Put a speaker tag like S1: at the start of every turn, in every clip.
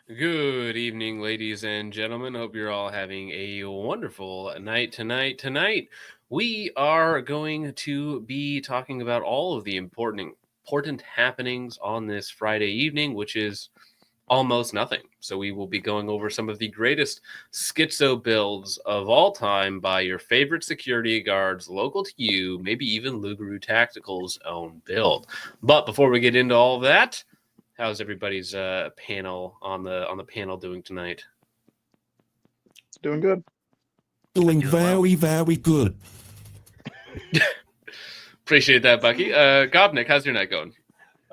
S1: Good evening, ladies and gentlemen. Hope you're all having a wonderful night tonight. Tonight, we are going to be talking about all of the important happenings on this Friday evening, which is almost nothing. So we will be going over some of the greatest schizo builds of all time by your favorite security guards local to you, maybe even Lugaru Tactical's own build. But before we get into all of that, how's everybody's panel on the panel doing tonight?
S2: Doing good.
S3: Doing
S4: Doing well.
S3: very, very good.
S1: Appreciate that, Bucky. Gobnik, how's your night going?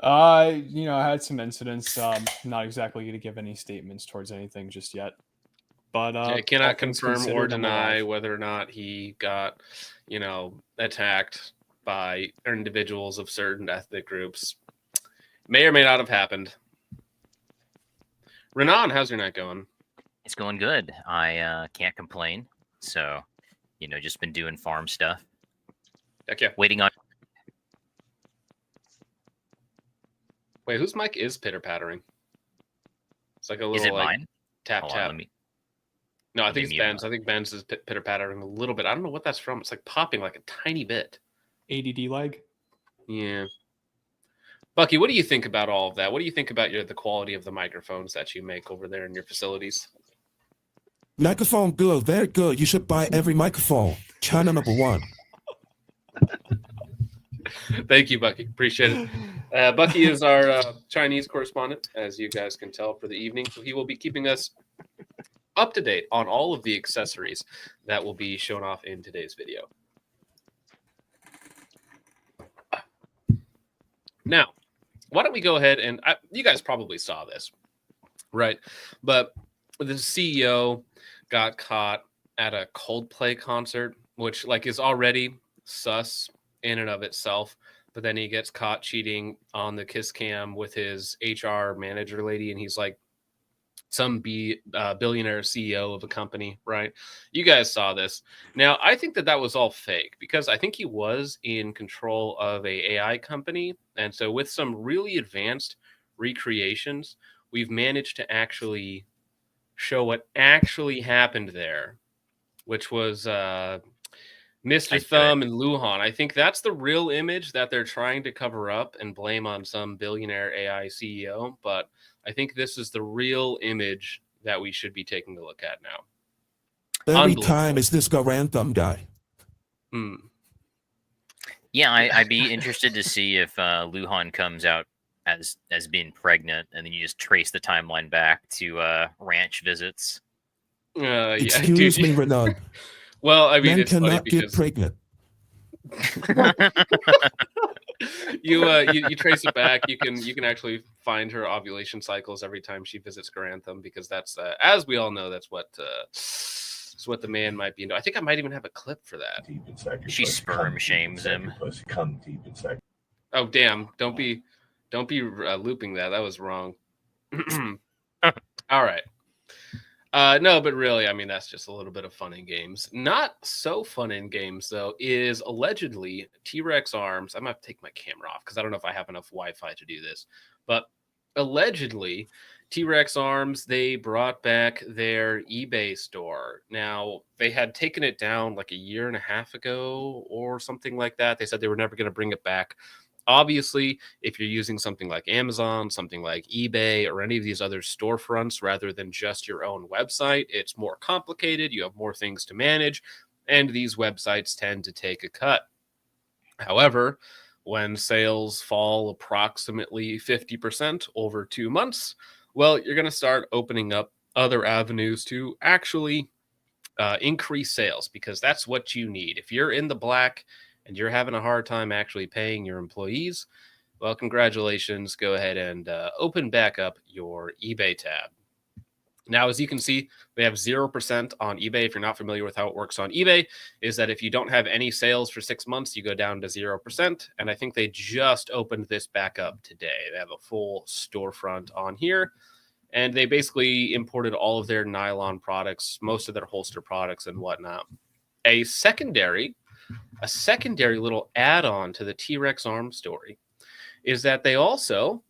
S5: I had some incidents. Not exactly going to give any statements towards anything just yet. But
S1: I
S5: all
S1: cannot
S5: things
S1: confirm or
S5: considered, I'm
S1: deny
S5: alive.
S1: whether or not he got, attacked by individuals of certain ethnic groups. May or may not have happened. Renan, how's your night going?
S4: It's going good. I can't complain. So, just been doing farm stuff.
S1: Heck yeah.
S4: Waiting on.
S1: Wait, whose mic is pitter-pattering? It's like a
S4: Is
S1: little
S4: it mine?
S1: tap
S4: Hold on,
S1: tap.
S4: let me.
S1: No, I
S4: let me
S1: think it's
S4: mute
S1: Ben's. I think Ben's is pitter-pattering a little bit. I don't know what that's from. It's like popping like a tiny bit.
S5: ADD lag.
S1: Yeah. Bucky, what do you think about all of that? What do you think about the quality of the microphones that you make over there in your facilities?
S3: Microphone good, very good. You should buy every microphone. China #1.
S1: Thank you, Bucky. Appreciate it. Bucky is our Chinese correspondent, as you guys can tell, for the evening. So he will be keeping us up to date on all of the accessories that will be shown off in today's video. Now, why don't we go ahead and you guys probably saw this, right? But the CEO got caught at a Coldplay concert, which is already sus in and of itself. But then he gets caught cheating on the kiss cam with his HR manager lady, and he's like some billionaire CEO of a company, right? You guys saw this. Now, I think that was all fake because I think he was in control of a AI company. And so with some really advanced recreations, we've managed to actually show what actually happened there, which was Mr. Thumb and Luhan. I think that's the real image that they're trying to cover up and blame on some billionaire AI CEO. But I think this is the real image that we should be taking a look at now.
S3: Every time is this Garanthem guy.
S4: Yeah, I'd be interested to see if Luhan comes out as being pregnant, and then you just trace the timeline back to ranch visits.
S3: Excuse me, Renan.
S1: Well, I mean,
S3: men
S1: it's funny
S3: cannot
S1: because
S3: get pregnant.
S1: you trace it back. You can actually find her ovulation cycles every time she visits Garanthem, because that's as we all know, that's what the man might be into. I think I might even have a clip for that.
S4: She sperm shames him.
S1: Oh damn! Don't be looping that. That was wrong. All right. No, but really, I mean, that's just a little bit of fun in games. Not so fun in games, though, is allegedly T-Rex Arms. I'm going to have to take my camera off because I don't know if I have enough Wi-Fi to do this. But allegedly, T-Rex Arms, they brought back their eBay store. Now, they had taken it down like a year and a half ago or something like that. They said they were never going to bring it back. Obviously, if you're using something like Amazon, something like eBay, or any of these other storefronts rather than just your own website, it's more complicated. You have more things to manage, and these websites tend to take a cut. However, when sales fall approximately 50% over 2 months, well, you're going to start opening up other avenues to actually increase sales, because that's what you need. If you're in the black and you're having a hard time actually paying your employees, well, congratulations. Go ahead and open back up your eBay tab. Now, as you can see, we have 0% on eBay. If you're not familiar with how it works on eBay, is that if you don't have any sales for 6 months, you go down to 0%. And I think they just opened this back up today. They have a full storefront on here. And they basically imported all of their nylon products, most of their holster products and whatnot. A secondary little add-on to the T-Rex Arms story is that they also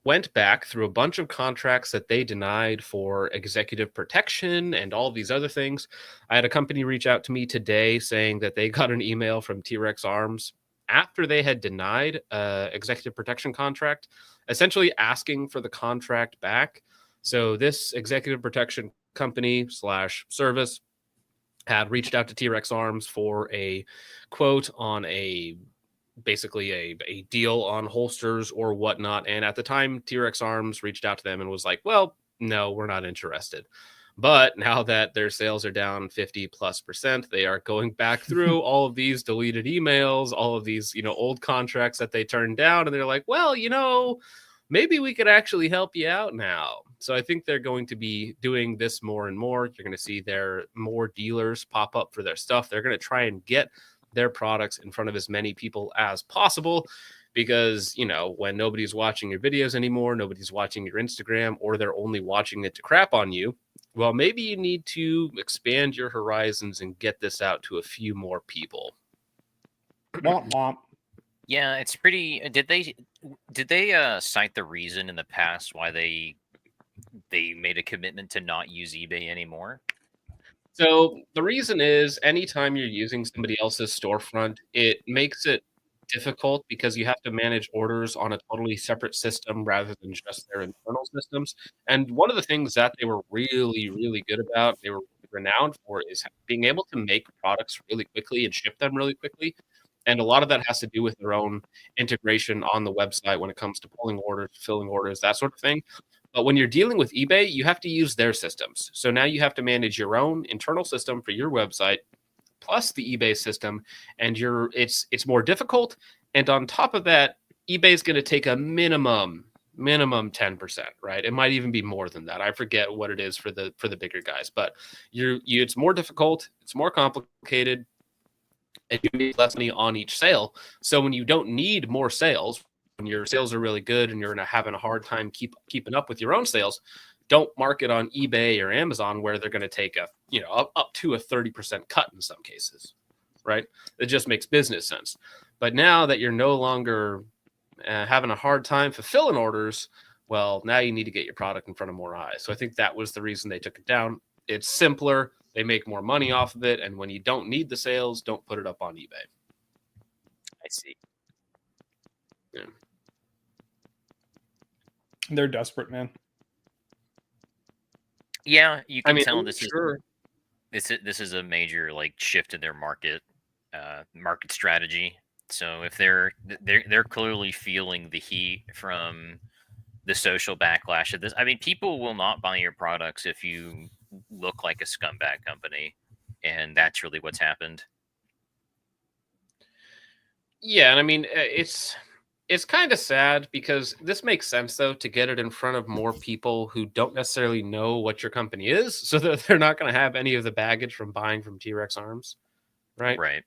S1: went back through a bunch of contracts that they denied for executive protection and all these other things. I had a company reach out to me today saying that they got an email from T-Rex Arms after they had denied executive protection contract, essentially asking for the contract back. So this executive protection company slash service had reached out to T-Rex Arms for a quote on basically a deal on holsters or whatnot. And at the time, T-Rex Arms reached out to them and was like, well, no, we're not interested. But now that their sales are down 50+%, they are going back through all of these deleted emails, all of these, old contracts that they turned down. And they're like, well, maybe we could actually help you out now. So I think they're going to be doing this more and more. You're going to see more dealers pop up for their stuff. They're going to try and get their products in front of as many people as possible because, when nobody's watching your videos anymore, nobody's watching your Instagram, or they're only watching it to crap on you, well, maybe you need to expand your horizons and get this out to a few more people.
S2: Womp womp.
S4: Yeah, it's pretty. Did they cite the reason in the past why they made a commitment to not use eBay anymore?
S1: So the reason is anytime you're using somebody else's storefront, it makes it difficult because you have to manage orders on a totally separate system rather than just their internal systems. And one of the things that they were really, really good about, they were renowned for, is being able to make products really quickly and ship them really quickly. And a lot of that has to do with their own integration on the website when it comes to pulling orders, filling orders, that sort of thing. But when you're dealing with eBay, you have to use their systems. So now you have to manage your own internal system for your website, plus the eBay system, and it's more difficult. And on top of that, eBay is going to take a minimum 10%, right? It might even be more than that. I forget what it is for the bigger guys, but it's more difficult, it's more complicated, and you make less money on each sale. So when you don't need more sales, when your sales are really good and you're having a hard time keeping up with your own sales, don't market on eBay or Amazon where they're going to take up to a 30% cut in some cases, right? It just makes business sense. But now that you're no longer having a hard time fulfilling orders, well, now you need to get your product in front of more eyes. So I think that was the reason they took it down. It's simpler. They make more money off of it. And when you don't need the sales, don't put it up on eBay.
S4: I see.
S1: Yeah.
S5: They're desperate, man.
S4: Yeah, you can tell
S1: sure.
S4: This is a major shift in their market strategy. So if they're clearly feeling the heat from the social backlash of this. I mean, people will not buy your products if you look like a scumbag company, and that's really what's happened.
S1: Yeah, and I mean, it's kind of sad because this makes sense, though, to get it in front of more people who don't necessarily know what your company is, so that they're not going to have any of the baggage from buying from T-Rex Arms, right?
S4: Right.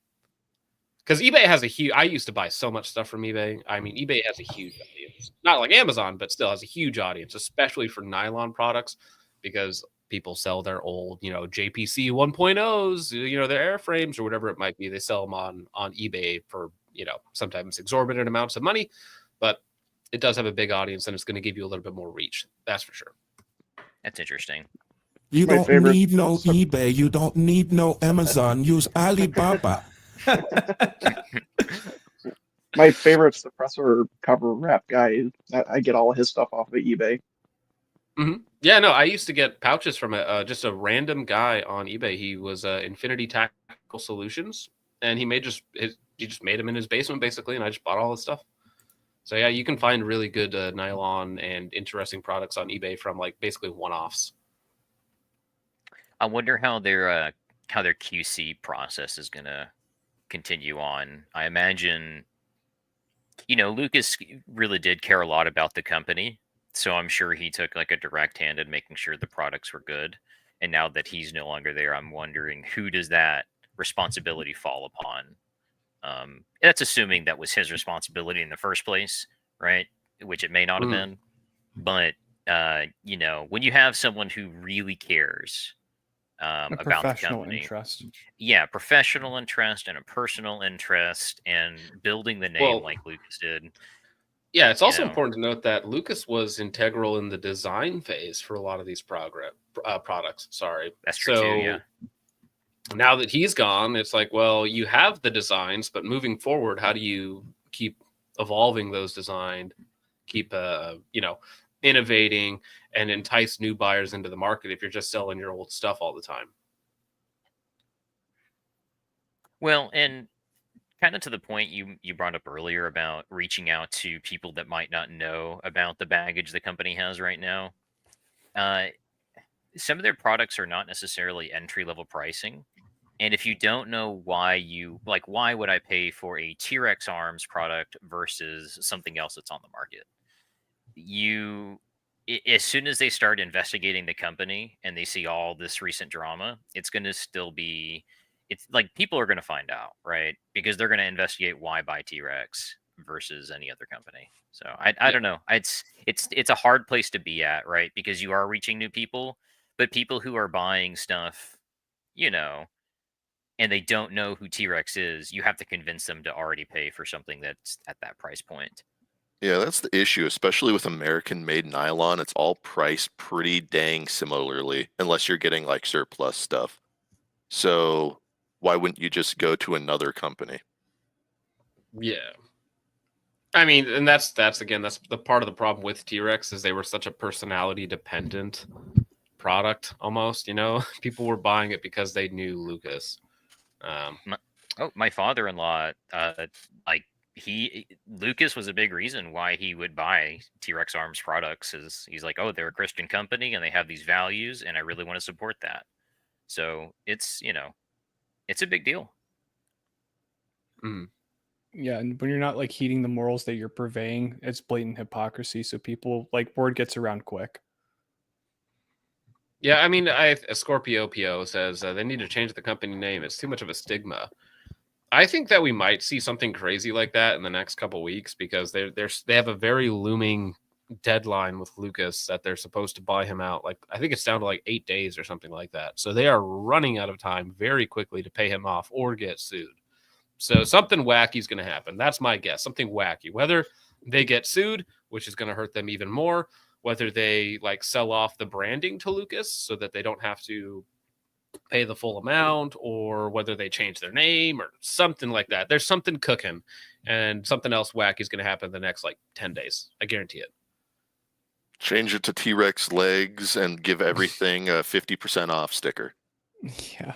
S1: Because eBay has a huge... I used to buy so much stuff from eBay. I mean, eBay has a huge audience. Not like Amazon, but still has a huge audience, especially for nylon products, because people sell their old, JPC 1.0s, their airframes or whatever it might be. They sell them on eBay for, sometimes exorbitant amounts of money, but it does have a big audience and it's going to give you a little bit more reach. That's for sure.
S4: That's interesting.
S3: You
S2: My
S3: don't
S2: favorite-
S3: need no eBay. You don't need no Amazon. Use Alibaba.
S2: My favorite suppressor cover wrap guy is I get all his stuff off of eBay.
S1: Mm-hmm. Yeah, no, I used to get pouches from just a random guy on eBay. He was Infinity Tactical Solutions, and he just made them in his basement basically, and I just bought all his stuff. So yeah, you can find really good nylon and interesting products on eBay from basically one-offs.
S4: I wonder how their QC process is gonna continue on. I imagine, Lucas really did care a lot about the company, so I'm sure he took a direct hand in making sure the products were good. And now that he's no longer there, I'm wondering who does that responsibility fall upon? That's assuming that was his responsibility in the first place, right? Which it may not have been. But when you have someone who really cares about the company,
S5: interest.
S4: Yeah, professional interest and a personal interest and building the name like Lucas did.
S1: Yeah, it's
S4: you
S1: also
S4: know.
S1: important to note that Lucas was integral in the design phase for a lot of these products. Sorry.
S4: That's true too, yeah.
S1: Now that he's gone, it's like, well, you have the designs, but moving forward, how do you keep evolving those designs, keep innovating and entice new buyers into the market if you're just selling your old stuff all the time?
S4: Well, and kind of to the point you brought up earlier about reaching out to people that might not know about the baggage the company has right now. Uh, some of their products are not necessarily entry level pricing. And if you don't know why would I pay for a T-Rex arms product versus something else that's on the market? As soon as they start investigating the company and they see all this recent drama, it's going to still be, it's like people are going to find out, right? Because they're going to investigate why buy T-Rex versus any other company. So I don't know. It's a hard place to be at, right? Because you are reaching new people, but people who are buying stuff, you know, and they don't know who T-Rex is, you have to convince them to already pay for something that's at that price point.
S6: Yeah, that's the issue, especially with American-made nylon. It's all priced pretty dang similarly, unless you're getting like surplus stuff. So why wouldn't you just go to another company?
S1: Yeah. I mean, and that's the part of the problem with T-Rex is they were such a personality dependent product almost, people were buying it because they knew Lucas.
S4: My father-in-law, Lucas was a big reason why he would buy T-Rex Arms products. Is he's like, oh, they're a Christian company and they have these values, and I really want to support that. So it's it's a big deal.
S1: Mm.
S5: Yeah, and when you're not like heeding the morals that you're purveying, it's blatant hypocrisy. So people word gets around quick.
S1: Yeah, I mean, Scorpio PO says they need to change the company name. It's too much of a stigma. I think that we might see something crazy like that in the next couple weeks because they have a very looming deadline with Lucas that they're supposed to buy him out. Like I think it's down to like 8 days or something like that. So they are running out of time very quickly to pay him off or get sued. So something wacky is going to happen. That's my guess. Something wacky. Whether they get sued, which is going to hurt them even more, whether they sell off the branding to Lucas so that they don't have to pay the full amount, or whether they change their name or something like that. There's something cooking, and something else wacky is going to happen in the next 10 days. I guarantee it.
S6: Change it to T-Rex legs and give everything a 50% off sticker.
S5: Yeah.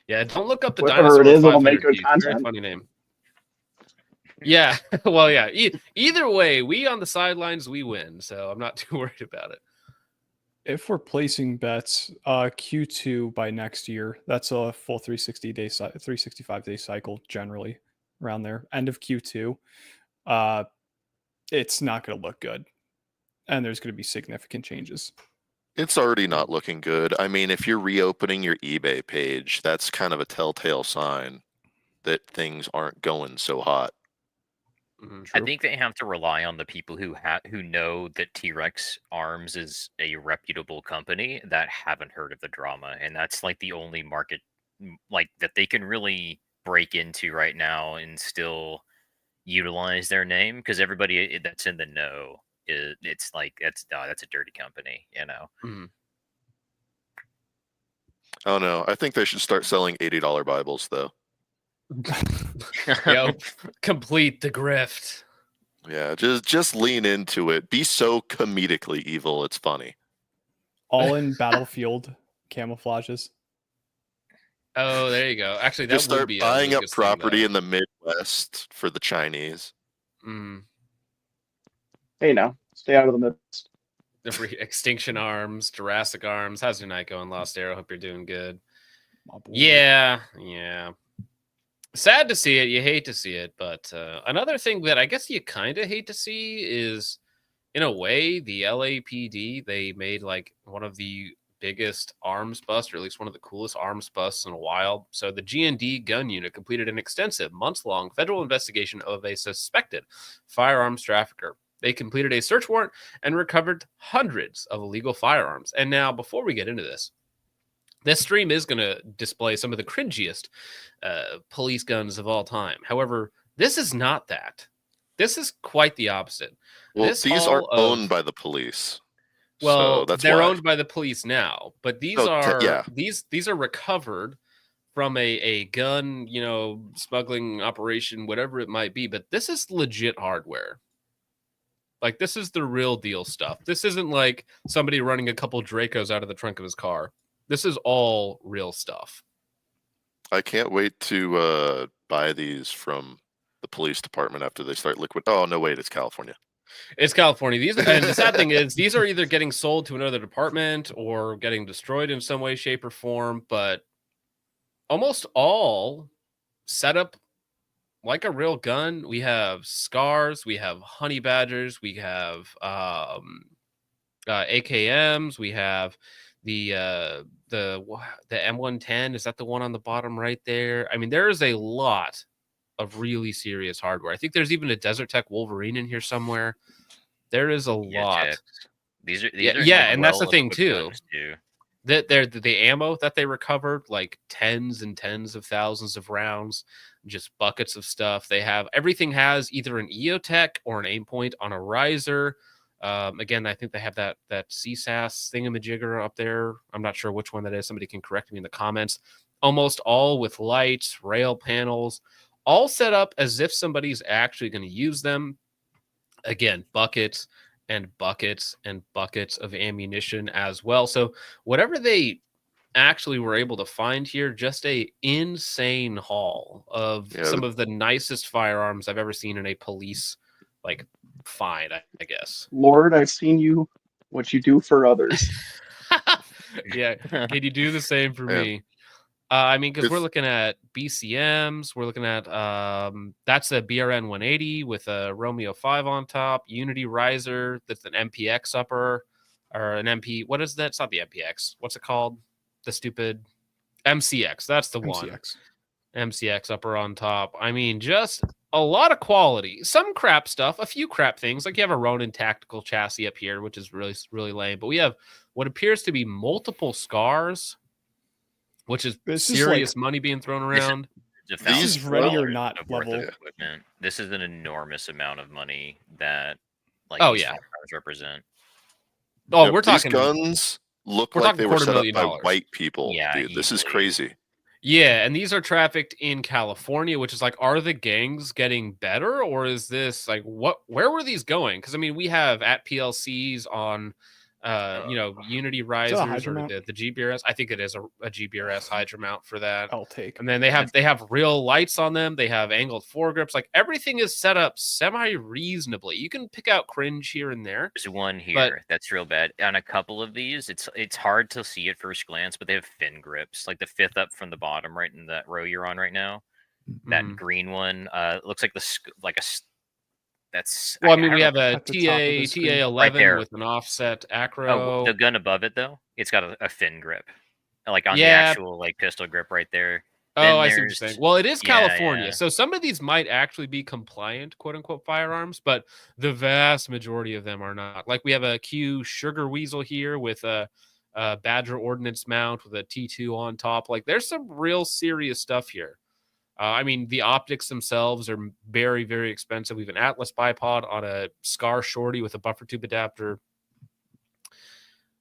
S1: Yeah, don't look up the
S2: Whatever
S1: dinosaur.
S2: it is, it'll make
S1: 500
S2: good
S1: piece. Very
S2: content.
S1: funny name. Yeah, well, yeah. Either way, we on the sidelines, we win. So I'm not too worried about it.
S5: If we're placing bets, Q2 by next year, that's a full 365 day cycle generally around there. End of Q2, it's not going to look good, and there's going to be significant changes.
S6: It's already not looking good. I mean, if you're reopening your eBay page, that's kind of a telltale sign that things aren't going so hot.
S1: Mm-hmm.
S4: I think they have to rely on the people who know that T-Rex Arms is a reputable company that haven't heard of the drama, and that's the only market that they can really break into right now and still utilize their name, because everybody that's in the know that's a dirty company,
S1: Mm-hmm.
S6: Oh no, I think they should start selling $80 Bibles though.
S1: Yo, complete the grift.
S6: Yeah, just lean into it. Be so comedically evil, it's funny.
S5: All in Battlefield camouflages.
S1: Oh, there you go. Actually, that
S6: Just
S1: would
S6: start
S1: be
S6: buying up
S1: Lucas thing,
S6: property
S1: though.
S6: in the Midwest for the Chinese.
S1: Mm.
S2: Hey, now stay out of the midst.
S1: The Extinction Arms, Jurassic Arms. How's your night going, Lost Arrow? Hope you're doing good. Yeah. Sad to see it. You hate to see it. But another thing that I guess you kind of hate to see is, in a way, the LAPD, they made one of the biggest arms busts, or at least one of the coolest arms busts in a while. So the G&D gun unit completed an extensive, months-long federal investigation of a suspected firearms trafficker. They completed a search warrant and recovered hundreds of illegal firearms. And now, before we get into this stream is going to display some of the cringiest police guns of all time. However, this is not that. This is quite the opposite.
S6: Well,
S1: This
S6: these
S1: haul
S6: aren't
S1: of-
S6: owned by the police.
S1: Well,
S6: so that's
S1: they're
S6: why.
S1: owned by the police now, but these
S6: Oh,
S1: are
S6: yeah.
S1: these are recovered from a gun, smuggling operation, whatever it might be. But this is legit hardware. Like, this is the real deal stuff. This isn't like somebody running a couple Dracos out of the trunk of his car. This is all real stuff.
S6: I can't wait to buy these from the police department after they start liquid. Oh no, wait, it's California.
S1: It's California. And the sad thing is, these are either getting sold to another department or getting destroyed in some way, shape, or form. But almost all set up like a real gun. We have Scars, we have Honey Badgers, we have AKMs, we have the M110. Is that the one on the bottom right there? I mean, there is a lot of really serious hardware. I think there's even a Desert Tech Wolverine in here somewhere. There is a lot.
S4: Jax. These are
S1: and that's the thing too.
S4: guns, too.
S1: That they're the ammo that they recovered, like tens and tens of thousands of rounds, just buckets of stuff. They have everything has either an EOTech or an aim point on a riser. Again, I think they have that CSAS thingamajigger up there. I'm not sure which one that is. Somebody can correct me in the comments. Almost all with lights, rail panels, all set up as if somebody's actually going to use them. Again, buckets and buckets and buckets of ammunition as well. So whatever they actually were able to find here, just a insane haul of some of the nicest firearms I've ever seen in a police find, I guess.
S2: Lord, I've seen you what you do for others.
S1: Yeah, can you do the same for me? I mean, because we're looking at BCMs, we're looking at that's a BRN 180 with a Romeo 5 on top, Unity riser, that's an MPX upper, or an MP. What is that? It's not the MPX. What's it called? The stupid MCX. That's the one. MCX upper on top. I mean, just a lot of quality. Some crap stuff, a few crap things. Like you have a Ronin tactical chassis up here, which is really, really lame. But we have what appears to be multiple Scars, which is serious money being thrown around.
S5: This is ready or not level
S4: equipment. This is an enormous amount of money that represent.
S1: Oh, we're talking
S6: guns look like they were set up by white people.
S4: Yeah,
S6: dude, this is crazy.
S1: Yeah, and these are trafficked in California, which is like, are the gangs getting better, or is this like where were these going? Because I mean, we have at PLCs on Unity risers or the GBRS. I think it is a GBRS Hydra mount for that.
S5: I'll take.
S1: And then they have real lights on them. They have angled foregrips. Like everything is set up semi-reasonably. You can pick out cringe here and there.
S4: There's one here that's real bad. On a couple of these, it's hard to see at first glance, but they have fin grips. Like the fifth up from the bottom, right in that row you're on right now. That green one looks like that's.
S1: Well, I mean, we have a TA11
S4: right
S1: with an offset acro.
S4: Oh, the gun above it though, it's got a fin grip, like on the actual pistol grip right there.
S1: Oh, I see what you're saying. Well, it is California, so some of these might actually be compliant, quote unquote, firearms, but the vast majority of them are not. Like we have a Q Sugar Weasel here with a Badger Ordnance mount with a T2 on top. Like there's some real serious stuff here. I mean, the optics themselves are very, very expensive. We have an Atlas bipod on a Scar Shorty with a buffer tube adapter.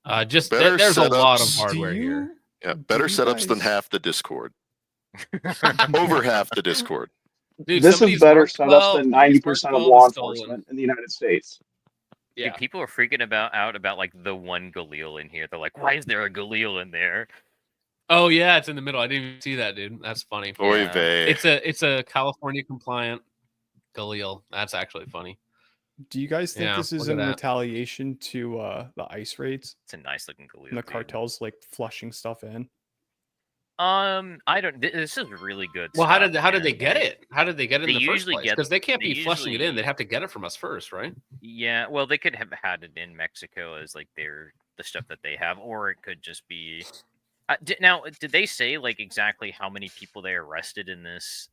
S1: There's a lot of hardware here.
S6: Yeah, better setups than half the Discord. Over half the Discord.
S2: Dude, this is better setups than 90% of law enforcement in the United States.
S4: Yeah, dude, people are freaking out about like the one Galil in here. They're like, "Why is there a Galil in there?"
S1: Oh yeah, it's in the middle. I didn't even see that, dude. That's funny.
S6: Oy vey.
S1: It's a California compliant Galil. That's actually funny.
S5: Do you guys think this is in retaliation to the ICE raids?
S4: It's a nice looking Galil.
S5: And the cartels like flushing stuff in.
S4: I don't. This is really good.
S1: Well,
S4: stuff,
S1: how did they get it? How did they get it in the first place? Because they can't be flushing it in. They'd have to get it from us first, right?
S4: Yeah. Well, they could have had it in Mexico as like the stuff that they have, or it could just be. Now, did they say like exactly how many people they arrested in this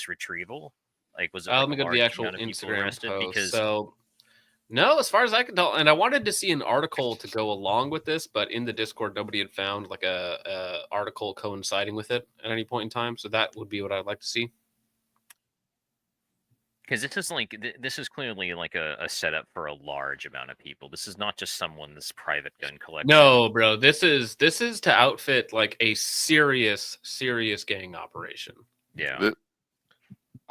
S4: retrieval? Like, was it? Like,
S1: let me go to the actual Instagram post. Because no, as far as I can tell, and I wanted to see an article to go along with this, but in the Discord, nobody had found like a article coinciding with it at any point in time. So that would be what I'd like to see.
S4: Because this is like this is clearly like a setup for a large amount of people. This is not just someone's private gun collection.
S1: No, bro, this is to outfit like a serious gang operation.
S4: Yeah.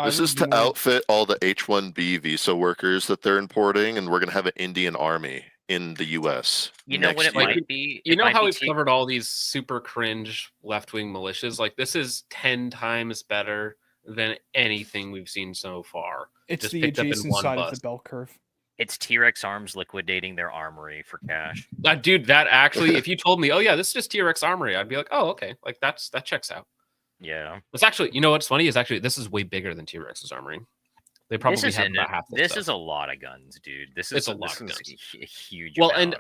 S6: This is to outfit all the H-1B visa workers that they're importing, and we're gonna have an Indian army in the U.S.
S4: You know what it
S6: next year.
S4: might be?
S1: You
S4: It
S1: know
S4: might
S1: how
S4: be
S1: we've covered all these super cringe left-wing militias? Like, this is 10 times better than anything we've seen so far.
S5: It's
S1: just
S5: the
S1: picked up in
S5: adjacent
S1: one
S5: side of
S1: bus.
S5: the bell curve.
S4: It's T-Rex Arms liquidating their armory for cash.
S1: Dude, that actually, if you told me, oh yeah, this is just T-Rex Armory, I'd be like, oh, okay. Like, that checks out.
S4: Yeah.
S1: It's actually, you know what's funny is actually, this is way bigger than T-Rex's Armory. They probably
S4: This
S1: have
S4: is
S1: about half the
S4: This
S1: stuff.
S4: is a lot of guns, dude. This
S1: It's
S4: is
S1: a lot of
S4: this
S1: guns.
S4: is a huge
S1: Well,
S4: amount.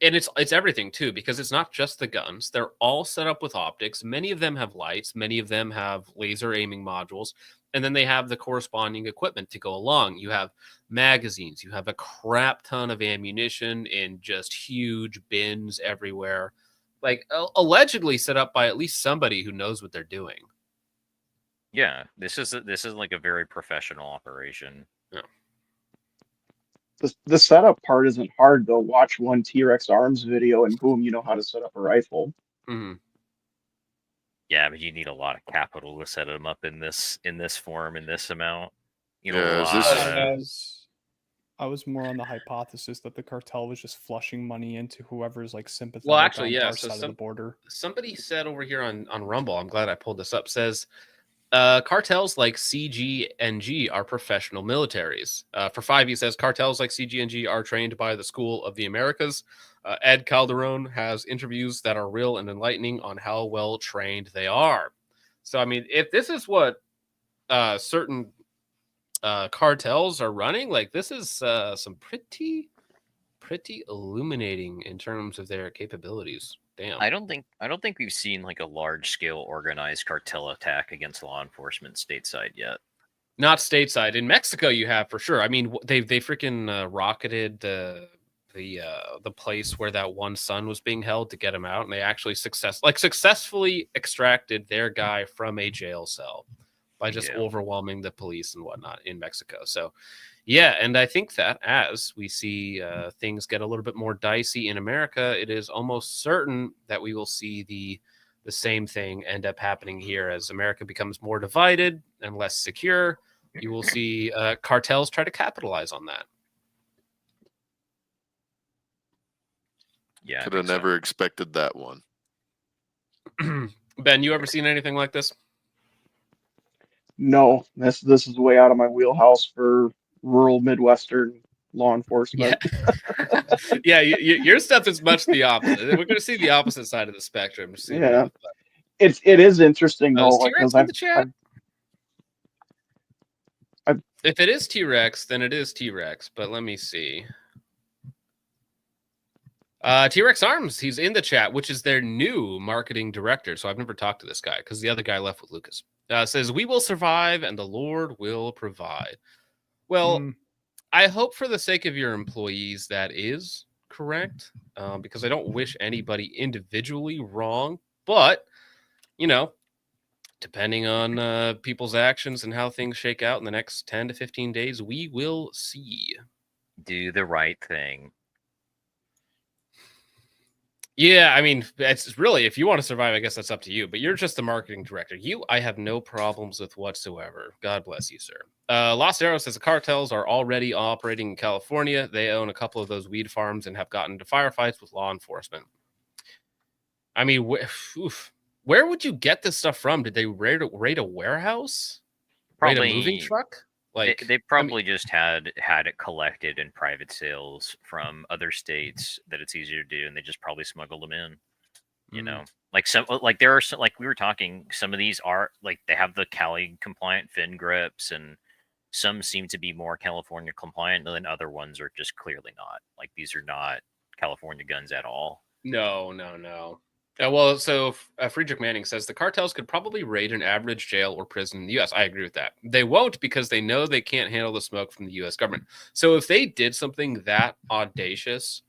S1: and it's everything too, because it's not just the guns. They're all set up with optics. Many of them have lights. Many of them have laser aiming modules. And then they have the corresponding equipment to go along. You have magazines. You have a crap ton of ammunition in just huge bins everywhere. Like, allegedly set up by at least somebody who knows what they're doing.
S4: Yeah, this is like a very professional operation.
S2: The setup part isn't hard though. Watch one T-Rex Arms video and boom, you know how to set up a rifle.
S1: Mhm.
S4: Yeah, but you need a lot of capital to set them up in this form in this amount. You know,
S6: Yeah,
S4: a
S6: is this-
S4: lot.
S5: I was more on the hypothesis that the cartel was just flushing money into whoever's like sympathetic
S1: Well, actually,
S5: on
S1: yeah,
S5: our
S1: so
S5: side of the border.
S1: Somebody said over here on Rumble, I'm glad I pulled this up, says cartels like CG&G are professional militaries. For 5, he says cartels like CG&G are trained by the School of the Americas. Ed Calderon has interviews that are real and enlightening on how well trained they are. So, I mean, if this is what certain cartels are running, like, this is some pretty illuminating in terms of their capabilities. Damn.
S4: I don't think we've seen like a large scale organized cartel attack against law enforcement stateside yet.
S1: Not stateside. In Mexico, you have for sure. I mean, they freaking rocketed the place where that one son was being held to get him out, and they actually successfully extracted their guy from a jail cell by just overwhelming the police and whatnot in Mexico. So, yeah, and I think that as we see things get a little bit more dicey in America, it is almost certain that we will see the same thing end up happening here as America becomes more divided and less secure. You will see cartels try to capitalize on that.
S4: Yeah,
S6: Could have never expected that one.
S1: Ben, you ever seen anything like this?
S2: No, this is way out of my wheelhouse for rural Midwestern law enforcement.
S1: Yeah, your stuff is much the opposite. We're going to see the opposite side of the spectrum.
S2: Yeah. It is interesting though,
S1: Is T-Rex
S2: because
S1: in the chat? If it is T-Rex, then it is T-Rex. But let me see. T-Rex Arms, he's in the chat, which is their new marketing director. So I've never talked to this guy because the other guy left with Lucas. Says, we will survive and the Lord will provide. Well, I hope for the sake of your employees that is correct, because I don't wish anybody individually wrong. But, you know, depending on people's actions and how things shake out in the next 10 to 15 days, we will see.
S4: Do the right thing.
S1: Yeah, I mean, it's really, if you want to survive, I guess that's up to you. But you're just the marketing director. I have no problems with whatsoever. God bless you, sir. Lost Arrow says the cartels are already operating in California. They own a couple of those weed farms and have gotten into firefights with law enforcement. I mean, where would you get this stuff from? Did they raid a warehouse?
S4: Probably
S1: Raid a moving truck? Like
S4: they probably just had it collected in private sales from other states that it's easier to do, and they just probably smuggled them in. You know, like there are some, like we were talking, some of these are like they have the Cali compliant fin grips, and some seem to be more California compliant than other ones are just clearly not. Like these are not California guns at all.
S1: No. Well, so Friedrich Manning says the cartels could probably raid an average jail or prison in the U.S. I agree with that. They won't because they know they can't handle the smoke from the U.S. government. So if they did something that audacious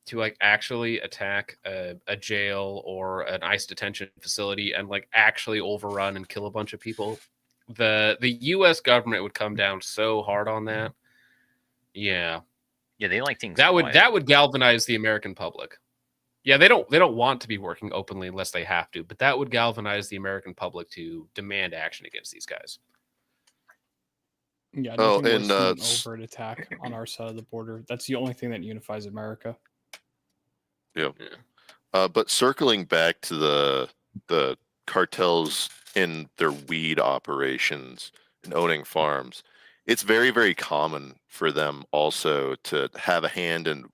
S1: to like actually attack a jail or an ICE detention facility and like actually overrun and kill a bunch of people, The U.S. government would come down so hard on that. Yeah,
S4: Yeah, they like things
S1: that
S4: quiet.
S1: would galvanize the American public. Yeah, they don't want to be working openly unless they have to, but that would galvanize the American public to demand action against these guys.
S5: Yeah,
S6: Oh,
S5: nothing
S6: and,
S5: worse than an
S6: s-
S5: overt attack on our side of the border. That's the only thing that unifies America.
S6: But circling back to the cartels in their weed operations and owning farms, it's very, very common for them also to have a hand in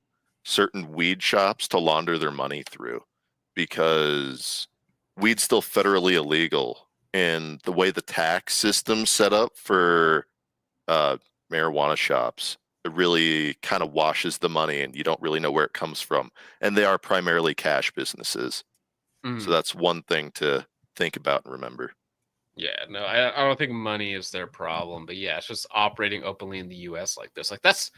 S6: certain weed shops to launder their money through, because weed's still federally illegal, and the way the tax system's set up for marijuana shops, it really kind of washes the money and you don't really know where it comes from. And they are primarily cash businesses.
S1: Mhm.
S6: So that's one thing to think about and remember.
S1: Yeah, no, I don't think money is their problem, but yeah, it's just operating openly in the U.S. like this. Like that's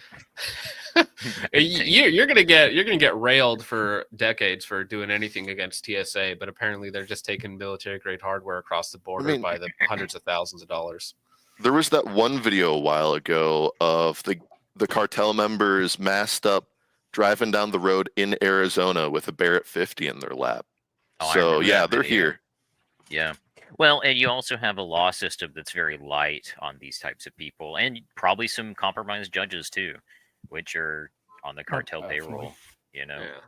S1: you're gonna get railed for decades for doing anything against TSA, but apparently they're just taking military grade hardware across the border
S6: mean-
S1: by the hundreds of thousands of dollars.
S6: There was that one video a while ago of the cartel members masked up driving down the road in Arizona with a Barrett 50 in their lap.
S4: Oh, I
S6: So
S4: remember
S6: yeah,
S4: that
S6: they're
S4: video.
S6: here.
S4: Yeah. Well, and you also have a law system that's very light on these types of people, and probably some compromised judges too, which are on the cartel
S5: definitely.
S4: payroll. You know.
S1: Yeah.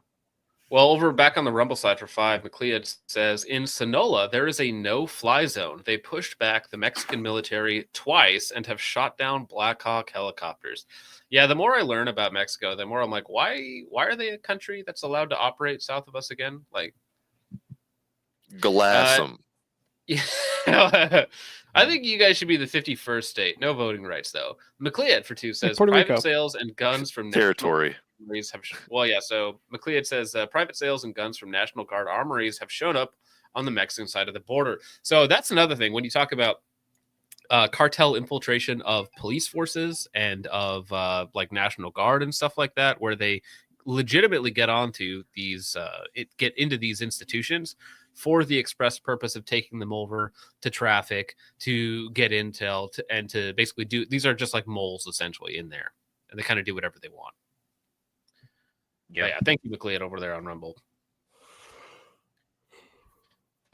S1: Well, over back on the Rumble side for 5, McLeod says in Sonola there is a no-fly zone. They pushed back the Mexican military twice and have shot down Black Hawk helicopters. Yeah, the more I learn about Mexico, the more I'm like, why are they a country that's allowed to operate south of us again? Like,
S6: Glass them.
S1: yeah, I think you guys should be the 51st state. No voting rights though. McLeod for 2 says
S5: Puerto
S1: private
S5: Rico.
S1: sales and guns from national
S6: Territory.
S1: armories have so McLeod says private sales and guns from National Guard armories have shown up on the Mexican side of the border. So that's another thing when you talk about cartel infiltration of police forces and of like National Guard and stuff like that, where they legitimately get onto these get into these institutions for the express purpose of taking them over to traffic, to get intel, and to basically do. These are just like moles essentially in there, and they kind of do whatever they want.
S4: Yeah.
S1: Yeah, thank you, McLeod, over there on Rumble.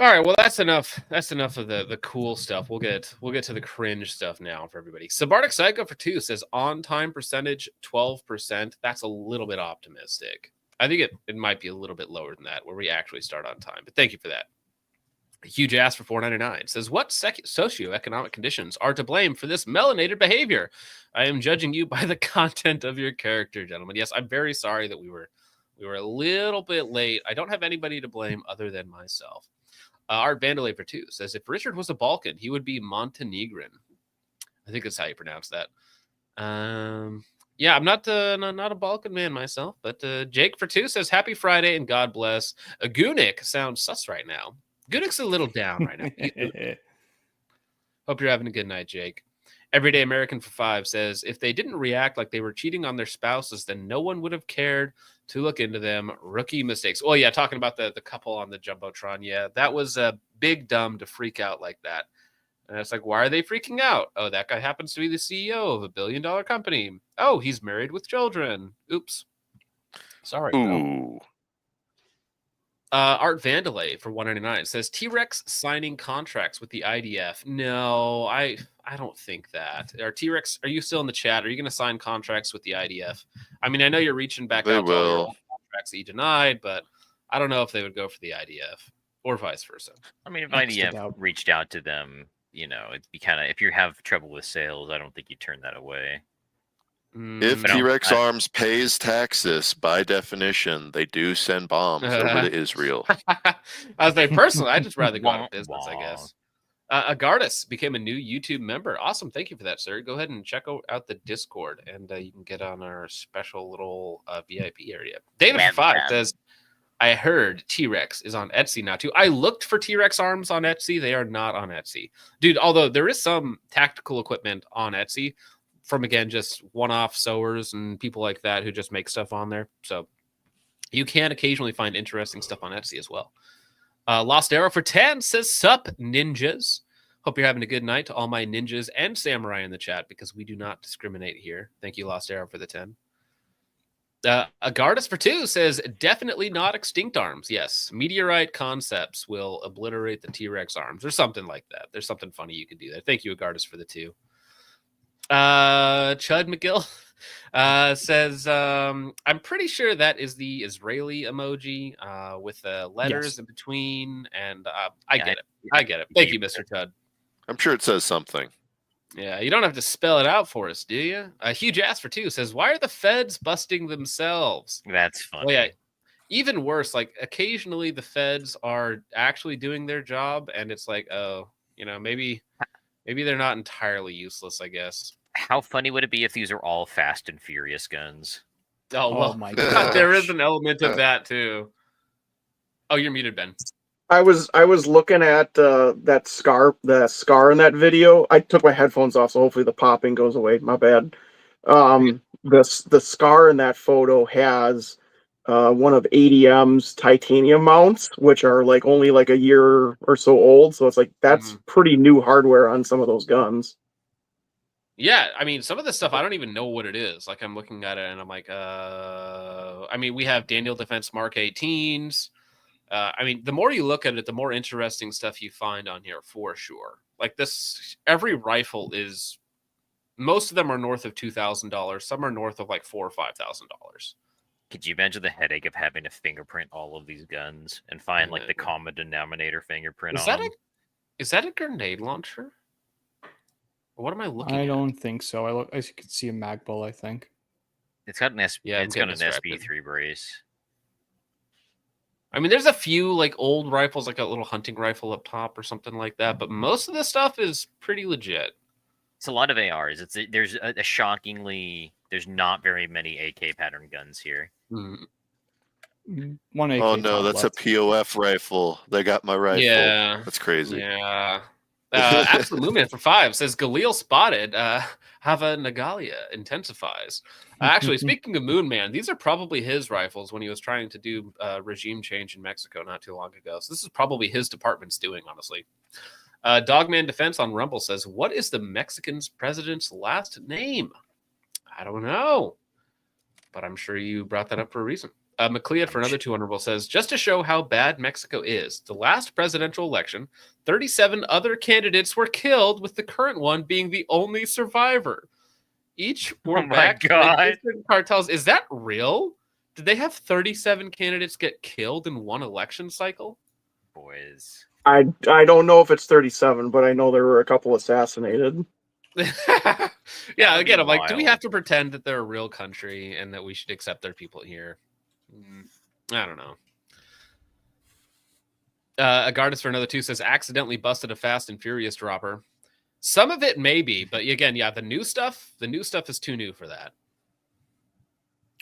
S1: All right, well that's enough. That's enough of the cool stuff. We'll get to the cringe stuff now for everybody. Subarctic Psycho for 2 says on time percentage 12%. That's a little bit optimistic. I think it might be a little bit lower than that, where we actually start on time. But thank you for that. Huge ass for 4.99 says, what socioeconomic conditions are to blame for this melanated behavior? I am judging you by the content of your character, gentlemen. Yes, I'm very sorry that we were a little bit late. I don't have anybody to blame other than myself. Art Vandalay for 2 says, if Richard was a Balkan, he would be Montenegrin. I think that's how you pronounce that. Yeah, I'm not a Balkan man myself, but Jake for 2 says, happy Friday and God bless. Gunik sounds sus right now. Gunik's a little down right now. Hope you're having a good night, Jake. Everyday American for 5 says, if they didn't react like they were cheating on their spouses, then no one would have cared to look into them. Rookie mistakes. Oh, yeah, talking about the couple on the Jumbotron. Yeah, that was big dumb to freak out like that. And it's like, why are they freaking out? Oh, that guy happens to be the CEO of a $1 billion company. Oh, he's married with children. Oops. Sorry. No.
S6: Ooh.
S1: Art Vandalay for 199 says T-Rex signing contracts with the IDF. No, I don't think that. T-Rex, are you still in the chat? Are you going to sign contracts with the IDF? I mean, I know you're reaching back
S6: They
S1: out to all your
S6: will.
S1: old contracts that you denied, but I don't know if they would go for the IDF or vice versa.
S4: I mean, if
S5: Next to
S4: IDF
S5: doubt.
S4: reached out to them, you know, it'd be kind of, if you have trouble with sales, I don't think you turn that away.
S6: If
S4: But no,
S6: T-Rex
S4: I-
S6: Arms pays taxes, by definition, they do send bombs over to Israel.
S1: I was like, personally, I'd just rather go out
S4: Wah,
S1: of business, I
S4: wah.
S1: guess. Agardis became a new YouTube member. Awesome. Thank you for that, sir. Go ahead and check out the Discord, and you can get on our special little VIP area. David for 5 says, I heard T-Rex is on Etsy now, too. I looked for T-Rex arms on Etsy. They are not on Etsy. Dude, although there is some tactical equipment on Etsy from, again, just one-off sewers and people like that who just make stuff on there. So you can occasionally find interesting stuff on Etsy as well. Lost Arrow for 10 says, sup, ninjas. Hope you're having a good night to all my ninjas and samurai in the chat because we do not discriminate here. Thank you, Lost Arrow, for the 10. Agardus for 2 says, definitely not extinct arms. Yes, meteorite concepts will obliterate the T-Rex arms or something like that. There's something funny you could do there. Thank you, Agardus, for the 2. Chud McGill says, I'm pretty sure that is the Israeli emoji with the letters in between. And I get it. I get it. Thank you, Mr. Chud.
S6: I'm sure it says something.
S1: Yeah, you don't have to spell it out for us, do you? Huge Ass for 2 says, why are the feds busting themselves?
S4: That's funny.
S1: Well, yeah, even worse, like occasionally the feds are actually doing their job, and it's like, oh, maybe they're not entirely useless, I guess.
S4: How funny would it be if these are all Fast and Furious guns?
S1: Oh, well,
S5: my
S1: God, there is
S6: gosh.
S1: an element of that too. Oh, you're muted, Ben.
S2: I was looking at the scar in that video. I took my headphones off, so hopefully the popping goes away. My bad. The scar in that photo has one of ADM's titanium mounts, which are like only like a year or so old. So it's like that's pretty new hardware on some of those guns.
S1: Yeah, I mean, some of the stuff I don't even know what it is. Like I'm looking at it and I'm like, I mean, we have Daniel Defense Mark 18s. I mean, the more you look at it, the more interesting stuff you find on here for sure. Like this, every rifle is, most of them are north of $2,000. Some are north of like $4,000 or $5,000.
S4: Could you imagine the headache of having to fingerprint all of these guns and find like the common denominator fingerprint on them?
S1: Is that a grenade launcher? Or what am I looking at?
S5: I don't think so. I could see a mag bull, I think.
S4: It's got an
S1: I'm getting
S4: an
S1: distracted.
S4: SB3 brace.
S1: I mean, there's a few like old rifles, like a little hunting rifle up top or something like that, but most of the stuff is pretty legit.
S4: It's a lot of ARs. There's a shockingly there's not very many AK pattern guns here.
S5: One AK
S6: Oh no, that's
S5: left.
S6: a POF rifle. They got my rifle.
S1: Yeah,
S6: That's crazy.
S1: Yeah. Absolute Luminant for 5 says Galil spotted. Hava Nagalia intensifies. Actually, speaking of Moon Man, these are probably his rifles when he was trying to do regime change in Mexico not too long ago. So this is probably his department's doing, honestly. Dogman Defense on Rumble says, what is the Mexican president's last name? I don't know, but I'm sure you brought that up for a reason. McLeod for another 200 Rumble says, just to show how bad Mexico is, the last presidential election, 37 other candidates were killed, with the current one being the only survivor. Each were backed by different cartels. Is that real? Did they have 37 candidates get killed in one election cycle?
S4: Boys.
S2: I don't know if it's 37, but I know there were a couple assassinated.
S1: Yeah, again, I'm like, do we have to pretend that they're a real country and that we should accept their people here? I don't know. Agardus for another 2 says, accidentally busted a Fast and Furious dropper. Some of it maybe, but again, yeah, the new stuff is too new for that.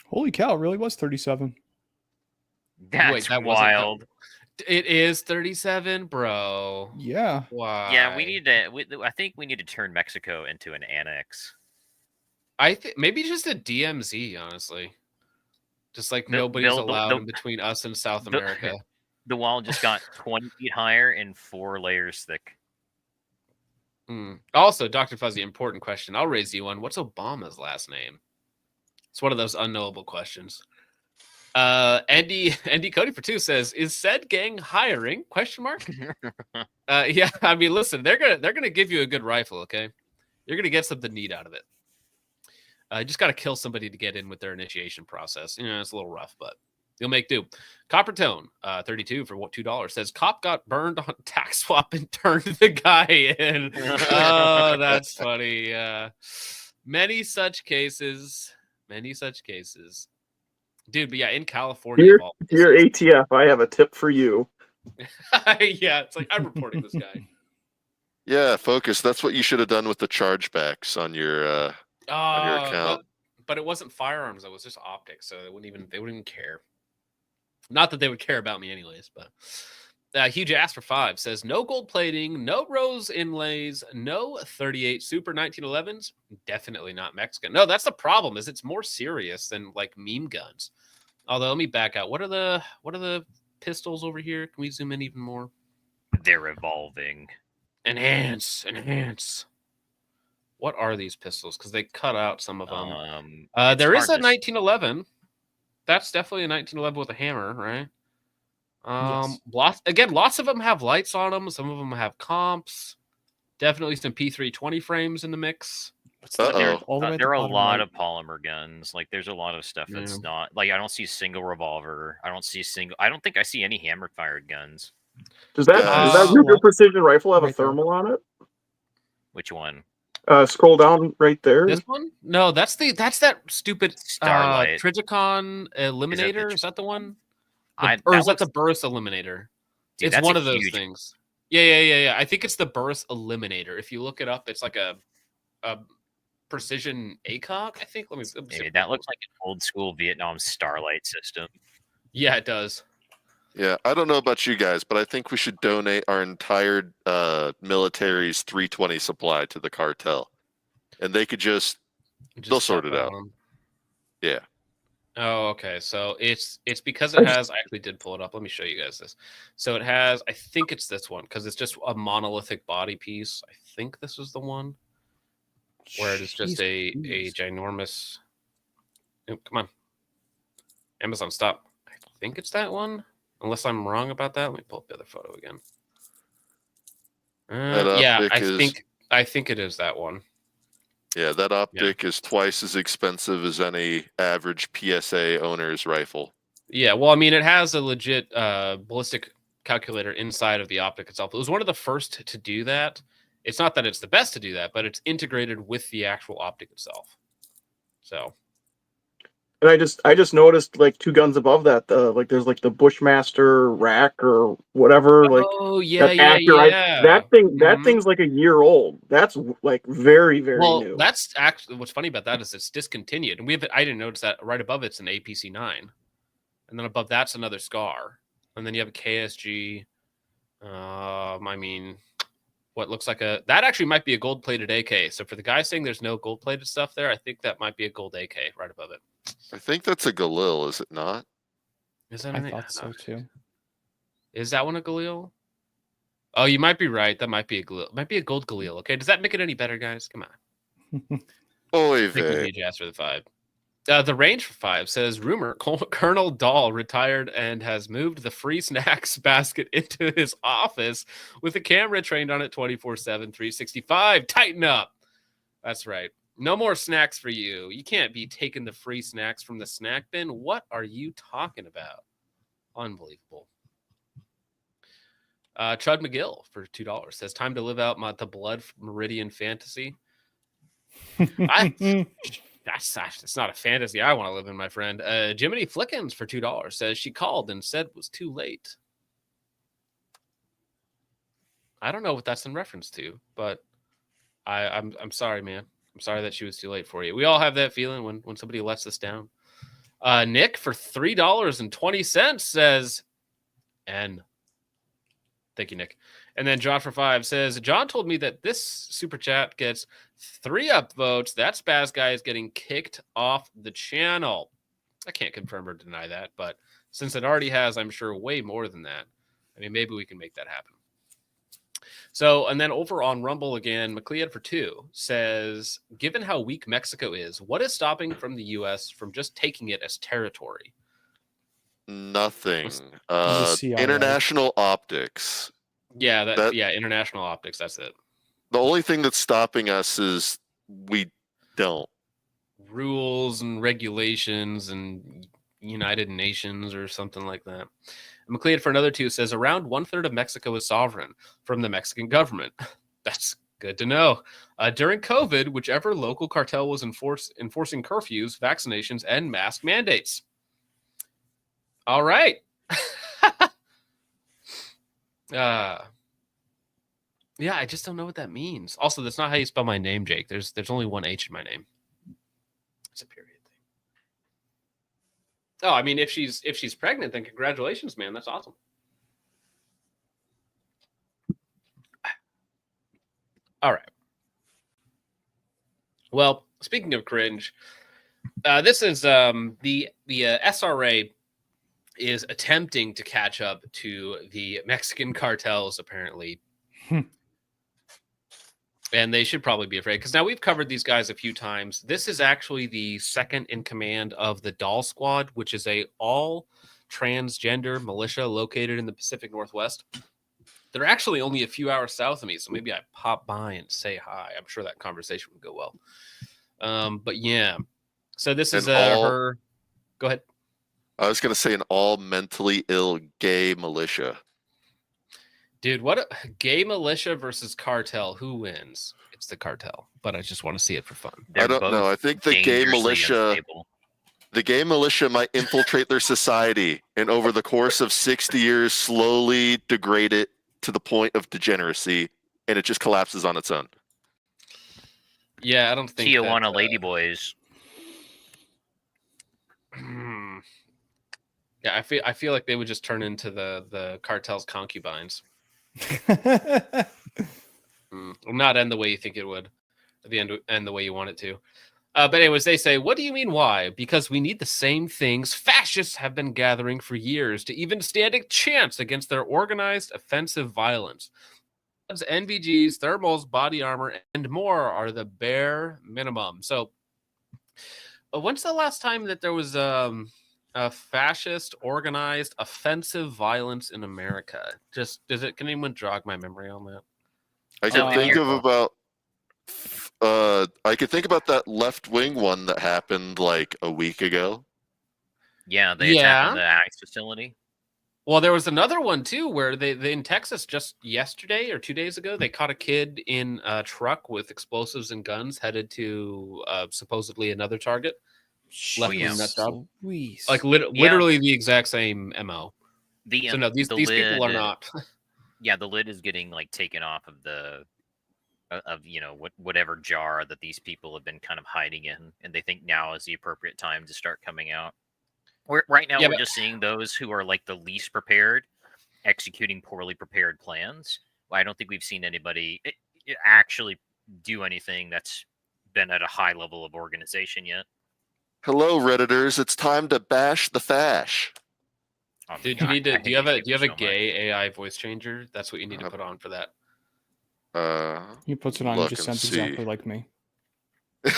S5: Holy cow, it really was 37.
S4: That's wild.
S1: It is 37, bro.
S5: Yeah.
S1: Why?
S4: Yeah, I think we need to turn Mexico into an annex.
S1: I think maybe just a DMZ, honestly. Just like nobody's allowed in between us and South America.
S4: The wall just got 20 feet higher and 4 layers thick.
S1: Also, Dr. Fuzzy, important question. I'll raise you one. What's Obama's last name? It's one of those unknowable questions. Andy Cody for 2 says, is said gang hiring? Question mark. Yeah, I mean, listen, they're gonna give you a good rifle, okay? You're gonna get something neat out of it. You just got to kill somebody to get in with their initiation process. It's a little rough, but you'll make do. Coppertone, 32 for $2 says, cop got burned on tax swap and turned the guy in. Oh, that's funny. Many such cases. Dude, but yeah, in California.
S2: Here, ATF, I have a tip for you.
S1: Yeah, it's like, I'm reporting this guy.
S6: Yeah, Focus. That's what you should have done with the chargebacks on your account.
S1: But it wasn't firearms. It was just optics, so they wouldn't even care. Not that they would care about me anyways, but Huge Ass for 5 says, no gold plating, no rose inlays, no 38 Super 1911s. Definitely not Mexican. No, that's the problem. Is it's more serious than like meme guns. Although, let me back out. What are the pistols over here? Can we zoom in even more?
S4: They're evolving.
S1: Enhance. What are these pistols? Because they cut out some of them.
S4: It's
S1: There is a
S4: hard to
S1: 1911. That's definitely a 1911 with a hammer, right?
S5: Yes.
S1: Lots of them have lights on them. Some of them have comps. Definitely some P320 frames in the mix.
S5: What's
S4: But
S5: that?
S6: Uh-oh.
S5: All the way at
S4: there
S5: the
S4: are a
S5: bottom
S4: lot
S5: right.
S4: of polymer guns. Like there's a lot of stuff that's
S1: Yeah.
S4: not like I don't see single revolver. I don't think I see any hammer fired guns.
S2: Does that
S6: Guys.
S2: Ruger precision rifle have a
S5: Right there.
S2: thermal on it?
S4: Which one?
S2: Scroll down right there.
S1: This one? No, that's that stupid
S4: Starlight.
S1: Triticon Eliminator. Is that the one? Or is that the Burst Eliminator?
S4: Dude,
S1: It's
S4: that's
S1: one
S4: a
S1: of those
S4: huge-
S1: things. Yeah. I think it's the Burst Eliminator. If you look it up, it's like a precision ACOG, I think. Let me see.
S4: Dude, that looks like an old school Vietnam Starlight system.
S1: Yeah, it does.
S6: Yeah, I don't know about you guys, but I think we should donate our entire military's 320 supply to the cartel, and they could just they'll sort it out. Yeah.
S1: Oh, okay. So it's because it has. I actually did pull it up. Let me show you guys this. So it has. I think it's this one because it's just a monolithic body piece. I think this is the one where it is just a ginormous. Oh, come on, Amazon, stop. I think it's that one. Unless I'm wrong about that. Let me pull up the other photo again. Yeah, I think it is that one.
S6: Yeah, that optic is twice as expensive as any average PSA owner's rifle.
S1: Yeah, well, I mean, it has a legit ballistic calculator inside of the optic itself. It was one of the first to do that. It's not that it's the best to do that, but it's integrated with the actual optic itself. So,
S2: and I just noticed like two guns above that. Like there's like the Bushmaster rack or whatever. Like
S1: yeah.
S2: That thing's like a year old. That's like very new.
S1: That's actually what's funny about that is it's discontinued, and I didn't notice that right above it's an APC 9, and then above that's another Scar, and then you have a KSG. I mean, what looks like that actually might be a gold plated AK. So for the guy saying there's no gold plated stuff there, I think that might be a gold AK right above it.
S6: I think that's a Galil, is it not?
S1: Is that?
S5: I thought so too.
S1: Is that one a Galil? Oh, you might be right. That might be a Galil. Might be a gold Galil. Okay, does that make it any better, guys? Come on.
S6: Oy
S1: Thank you,
S6: vey.
S1: BJS, for the 5. The range for 5 says rumor Colonel Dahl retired and has moved the free snacks basket into his office with a camera trained on it 24/7, 365. Tighten up. That's right. No more snacks for you. You can't be taking the free snacks from the snack bin. What are you talking about? Unbelievable. Chud McGill for $2 says time to live out the Blood Meridian fantasy. It's not a fantasy I want to live in, my friend. Jiminy Flickens for $2 says she called and said it was too late. I don't know what that's in reference to, but I'm sorry, man. I'm sorry that she was too late for you. We all have that feeling when somebody lets us down. Nick for $3.20 says, and thank you, Nick. And then John for 5 says, John told me that this super chat gets 3 upvotes. That Spaz guy is getting kicked off the channel. I can't confirm or deny that, but since it already has, I'm sure way more than that. I mean, maybe we can make that happen. So, and then over on Rumble again, McLeod for 2 says, given how weak Mexico is, what is stopping from the U.S. from just taking it as territory?
S6: Nothing.
S5: CIA.
S6: International optics.
S1: Yeah, international optics. That's it.
S6: The only thing that's stopping us is we don't.
S1: Rules and regulations and United Nations or something like that. McLeod for another 2 says around 1/3 of Mexico is sovereign from the Mexican government. That's good to know. During COVID, whichever local cartel was enforcing curfews, vaccinations, and mask mandates. All right. Yeah, I just don't know what that means. Also, that's not how you spell my name, Jake. There's only one H in my name. It's a period thing. Oh, I mean, if she's pregnant, then congratulations, man. That's awesome. All right. Well, speaking of cringe, this is the SRA is attempting to catch up to the Mexican cartels, apparently. And they should probably be afraid because now we've covered these guys a few times. This is actually the second in command of the Doll Squad, which is a all transgender militia located in the Pacific Northwest. They're actually only a few hours south of me, so maybe I pop by and say hi. I'm sure that conversation would go well. But yeah, so this is her. Go ahead.
S6: I was going to say an all mentally ill gay militia.
S1: Dude, what a gay militia versus cartel. Who wins? It's the cartel, but I just want to see it for fun.
S6: I don't know. I think the gay militia might infiltrate their society and over the course of 60 years slowly degrade it to the point of degeneracy, and it just collapses on its own.
S1: Yeah, I don't think
S4: Tijuana Ladyboys.
S1: Yeah, I feel like they would just turn into the cartel's concubines. Not end the way you think it would, at the end the way you want it to. But anyways, they say, what do you mean why? Because we need the same things fascists have been gathering for years to even stand a chance against their organized offensive violence. NVGs, thermals, body armor, and more are the bare minimum. So when's the last time that there was a fascist organized offensive violence in America? Can anyone jog my memory on that?
S6: I can think of about I could think about that left wing one that happened like a week ago.
S4: Yeah, they attacked the ICE facility.
S1: Well, there was another one too where they in Texas just yesterday or 2 days ago, they caught a kid in a truck with explosives and guns headed to supposedly another target. Like literally the exact same MO. So no, these people are not.
S4: Yeah, the lid is getting like taken off of whatever jar that these people have been kind of hiding in, and they think now is the appropriate time to start coming out. Right now, we're just seeing those who are like the least prepared executing poorly prepared plans. I don't think we've seen anybody actually do anything that's been at a high level of organization yet.
S6: Hello, Redditors. It's time to bash the fash.
S1: Oh, dude, do you have a gay AI voice changer? That's what you need to put on for that.
S5: He puts it on and just sounds exactly like me.
S1: Yeah,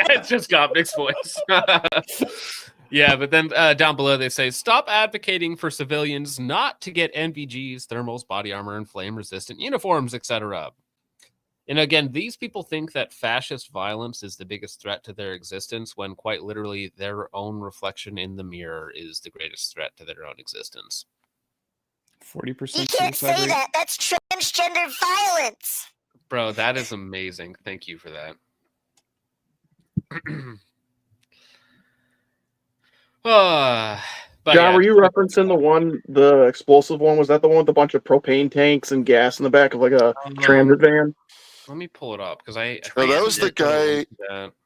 S1: it's just Gopnik's voice. Yeah, but then down below they say, stop advocating for civilians not to get NVGs, thermals, body armor, and flame-resistant uniforms, etc. And again, these people think that fascist violence is the biggest threat to their existence when quite literally their own reflection in the mirror is the greatest threat to their own existence.
S5: 40%.
S7: You can't say that. That's transgender violence.
S1: Bro, that is amazing. Thank you for that.
S2: John, were you referencing the explosive one? Was that the one with a bunch of propane tanks and gas in the back of like a transit van?
S1: Let me pull it up because
S6: that was the guy.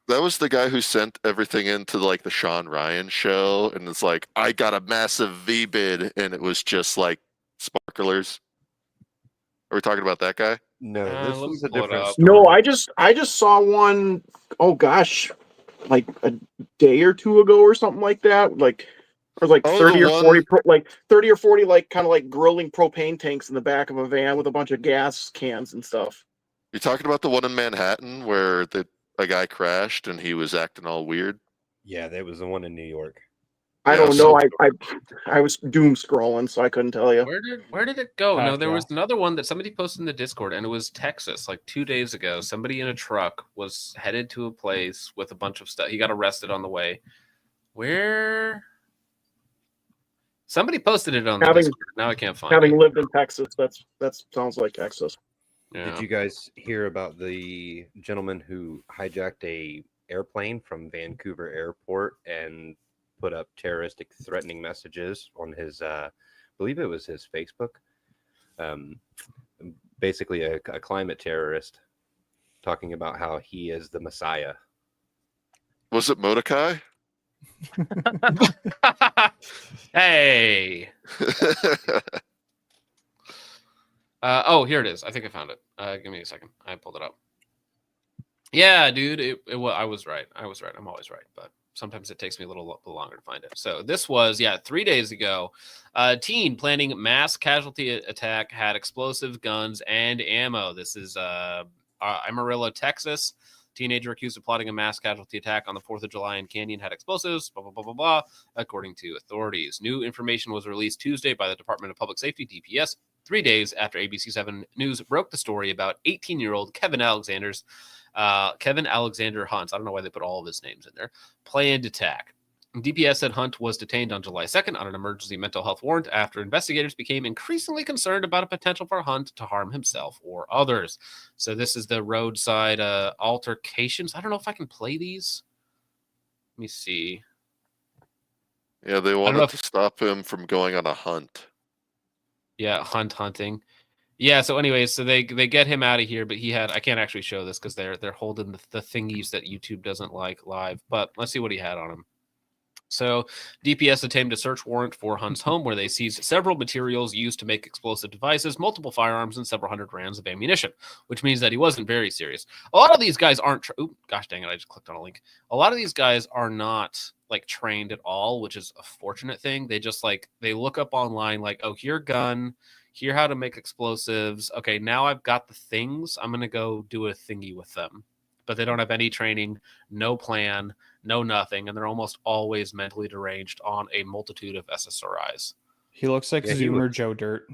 S6: That was the guy who sent everything into like the Sean Ryan show, and it's like, I got a massive V bid, and it was just like sparklers. Are we talking about that guy?
S8: No, this was a different story.
S2: No, I just saw one. Oh gosh, like a day or two ago or something like that. Like, or like 30 or 40, like kind of like grilling propane tanks in the back of a van with a bunch of gas cans and stuff.
S6: You talking about the one in Manhattan where a guy crashed and he was acting all weird?
S8: Yeah, that was the one in New York.
S2: I don't know. I was doom scrolling, so I couldn't tell you.
S1: Where did it go? No, there was another one that somebody posted in the Discord, and it was Texas, like 2 days ago. Somebody in a truck was headed to a place with a bunch of stuff. He got arrested on the way. Where? Somebody posted it on the Discord. Now I can't find it.
S2: Having lived in Texas, that sounds like Texas.
S8: Yeah. Did you guys hear about the gentleman who hijacked a airplane from Vancouver Airport and put up terroristic threatening messages on his, I believe it was his Facebook. Basically a climate terrorist talking about how he is the Messiah.
S6: Was it Mordecai?
S1: Hey. Oh, here it is. I think I found it. Give me a second. I pulled it up. Yeah, dude. I was right. I'm always right, but sometimes it takes me a little longer to find it. So this was, 3 days ago. Teen planning mass casualty attack had explosive guns and ammo. This is Amarillo, Texas. Teenager accused of plotting a mass casualty attack on the 4th of July in Canyon had explosives, blah, blah, blah, blah, blah, according to authorities. New information was released Tuesday by the Department of Public Safety, DPS, 3 days after ABC 7 News broke the story about 18-year-old Kevin Alexander Hunt. I don't know why they put all of his names in there. Planned attack. DPS said Hunt was detained on July 2nd on an emergency mental health warrant after investigators became increasingly concerned about a potential for Hunt to harm himself or others. So this is the roadside altercations. I don't know if I can play these. Let me see.
S6: Yeah, they wanted to stop him from going on a hunt.
S1: Yeah, hunting. Yeah, so anyways, so they get him out of here, but he had, I can't actually show this because they're holding the thingies that YouTube doesn't like live, but let's see what he had on him. So DPS obtained a search warrant for Hunt's home where they seized several materials used to make explosive devices, multiple firearms, and several hundred rounds of ammunition, which means that he wasn't very serious. A lot of these guys aren't, gosh dang it, I just clicked on a link. A lot of these guys are not like trained at all, which is a fortunate thing. They just like, they look up online like, oh, here gun, here how to make explosives. Okay, now I've got the things. I'm going to go do a thingy with them. But they don't have any training, no plan, no nothing, and they're almost always mentally deranged on a multitude of SSRIs.
S5: He looks like
S8: Yeah,
S5: Zoomer Joe Dirt.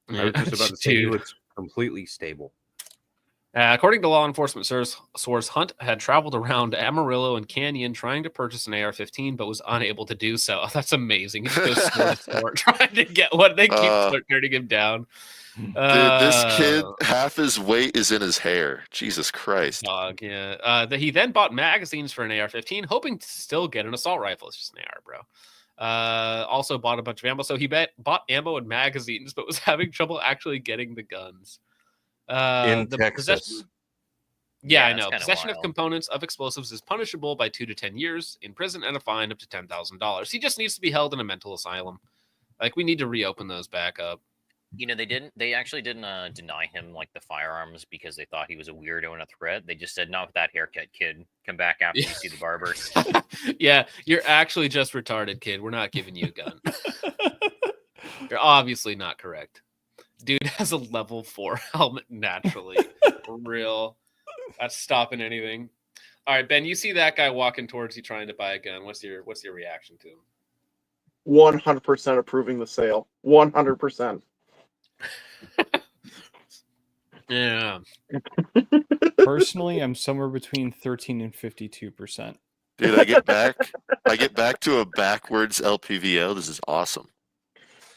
S8: I was just about to say he looks completely stable.
S1: According to law enforcement source, Hunt had traveled around Amarillo and Canyon trying to purchase an AR-15, but was unable to do so. That's amazing. He goes store to store trying to get one. They keep turning him down.
S6: Dude, this kid, half his weight is in his hair. Jesus Christ.
S1: Dog, yeah. He then bought magazines for an AR-15, hoping to still get an assault rifle. It's just an AR, bro. Also bought a bunch of ammo. So he bought ammo and magazines, but was having trouble actually getting the guns.
S8: In Texas.
S1: Yeah, I know. Possession of components of explosives is punishable by 2 to 10 years in prison and a fine up to $10,000. He just needs to be held in a mental asylum. Like, we need to reopen those back up.
S4: You know, they actually didn't deny him like the firearms because they thought he was a weirdo and a threat. They just said, not with that haircut, kid. Come back after you see the barber.
S1: Yeah, you're actually just retarded, kid. We're not giving you a gun. You're obviously not correct. Dude has a level 4 helmet naturally. For real. That's stopping anything. All right, Ben, you see that guy walking towards you trying to buy a gun. What's your reaction to him?
S2: 100% approving the sale. 100%.
S1: Yeah.
S5: Personally, I'm somewhere between 13 and 52%.
S6: Dude, I get back to a backwards LPVO. This is awesome.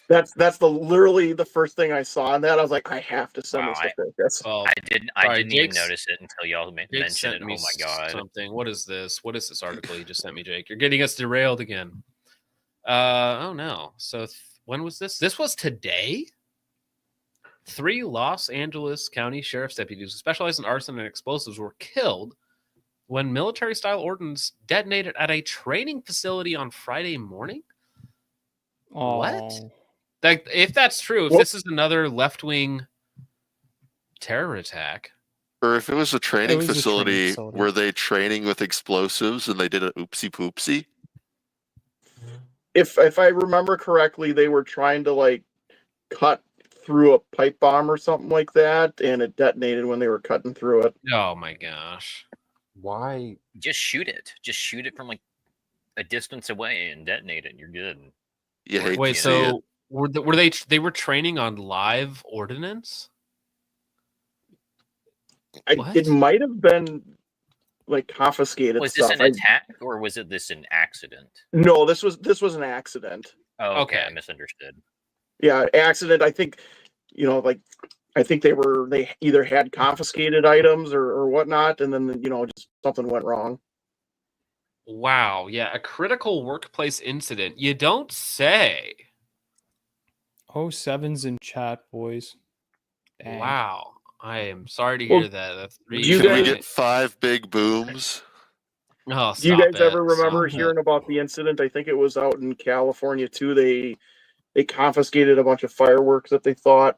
S2: That's literally the first thing I saw on that. I was like, I have to send this to Chris.
S1: Well,
S4: I didn't even notice it until y'all mentioned it. Oh my god!
S1: Something. What is this? What is this article you just sent me, Jake? You're getting us derailed again. Oh no. So when was this? This was today. 3 Los Angeles County Sheriff's deputies who specialize in arson and explosives were killed when military-style ordnance detonated at a training facility on Friday morning.
S5: Oh.
S1: What? Like, if that's true, if this is another left-wing terror attack,
S6: or if it was a training facility, were they training with explosives and they did an oopsie poopsie?
S2: If I remember correctly, they were trying to like cut through a pipe bomb or something like that, and it detonated when they were cutting through it.
S1: Oh my gosh!
S8: Why?
S4: Just shoot it. Just shoot it from like a distance away and detonate it. You're good.
S6: Yeah.
S1: Wait, so were they were training on live ordnance?
S2: It might have been like confiscated.
S4: Was this an attack or was it an accident?
S2: No, this was an accident.
S4: Oh, okay. I misunderstood.
S2: Yeah, accident. I think, like I think they either had confiscated items or whatnot, and then just something went wrong.
S1: Wow. Yeah, a critical workplace incident. You don't say.
S5: 07's in chat, boys.
S1: Dang. Wow. I am sorry to hear that. That's 3.
S6: Can we get 5 big booms?
S1: Oh,
S2: do you guys ever remember hearing about the incident? I think it was out in California too. They confiscated a bunch of fireworks that they thought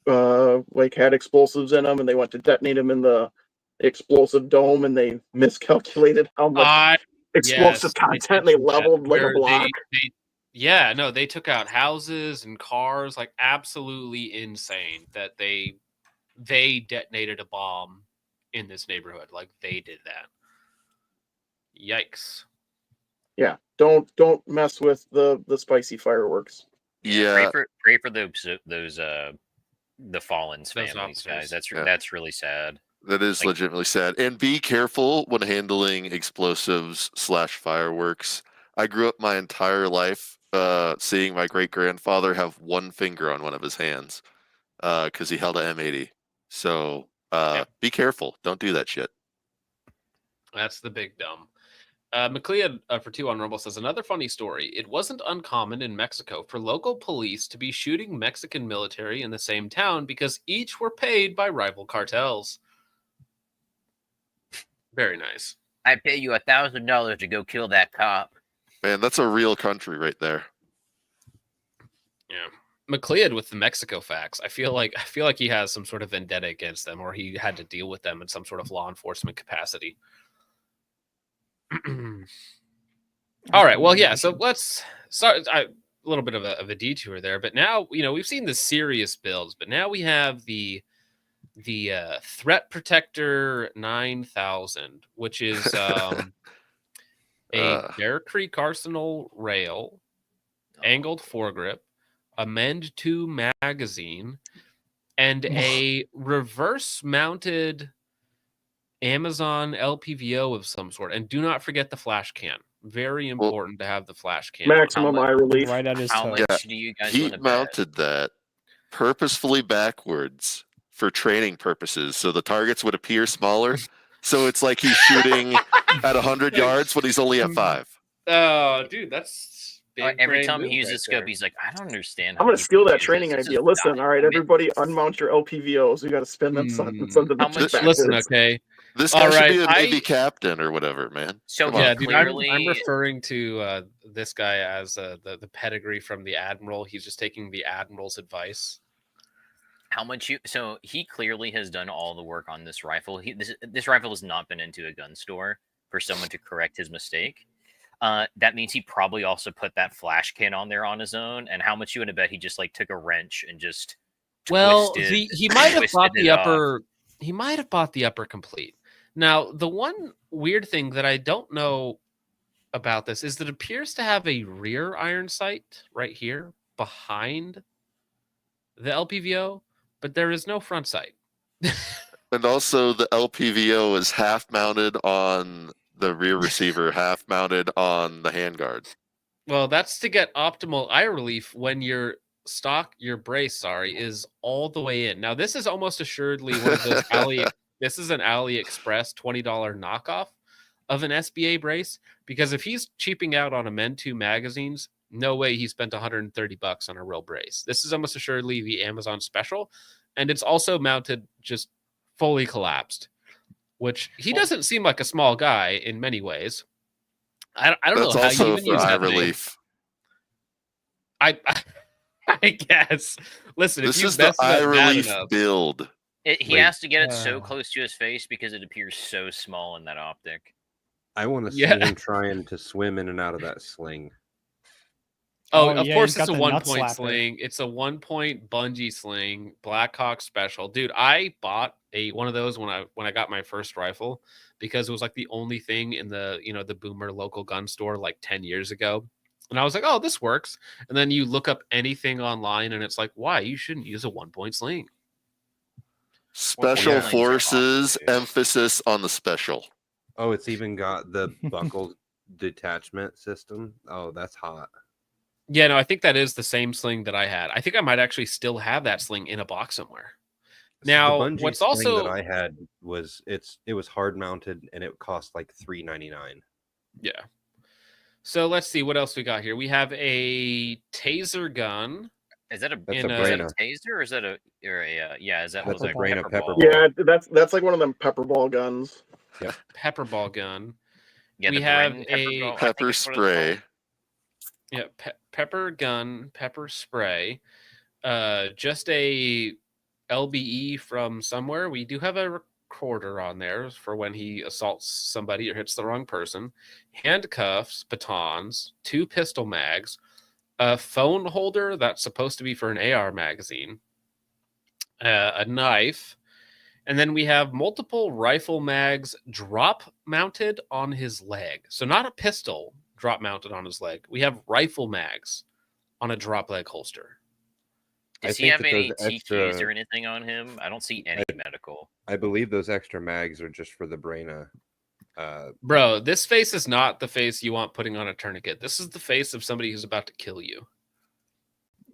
S2: had explosives in them, and they went to detonate them in the explosive dome, and they miscalculated how much explosive content. They leveled like a block.
S1: They took out houses and cars, like absolutely insane that they detonated a bomb in this neighborhood. Like they did that. Yikes.
S2: Yeah, don't mess with the spicy fireworks.
S6: Yeah,
S4: Pray for those the Fallen's
S1: Those
S4: families, guys.
S1: officers.
S4: That's really sad.
S6: that is
S4: Like-
S6: legitimately sad. And be careful when handling explosives / fireworks. I grew up my entire life seeing my great grandfather have one finger on one of his hands because he held an M80. So be careful. Don't do that shit.
S1: That's the big dumb. McLeod for 2 on Rumble says, another funny story. It wasn't uncommon in Mexico for local police to be shooting Mexican military in the same town because each were paid by rival cartels. Very nice.
S4: I pay you $1,000 to go kill that cop.
S6: Man, that's a real country right there.
S1: Yeah. McLeod with the Mexico facts. I feel like he has some sort of vendetta against them, or he had to deal with them in some sort of law enforcement capacity. All right. Well, yeah. So let's start. A little bit of a detour there, but now we've seen the serious builds, but now we have the Threat Protector 9000, which is a Bear Creek Arsenal rail, angled foregrip, a Mend 2 magazine, and a reverse mounted Amazon LPVO of some sort. And do not forget the flash can. Very important to have the flash can.
S2: Maximum eye relief.
S5: Right at his
S4: How
S5: toe.
S4: much
S6: Yeah,
S4: do you guys
S6: He
S4: want to bet?
S6: mounted that purposefully backwards for training purposes, so the targets would appear smaller. So it's like he's shooting at 100 yards when he's only at 5.
S1: Oh, dude, that's big
S4: Every
S1: brain
S4: time he
S1: move
S4: uses
S1: right
S4: scope,
S1: there.
S4: he's like, I don't understand.
S2: I'm
S4: how
S2: gonna
S4: people
S2: steal that
S4: do
S2: training
S4: this. This
S2: idea.
S4: is
S2: Listen,
S4: not-
S2: all right, everybody, unmount your LPVOs. We got to spin them, send them
S4: How
S2: to
S4: much-
S2: backwards.
S1: Listen, okay.
S6: This guy
S1: All
S6: should
S1: right,
S6: be a Navy
S1: I-
S6: captain or whatever, man.
S4: So
S6: Come
S4: he
S6: on.
S1: Yeah, dude,
S4: clearly,
S1: I'm referring to this guy as the pedigree from the Admiral. He's just taking the Admiral's advice.
S4: how much you? So he clearly has done all the work on this rifle. This rifle has not been into a gun store for someone to correct his mistake. That means he probably also put that flash can on there on his own. And how much you want to bet he just like took a wrench and just
S1: Well,
S4: twisted,
S1: he might have
S4: twisted
S1: bought
S4: it
S1: the
S4: off.
S1: upper. He might have bought the upper complete. Now, the one weird thing that I don't know about this is that it appears to have a rear iron sight right here behind the LPVO, but there is no front sight.
S6: And also, the LPVO is half mounted on the rear receiver, half mounted on the handguard.
S1: Well, that's to get optimal eye relief when your brace, is all the way in. Now, this is almost assuredly one of those this is an AliExpress $20 knockoff of an SBA brace, because if he's cheaping out on a Men 2 magazines, no way he spent $130 on a real brace. This is almost assuredly the Amazon special, and it's also mounted just fully collapsed, which he doesn't seem like a small guy in many ways. I don't
S6: That's
S1: know how you
S6: also
S1: even
S6: for
S1: use
S6: eye
S1: that thing.
S6: relief.
S1: I guess. Listen,
S6: This
S1: if you
S6: is the
S1: mess it
S6: eye
S1: up bad
S6: relief
S1: enough,
S6: build.
S4: He
S8: Wait.
S4: has to get it so close to his face because it appears so small in that optic.
S8: I want to see
S1: Yeah.
S8: him trying to swim in and out of that sling.
S1: of
S5: yeah,
S1: course
S5: he's
S1: it's
S5: got
S1: a
S5: the nut
S1: 1-point
S5: slapper.
S1: sling. It's a 1-point bungee sling, Blackhawk special. Dude, I bought one of those when I got my first rifle because it was like the only thing in the the Boomer local gun store like 10 years ago. And I was like, oh, this works. And then you look up anything online and it's like, why? You shouldn't use a 1-point sling.
S6: Special
S8: Yeah.
S6: forces, emphasis on the special.
S8: Oh, it's even got the buckle detachment system. Oh, that's hot.
S1: Yeah, no, I think that is the same sling that I had. I think I might actually still have that sling in a box somewhere. Now,
S8: the bungee
S1: what's
S8: sling
S1: also
S8: that I had was it was hard mounted and it cost like $3.99.
S1: Yeah. So let's see what else we got here. We have a taser gun.
S4: Is that a
S8: That's
S1: In
S8: a
S1: a-
S4: is that a
S8: Brana.
S4: taser or is that a yeah? Is that
S8: That's
S4: like
S8: a Brana
S4: pepper
S8: pepper
S4: ball?
S8: ball.
S2: Yeah, that's like one of them pepper ball guns.
S1: Pepper ball gun.
S4: Yeah,
S1: We
S4: the
S1: have
S4: Bren
S1: a
S4: ball, I think
S6: Pepper
S4: is what it's
S6: spray.
S4: called.
S1: Yeah, pepper gun, pepper spray. Just a LBE from somewhere. We do have a recorder on there for when he assaults somebody or hits the wrong person. Handcuffs, batons, 2 pistol mags, a phone holder that's supposed to be for an AR magazine, a knife, And then we have multiple rifle mags drop mounted on his leg. So not a pistol drop mounted on his leg. We have rifle mags on a drop leg holster.
S4: Does he
S8: think
S4: have
S8: that
S4: any
S8: those
S4: TQs
S8: extra-
S4: or anything on him? I don't see any medical.
S8: I believe those extra mags are just for the Braina.
S1: Bro, this face is not the face you want putting on a tourniquet. This is the face of somebody who's about to kill you.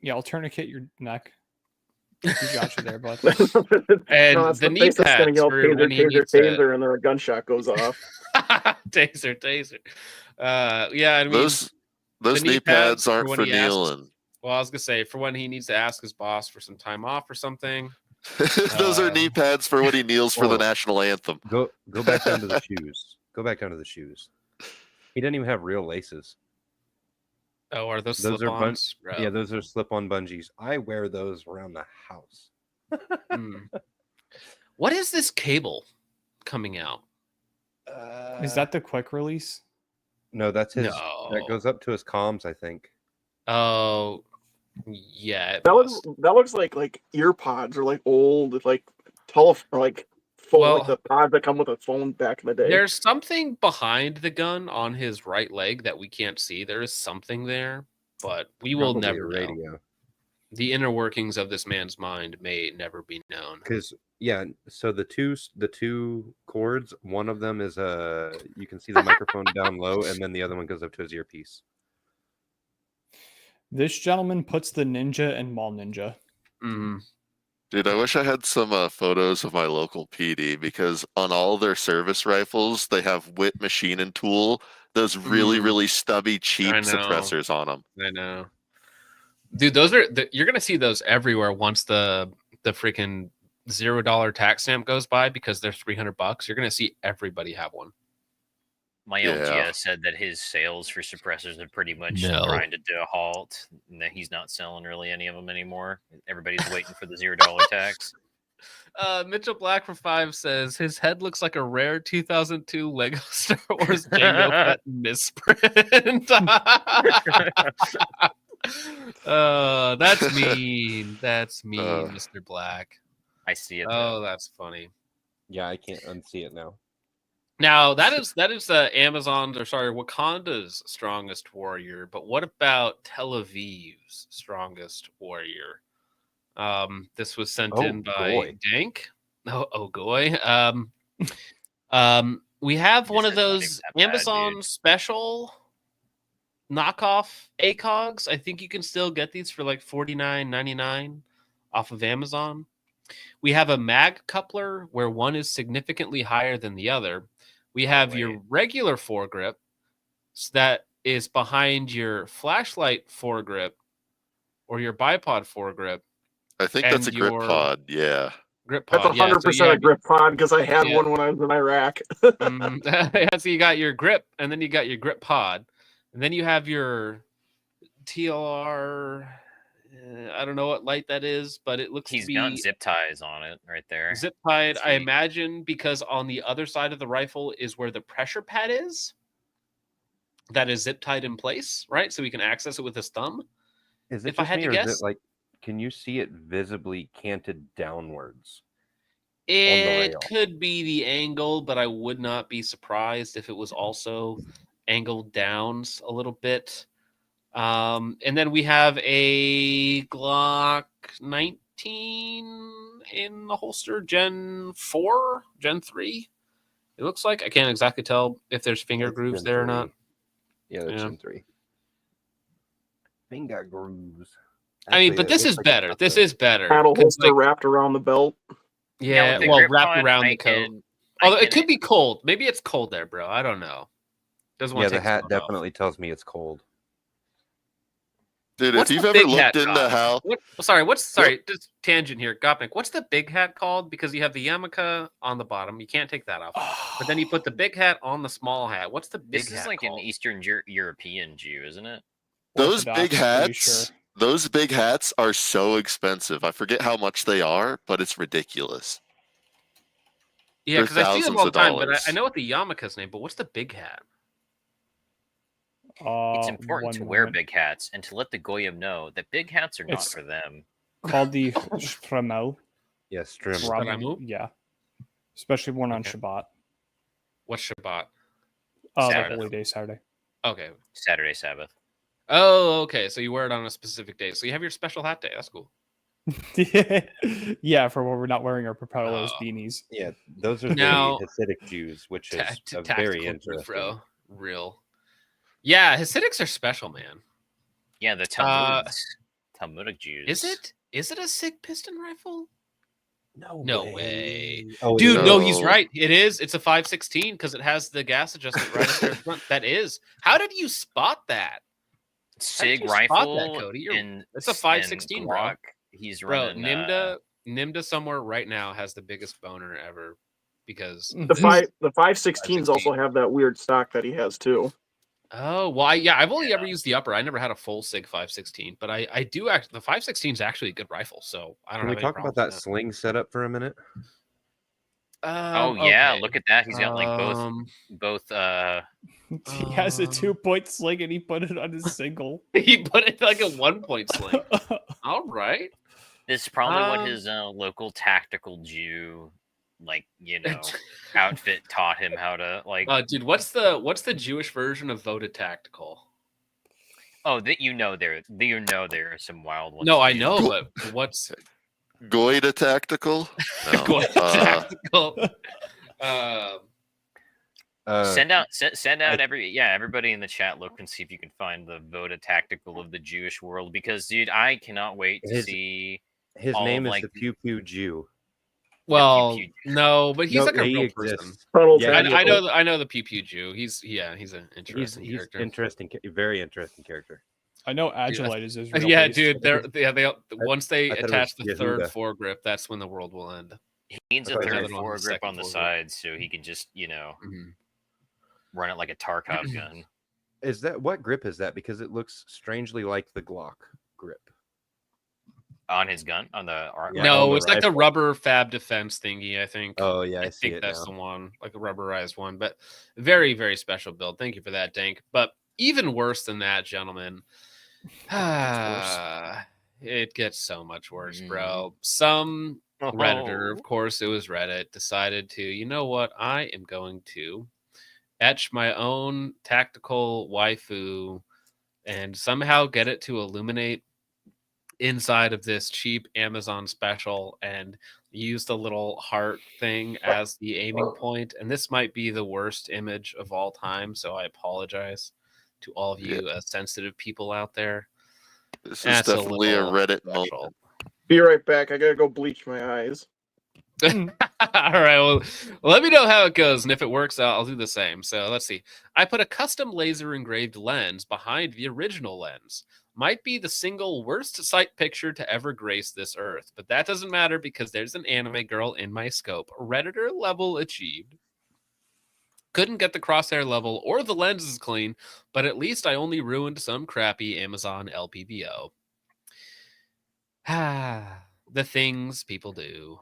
S5: Yeah, I'll tourniquet your neck. You got you there, bud.
S1: And
S2: No, it's
S1: the
S2: the
S1: knee
S2: face that's gonna
S1: pads
S2: yell
S1: for
S2: taser,
S1: when he
S2: taser,
S1: needs to-
S2: taser, and then a gunshot goes off.
S1: taser. Yeah, I mean,
S6: Those
S1: the
S6: knee pads
S1: for
S6: aren't
S1: when
S6: for
S1: he asks-
S6: kneeling.
S1: well, I was gonna say for when he needs to ask his boss for some time off or something.
S6: Those are knee pads for when he kneels for the
S8: Oh.
S6: national anthem.
S8: Go back down to the shoes. Go back down to the shoes. He doesn't even have real laces.
S1: Oh, are those
S8: Those are
S1: slip-ons? Bro.
S8: Yeah, those are slip-on bungees. I wear those around the house.
S1: What is this cable coming out?
S5: Is that the quick release?
S8: No, that's his.
S1: No.
S8: That goes up to his comms, I think.
S1: Oh, yeah. it
S2: That
S1: must.
S2: looks like ear pods or like old like telephone like phone
S1: Well-
S2: like the pods that come with a phone back in the day.
S1: There's something behind the gun on his right leg that we can't see. There is something there, but we will
S8: Probably a
S1: never know.
S8: radio.
S1: The inner workings of this man's mind may never be known.
S8: Because yeah, so the two cords, one of them is you can see the microphone down low, and then the other one goes up to his earpiece.
S5: This gentleman puts the ninja in Mall Ninja.
S1: Mhm.
S6: Dude, I wish I had some photos of my local PD because on all their service rifles, they have Wit machine and tool, those really,
S1: Mhm.
S6: really stubby, cheap
S1: I know.
S6: suppressors on them.
S1: I know, dude. Those are you're gonna see those everywhere once the freaking $0 tax stamp goes by because they're $300. You're gonna see everybody have one.
S4: My
S6: Yeah.
S4: LGS said that his sales for suppressors have pretty much
S1: No.
S4: grinded to a halt, and that he's not selling really any of them anymore. Everybody's waiting for the $0 tax.
S1: Mitchell Black for 5 says his head looks like a rare 2002 Lego Star Wars Jango Fett misprint. That's mean. That's mean, Mr. Black.
S4: I see it.
S1: Oh, that's funny.
S8: Yeah, I can't unsee it now.
S1: Now that is Amazon's or sorry Wakanda's strongest warrior, but what about Tel Aviv's strongest warrior? This was sent in by
S8: Goy.
S1: Dank. Goy. We have one of
S4: This is not even
S1: those
S4: that bad,
S1: Amazon
S4: dude.
S1: special knockoff ACOGs. I think you can still get these for like $49.99 off of Amazon. We have a mag coupler where one is significantly higher than the other. We have your
S4: wait.
S1: regular foregrip that is behind your flashlight foregrip or your bipod foregrip.
S6: I think
S1: And
S6: that's a grip
S1: your-
S6: pod. Yeah.
S1: Grip
S2: That's
S1: pod. yeah, so
S2: 100%
S1: you
S2: a
S1: have-
S2: grip pod because I had
S1: Yeah.
S2: one when I was in Iraq.
S1: Yeah, so you got your grip, and then you got your grip pod, and then you have your TLR. I don't know what light that is, but it looks
S4: He's
S1: to be
S4: got zip ties on it right there.
S1: zip tied. I
S4: Sweet.
S1: imagine because on the other side of the rifle is where the pressure pad is. That is zip tied in place, right? So we can access it with his thumb.
S8: Is it
S1: If I
S8: just
S1: had
S8: me,
S1: to
S8: or is
S1: guess-
S8: it like, can you see it visibly canted downwards?
S1: It
S8: rail.
S1: could be the angle, but I would not be surprised if it was also angled down a little bit. And then we have a Glock 19 in the holster, Gen 4, Gen 3. It looks like I can't exactly tell if there's finger
S8: That's
S1: grooves
S8: Gen
S1: there or
S8: 3.
S1: not.
S8: Yeah, that's
S1: Yeah.
S8: Gen 3. Finger grooves.
S1: I mean,
S8: Actually,
S1: but
S8: it
S1: this
S8: looks
S1: is
S8: like
S1: better.
S8: it's
S1: This
S8: got
S1: is better.
S2: Paddle
S1: 'cause,
S2: holster
S1: like,
S2: wrapped around the belt.
S1: yeah,
S4: with the
S1: well,
S4: grip
S1: wrapped
S4: pod,
S1: around
S4: I
S1: the coat.
S4: can-
S1: Although
S4: I
S1: it could
S4: can-
S1: be cold. Maybe it's cold there, bro. I don't know. Doesn't
S8: Yeah,
S1: want to
S8: the
S1: take his
S8: hat
S1: coat off.
S8: definitely tells me it's cold.
S6: Dude,
S1: What's
S6: if you've
S1: the
S6: ever
S1: big hat
S6: looked into
S1: called?
S6: how
S1: Sorry, just tangent here, Gopnik. What's the big hat called? Because you have the yarmulke on the bottom. You can't take that off. But then you put the big hat on the small hat. What's the big
S4: This
S1: hat
S4: is like
S1: called?
S4: an Eastern European Jew, isn't it?
S6: those
S5: Orthodox,
S6: big
S5: pretty
S6: hats,
S5: sure.
S6: those big hats are so expensive. I forget how much they are, but it's ridiculous.
S1: Yeah,
S6: they're
S1: because I see them
S6: thousands
S1: all the
S6: of
S1: time, but
S6: dollars.
S1: I know what the yarmulke's name, but what's the big hat?
S4: It's important
S5: one
S4: to wear
S5: moment.
S4: big hats and to let the goyim know that big hats are not
S5: It's-
S4: for them.
S5: Called the Stramel.
S8: Yeah, Strim.
S1: Stram- Stramu?
S5: Yeah. especially one on
S1: Okay.
S5: Shabbat.
S1: What's Shabbat?
S5: The
S4: Saturday.
S5: holy day, Saturday.
S1: Okay.
S4: Saturday Sabbath.
S1: Oh, okay. So you wear it on a specific day. So you have your special hat day. That's cool.
S5: Yeah, for when we're not wearing our propellers
S1: Oh.
S5: beanies.
S8: Yeah, those are
S1: Now-
S8: the Hasidic Jews, which is
S1: Tactical
S8: very
S1: Jew,
S8: interesting.
S1: bro. Real. Yeah, Hasidics are special, man.
S4: Yeah, the Talmudic Jews.
S1: Is it? Is it a SIG piston rifle?
S8: No,
S1: No way.
S8: Oh, it
S1: Dude,
S8: is.
S1: no, he's
S6: No.
S1: right. It is. It's a 516 because it has the gas adjustment right up there in front. That is. How did you spot that?
S4: Sig
S1: you spot that,
S4: rifle
S1: Cody? You're-
S4: and
S1: it's a 516, bro.
S4: Glock. He's
S1: Bro,
S4: running
S1: Nimda somewhere right now has the biggest boner ever because
S2: The
S1: this-
S2: 516s also have that weird stock that he has too.
S1: Oh, well, I've only ever used the upper. I never had a full SIG 516, but I do actually. The 516 is actually a good rifle, so I don't
S8: Can we
S1: have any
S8: talk about
S1: problem
S8: that
S1: with
S8: sling setup for a minute?
S4: Oh yeah,
S1: okay.
S4: look at that. He's got like
S1: Um,
S4: both
S5: He has a
S1: Um,
S5: 2-point sling and he put it on his single.
S1: he put it like a 1-point sling. All right.
S4: this is probably what
S1: Um,
S4: his local tactical Jew outfit taught him how to like
S1: Dude, what's the Jewish version of voted tactical?
S4: there are some wild ones.
S1: No, I
S4: too.
S1: know, but what's
S6: Goida Tactical? No.
S1: going tactical?
S4: Send out everybody in the chat. Look and see if you can find the Voda tactical of the Jewish world because dude, I cannot wait to
S8: His-
S4: see.
S8: His
S4: all
S8: name
S4: of,
S8: is
S4: like,
S8: the Pew Pew Jew.
S1: Well,
S4: Pew Pew.
S1: no, but he's
S8: No,
S1: like a
S8: he
S1: real
S8: exists.
S1: person.
S2: Tunnel
S8: Yeah,
S2: tactical.
S1: I know the Pew Pew Jew. He's an
S8: He's
S1: interesting character.
S8: interesting, very interesting character.
S5: I know Agilite is Israel.
S1: Yeah,
S5: based.
S1: dude. Once they
S8: I thought it
S1: attach
S8: was
S1: the third
S8: Yehuda.
S1: foregrip, that's when the world will end.
S4: He needs
S8: I
S4: a
S8: thought it
S4: third
S1: was on the
S4: foregrip
S1: second
S4: on the
S1: foregrip.
S4: side so he can just
S1: Mhm.
S4: run it like a Tarkov gun.
S8: Is that what grip is that? Because it looks strangely like the Glock grip.
S4: On his gun, on the arm.
S8: Yeah,
S1: No,
S8: on the
S1: it's like the
S8: rifle.
S1: rubber fab defense thingy. I think.
S8: Oh yeah, I,
S1: I
S8: see
S1: think
S8: it
S1: that's
S8: now.
S1: the one, like a rubberized one. But very, very special build. Thank you for that, Dank. But even worse than that, gentlemen. It gets so much worse, bro. Some Redditor, of course, it was Reddit, decided to, you know what? I am going to etch my own tactical waifu and somehow get it to illuminate inside of this cheap Amazon special and use the little heart thing as the aiming point. And this might be the worst image of all time, so I apologize to all of you sensitive people out there.
S6: This is
S1: That's
S6: definitely a
S1: little
S6: Reddit
S1: special.
S6: moment.
S2: Be right back. I gotta go bleach my eyes.
S1: All right. Well, let me know how it goes, and if it works out, I'll do the same. So let's see. I put a custom laser engraved lens behind the original lens. Might be the single worst sight picture to ever grace this earth, but that doesn't matter because there's an anime girl in my scope. Redditor level achieved. Couldn't get the crosshair level or the lens is clean, but at least I only ruined some crappy Amazon LPVO. The things people do.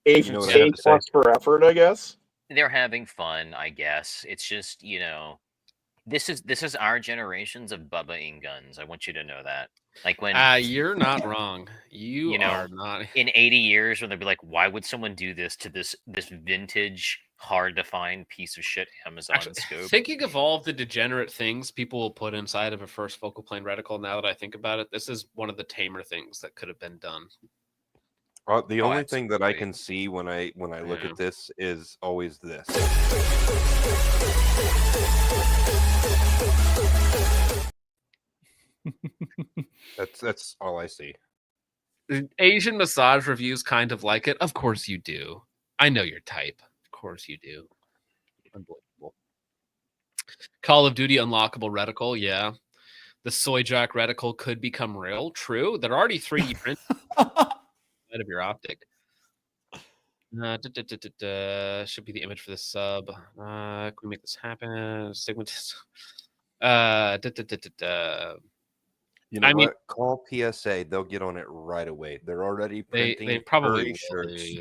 S2: A,
S8: You know what I have
S2: A
S8: to say?
S2: plus for effort, I guess.
S4: They're having fun, I guess. It's just, this is our generations of Bubba in guns. I want you to know that. Like when
S1: You're not wrong. You
S4: know,
S1: are not.
S4: in 80 years when they'll be like, why would someone do this to this vintage, hard to find piece of shit Amazon
S1: Actually,
S4: scope?
S1: thinking of all of the degenerate things people will put inside of a first focal plane reticle, now that I think about it, this is one of the tamer things that could have been done.
S8: The
S1: Oh,
S8: only thing that I
S1: absolutely.
S8: can see when I look
S1: Yeah.
S8: at this is always this. That's all I see.
S1: Asian massage reviews kind of like it. Of course you do. I know your type. Of course you do. Unbelievable. Call of Duty unlockable reticle, yeah. The soy jack reticle could become real. True. They're already 3D printed out of your optic. Should be the image for the sub. Can we make this happen? Segment.
S8: You know
S1: I mean-
S8: what? Call PSA. They'll get on it right away. They're already
S1: They
S8: printing
S1: probably
S8: furry
S1: will,
S8: shirts.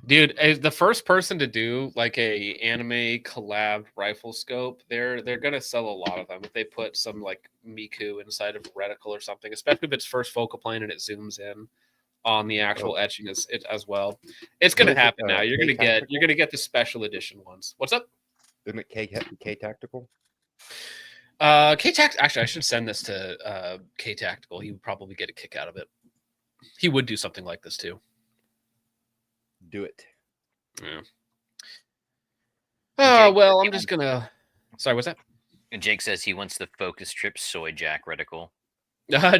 S1: dude. As the first person to do like a anime collab rifle scope, they're gonna sell a lot of them if they put some like Miku inside of a reticle or something, especially if it's first focal plane and it zooms in. on the actual etching as well. It's gonna
S8: What is it,
S1: happen now. You're gonna
S8: K-Tactical?
S1: get the special edition ones. What's up?
S8: Isn't it K Tactical?
S1: K-Tact. Actually, I should send this to K-Tactical. He would probably get a kick out of it. He would do something like this too.
S8: Do it.
S1: Yeah.
S4: Jake,
S1: Oh well, I'm just gonna. Sorry, what's that?
S4: And Jake says he wants the focus trip soy jack reticle.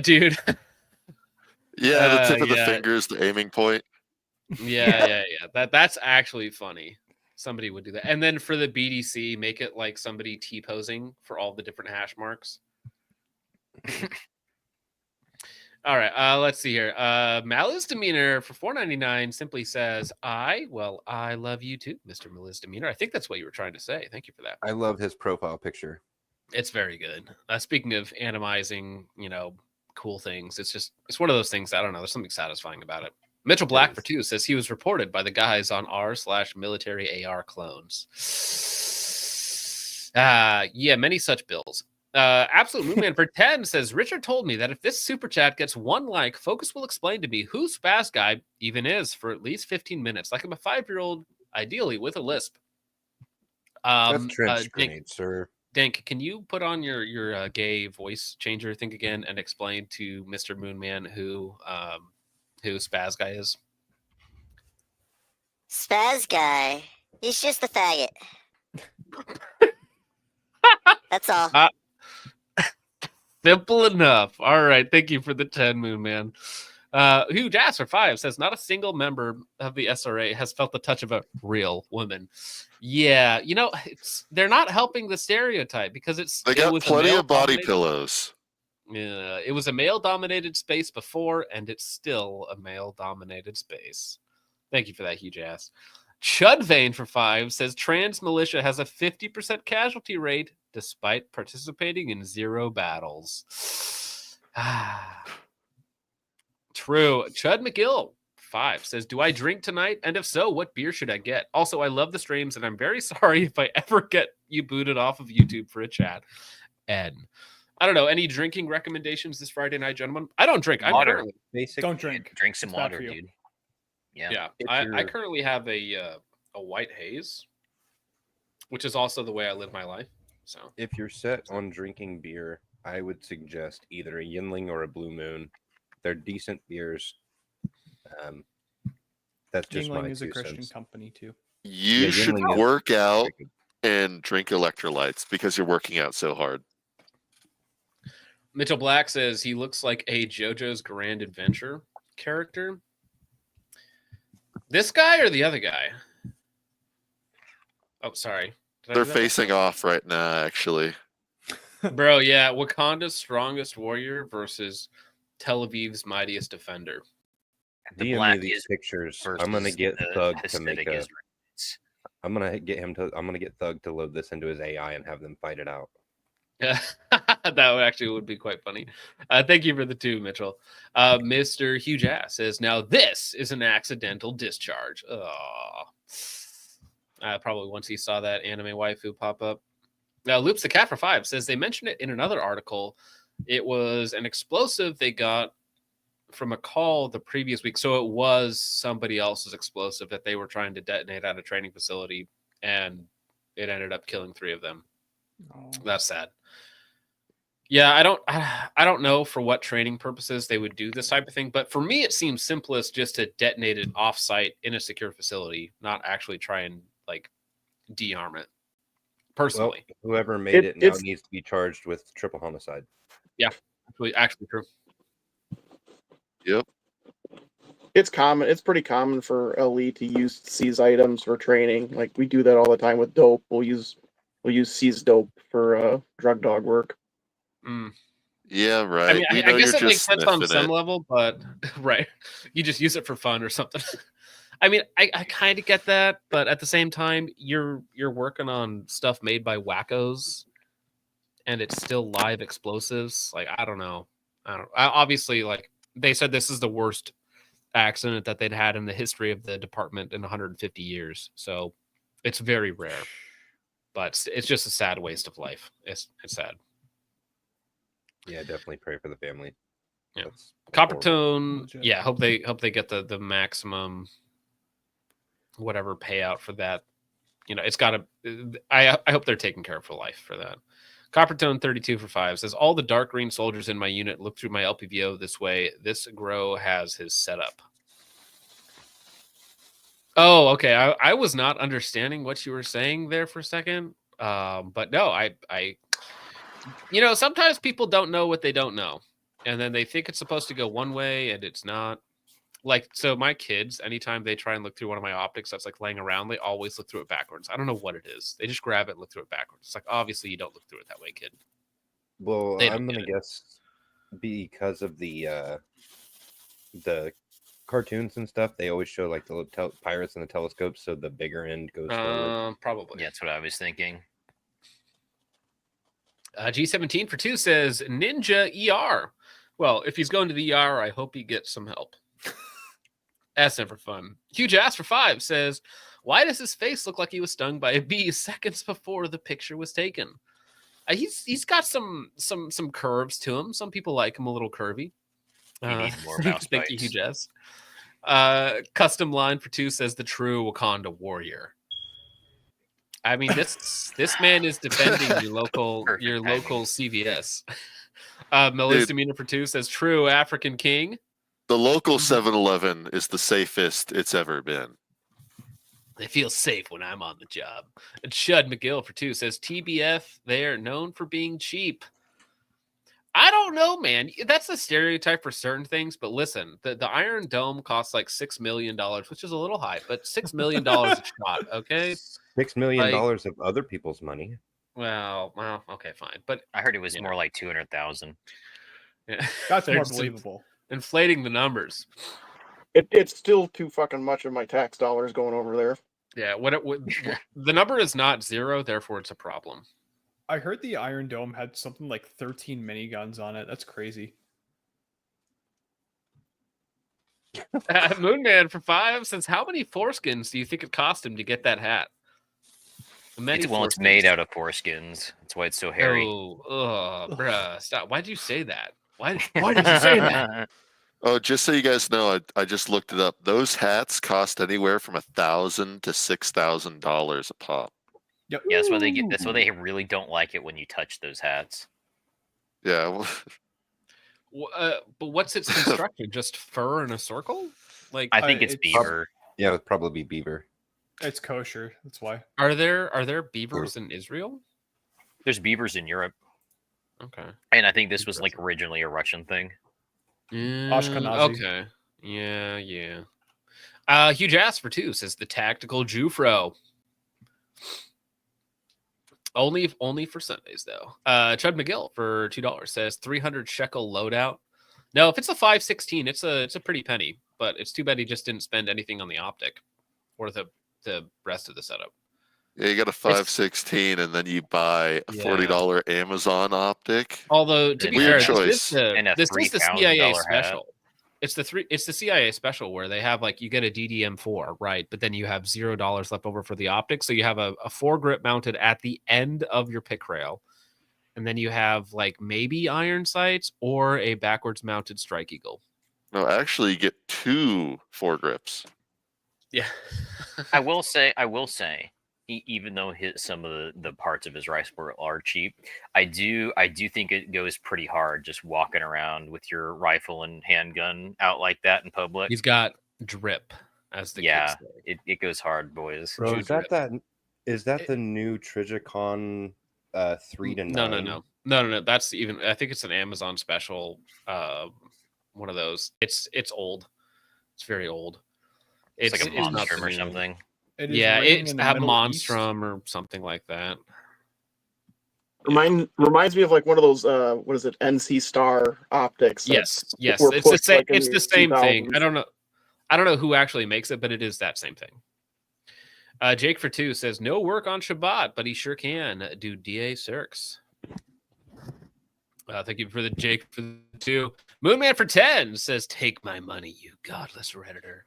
S1: Dude.
S6: Yeah, the tip of the
S1: yeah.
S6: finger is the aiming point.
S1: Yeah. That's actually funny. Somebody would do that. And then for the BDC, make it like somebody T-posing for all the different hash marks. All right, let's see here. Malice Demeanor for $4.99 simply says, I love you too, Mr. Malice Demeanor. I think that's what you were trying to say. Thank you for that.
S9: I love his profile picture.
S1: It's very good. Speaking of animizing, cool things, it's one of those things. I don't know. There's something satisfying about it. Mitchell Black for 2 says he was reported by the guys on r/military AR clones. Yeah, many such bills. Absolute Moonman for 10 says Richard told me that if this super chat gets 1 like, Focus will explain to me who Spaz Guy even is for at least 15 minutes, like I'm a 5-year-old, ideally with a lisp.
S8: That's trench grenade, sir.
S1: Dink, can you put on your gay voice changer thing again and explain to Mr. Moonman who Spaz Guy is?
S7: Spaz Guy. He's just a faggot. That's all.
S1: Simple enough. All right. Thank you for the 10, Moonman. Who Jazz for 5 says not a single member of the SRA has felt the touch of a real woman. Yeah, they're not helping the stereotype because
S6: They got plenty of body pillows.
S1: Yeah, it was a male-dominated space before, and it's still a male-dominated space. Thank you for that, huge ass. Chudvane for 5 says trans militia has a 50% casualty rate despite participating in 0 battles. True. Chud McGill 5 says, do I drink tonight? And if so, what beer should I get? Also, I love the streams, and I'm very sorry if I ever get you booted off of YouTube for a chat. Ed. I don't know. Any drinking recommendations this Friday night, gentlemen? I don't drink.
S4: Water.
S5: Don't drink.
S4: Drink some
S5: It's bad
S4: water,
S5: for you.
S4: dude. Yeah.
S1: Yeah.
S8: If
S1: I
S8: you're-
S1: currently have a white haze, which is also the way I live my life. So
S8: If you're set on drinking beer, I would suggest either a Yinling or a Blue Moon. They're decent beers. That's just
S5: Yingling
S8: my
S5: is a
S8: 2
S5: Christian
S8: cents.
S5: company too.
S6: You
S8: Yeah,
S6: should
S8: Yingling is
S6: work out
S8: very good.
S6: and drink electrolytes because you're working out so hard.
S1: Mitchell Black says he looks like a JoJo's Grand Adventure character. This guy or the other guy? Oh, sorry. Did I
S6: They're
S1: do that?
S6: facing off right now, actually.
S1: Bro, yeah. Wakanda's strongest warrior versus Tel Aviv's mightiest defender.
S4: The
S8: DM
S4: black
S8: me these
S4: is
S8: pictures. I'm gonna
S4: versus
S8: get
S4: the
S8: Thug to
S4: Hasidic
S8: make a.
S4: Israelites.
S8: I'm gonna get Thug to load this into his AI and have them fight it out.
S1: Yeah, that actually would be quite funny. Thank you for the 2, Mitchell. Mr. Huge Ass says, now this is an accidental discharge. Oh. Probably once he saw that anime waifu pop up. Now, Loops the Cat for 5 says they mentioned it in another article. It was an explosive they got from a call the previous week. So it was somebody else's explosive that they were trying to detonate at a training facility, and it ended up killing 3 of them.
S5: Oh.
S1: That's sad. Yeah, I don't know for what training purposes they would do this type of thing, but for me, it seems simplest just to detonate it off-site in a secure facility, not actually try and like de-arm it.
S8: Well,
S1: Personally,
S8: whoever made it now
S2: it's-
S8: needs to be charged with triple homicide.
S1: actually true.
S6: Yep.
S2: It's common. It's pretty common for LE to use seize items for training. Like we do that all the time with dope. We'll use seize dope for drug dog work.
S1: Mm.
S6: Yeah, right.
S1: I mean,
S6: We
S1: I
S6: know
S1: guess
S6: you're
S1: it makes
S6: just
S1: sense on
S6: sniffing
S1: some
S6: it.
S1: level, but right, you just use it for fun or something. I mean, I kind of get that, but at the same time, you're working on stuff made by wackos, and it's still live explosives. Like I don't know. Obviously, like they said, this is the worst accident that they'd had in the history of the department in 150 years. So it's very rare, but it's just a sad waste of life. It's sad.
S8: Yeah, definitely pray for the family.
S1: Yeah.
S8: That's
S1: Copper
S8: horrible.
S1: Tone,
S5: Legit.
S1: yeah. Hope they get the maximum whatever payout for that. You know, it's got to. I hope they're taking care of for life for that. Coppertone 32 for 5 says all the dark green soldiers in my unit look through my LPVO this way. This grow has his setup. Oh, okay. I was not understanding what you were saying there for a second. But no, I you know, sometimes people don't know what they don't know. And then they think it's supposed to go one way and it's not. Like, so my kids, anytime they try and look through one of my optics that's like laying around, they always look through it backwards. I don't know what it is. They just grab it and look through it backwards. It's like, obviously you don't look through it that way, kid.
S8: Well,
S1: They don't
S8: I'm
S1: get
S8: gonna
S1: it.
S8: guess because of the cartoons and stuff. They always show like the pirates in the telescope, so the bigger end goes forward.
S1: Probably.
S4: Yeah, that's what I was thinking.
S1: G17 for 2 says Ninja ER. Well, if he's going to the ER, I hope he gets some help. That's never fun. Huge Ass for 5 says, why does his face look like he was stung by a bee seconds before the picture was taken? He's got some curves to him. Some people like him a little curvy.
S4: You need more mouse
S1: Thank you,
S4: bites.
S1: Huge Ass. Custom Line for 2 says the true Wakanda warrior. I mean, this man is defending your local
S4: Perfect timing.
S1: CVS. Melissa Mina for 2 says true African king.
S6: The local 7-Eleven is the safest it's ever been.
S1: They feel safe when I'm on the job. And Shud McGill for 2 says TBF, they are known for being cheap. I don't know, man. That's a stereotype for certain things, but listen, the Iron Dome costs like $6 million, which is a little high, but $6 million a shot, okay?
S8: $6 million
S1: Like-
S8: of other people's money.
S1: Well, okay, fine. But
S4: I heard it was
S1: You
S4: more like 200,000.
S1: yeah,
S5: That's
S1: they're
S5: more
S1: just
S5: believable.
S1: inflating the numbers.
S2: It's still too fucking much of my tax dollars going over there.
S1: Yeah, the number is not 0, therefore it's a problem.
S5: I heard the Iron Dome had something like 13 miniguns on it. That's crazy.
S1: Moonman for 5 says, how many foreskins do you think it cost him to get that hat? Many
S4: It's made out of foreskins. That's why it's so hairy.
S1: Oh, bruh, stop. Why did you say that? Why did you say that?
S6: Oh, just so you guys know, I just looked it up. Those hats cost anywhere from $1,000 to $6,000 a pop.
S5: Yep.
S4: Yeah, that's why they get. That's why they really don't like it when you touch those hats.
S6: Yeah, well,
S1: But what's its construction? Just fur in a circle? Like,
S4: I think it's
S5: it's-
S4: beaver.
S8: Yeah, it would probably be beaver.
S5: It's kosher. That's why.
S1: are there beavers in Israel?
S4: There's beavers in Europe,
S1: Okay.
S4: and I think this was like originally a Russian thing.
S5: Ashkenazi.
S1: Okay. Yeah. Huge Ass for 2 says the tactical Jufro. Only for Sundays though. Chud McGill for $2 says 300 shekel loadout. No, if it's a 516, it's a pretty penny, but it's too bad he just didn't spend anything on the optic or the rest of the setup.
S6: yeah, you got a 516 and then you buy a
S1: Yeah.
S6: $40 Amazon optic.
S1: Although to be
S6: Weird
S1: fair,
S6: choice.
S4: And a
S1: this is the
S4: $3,000
S1: CIA
S4: hat.
S1: special. It's the CIA special where they have like you get a DDM4, right? But then you have $0 left over for the optics. So you have a foregrip mounted at the end of your pick rail. And then you have like maybe iron sights or a backwards mounted strike eagle.
S6: No, actually, you get 2 foregrips.
S1: Yeah.
S4: I will say, even though some of the parts of his rifle are cheap, I do think it goes pretty hard just walking around with your rifle and handgun out like that in public.
S1: He's got drip, as the
S4: Yeah.
S1: kids say.
S4: It goes hard, boys.
S8: Bro,
S1: Shoot
S8: is that
S1: drip.
S8: is that the new Trijicon 3 to 9?
S1: No. That's even. I think it's an Amazon special. One of those. It's old. It's very old.
S4: It's like a
S1: not the
S4: monstrum or
S1: new-
S4: something.
S5: It is
S1: Yeah,
S5: raining
S1: it's
S5: in the
S1: a
S5: Middle East.
S1: monstrum or something like that.
S2: Reminds me of like one of those what is it, NC Star optics.
S1: Yes.
S2: were
S1: It's the
S2: pushed,
S1: same.
S2: like, in
S1: It's the same thing.
S2: 2000s.
S1: I don't know who actually makes it, but it is that same thing. Jake for 2 says no work on Shabbat, but he sure can do DA Cirques. Thank you for the Jake for the 2. Moonman for 10 says take my money, you godless redditor.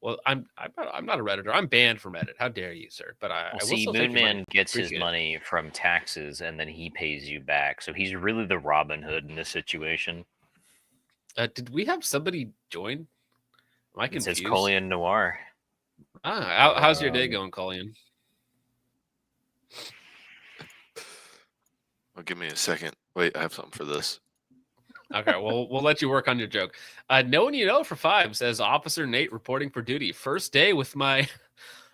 S1: Well, I'm not a redditor. I'm banned from Reddit. How dare you, sir? But I
S4: Well,
S1: will
S4: see,
S1: still take your money.
S4: Moonman gets his
S1: Appreciate it.
S4: money from taxes, and then he pays you back. So he's really the Robin Hood in this situation.
S1: Did we have somebody join? Am I
S4: It
S1: confused?
S4: says Colian Noir.
S1: How's your day going, Colleen?
S6: Well, give me a second. Wait, I have something for this.
S1: Okay, well, we'll let you work on your joke. No one you know for 5 says Officer Nate reporting for duty. First day with my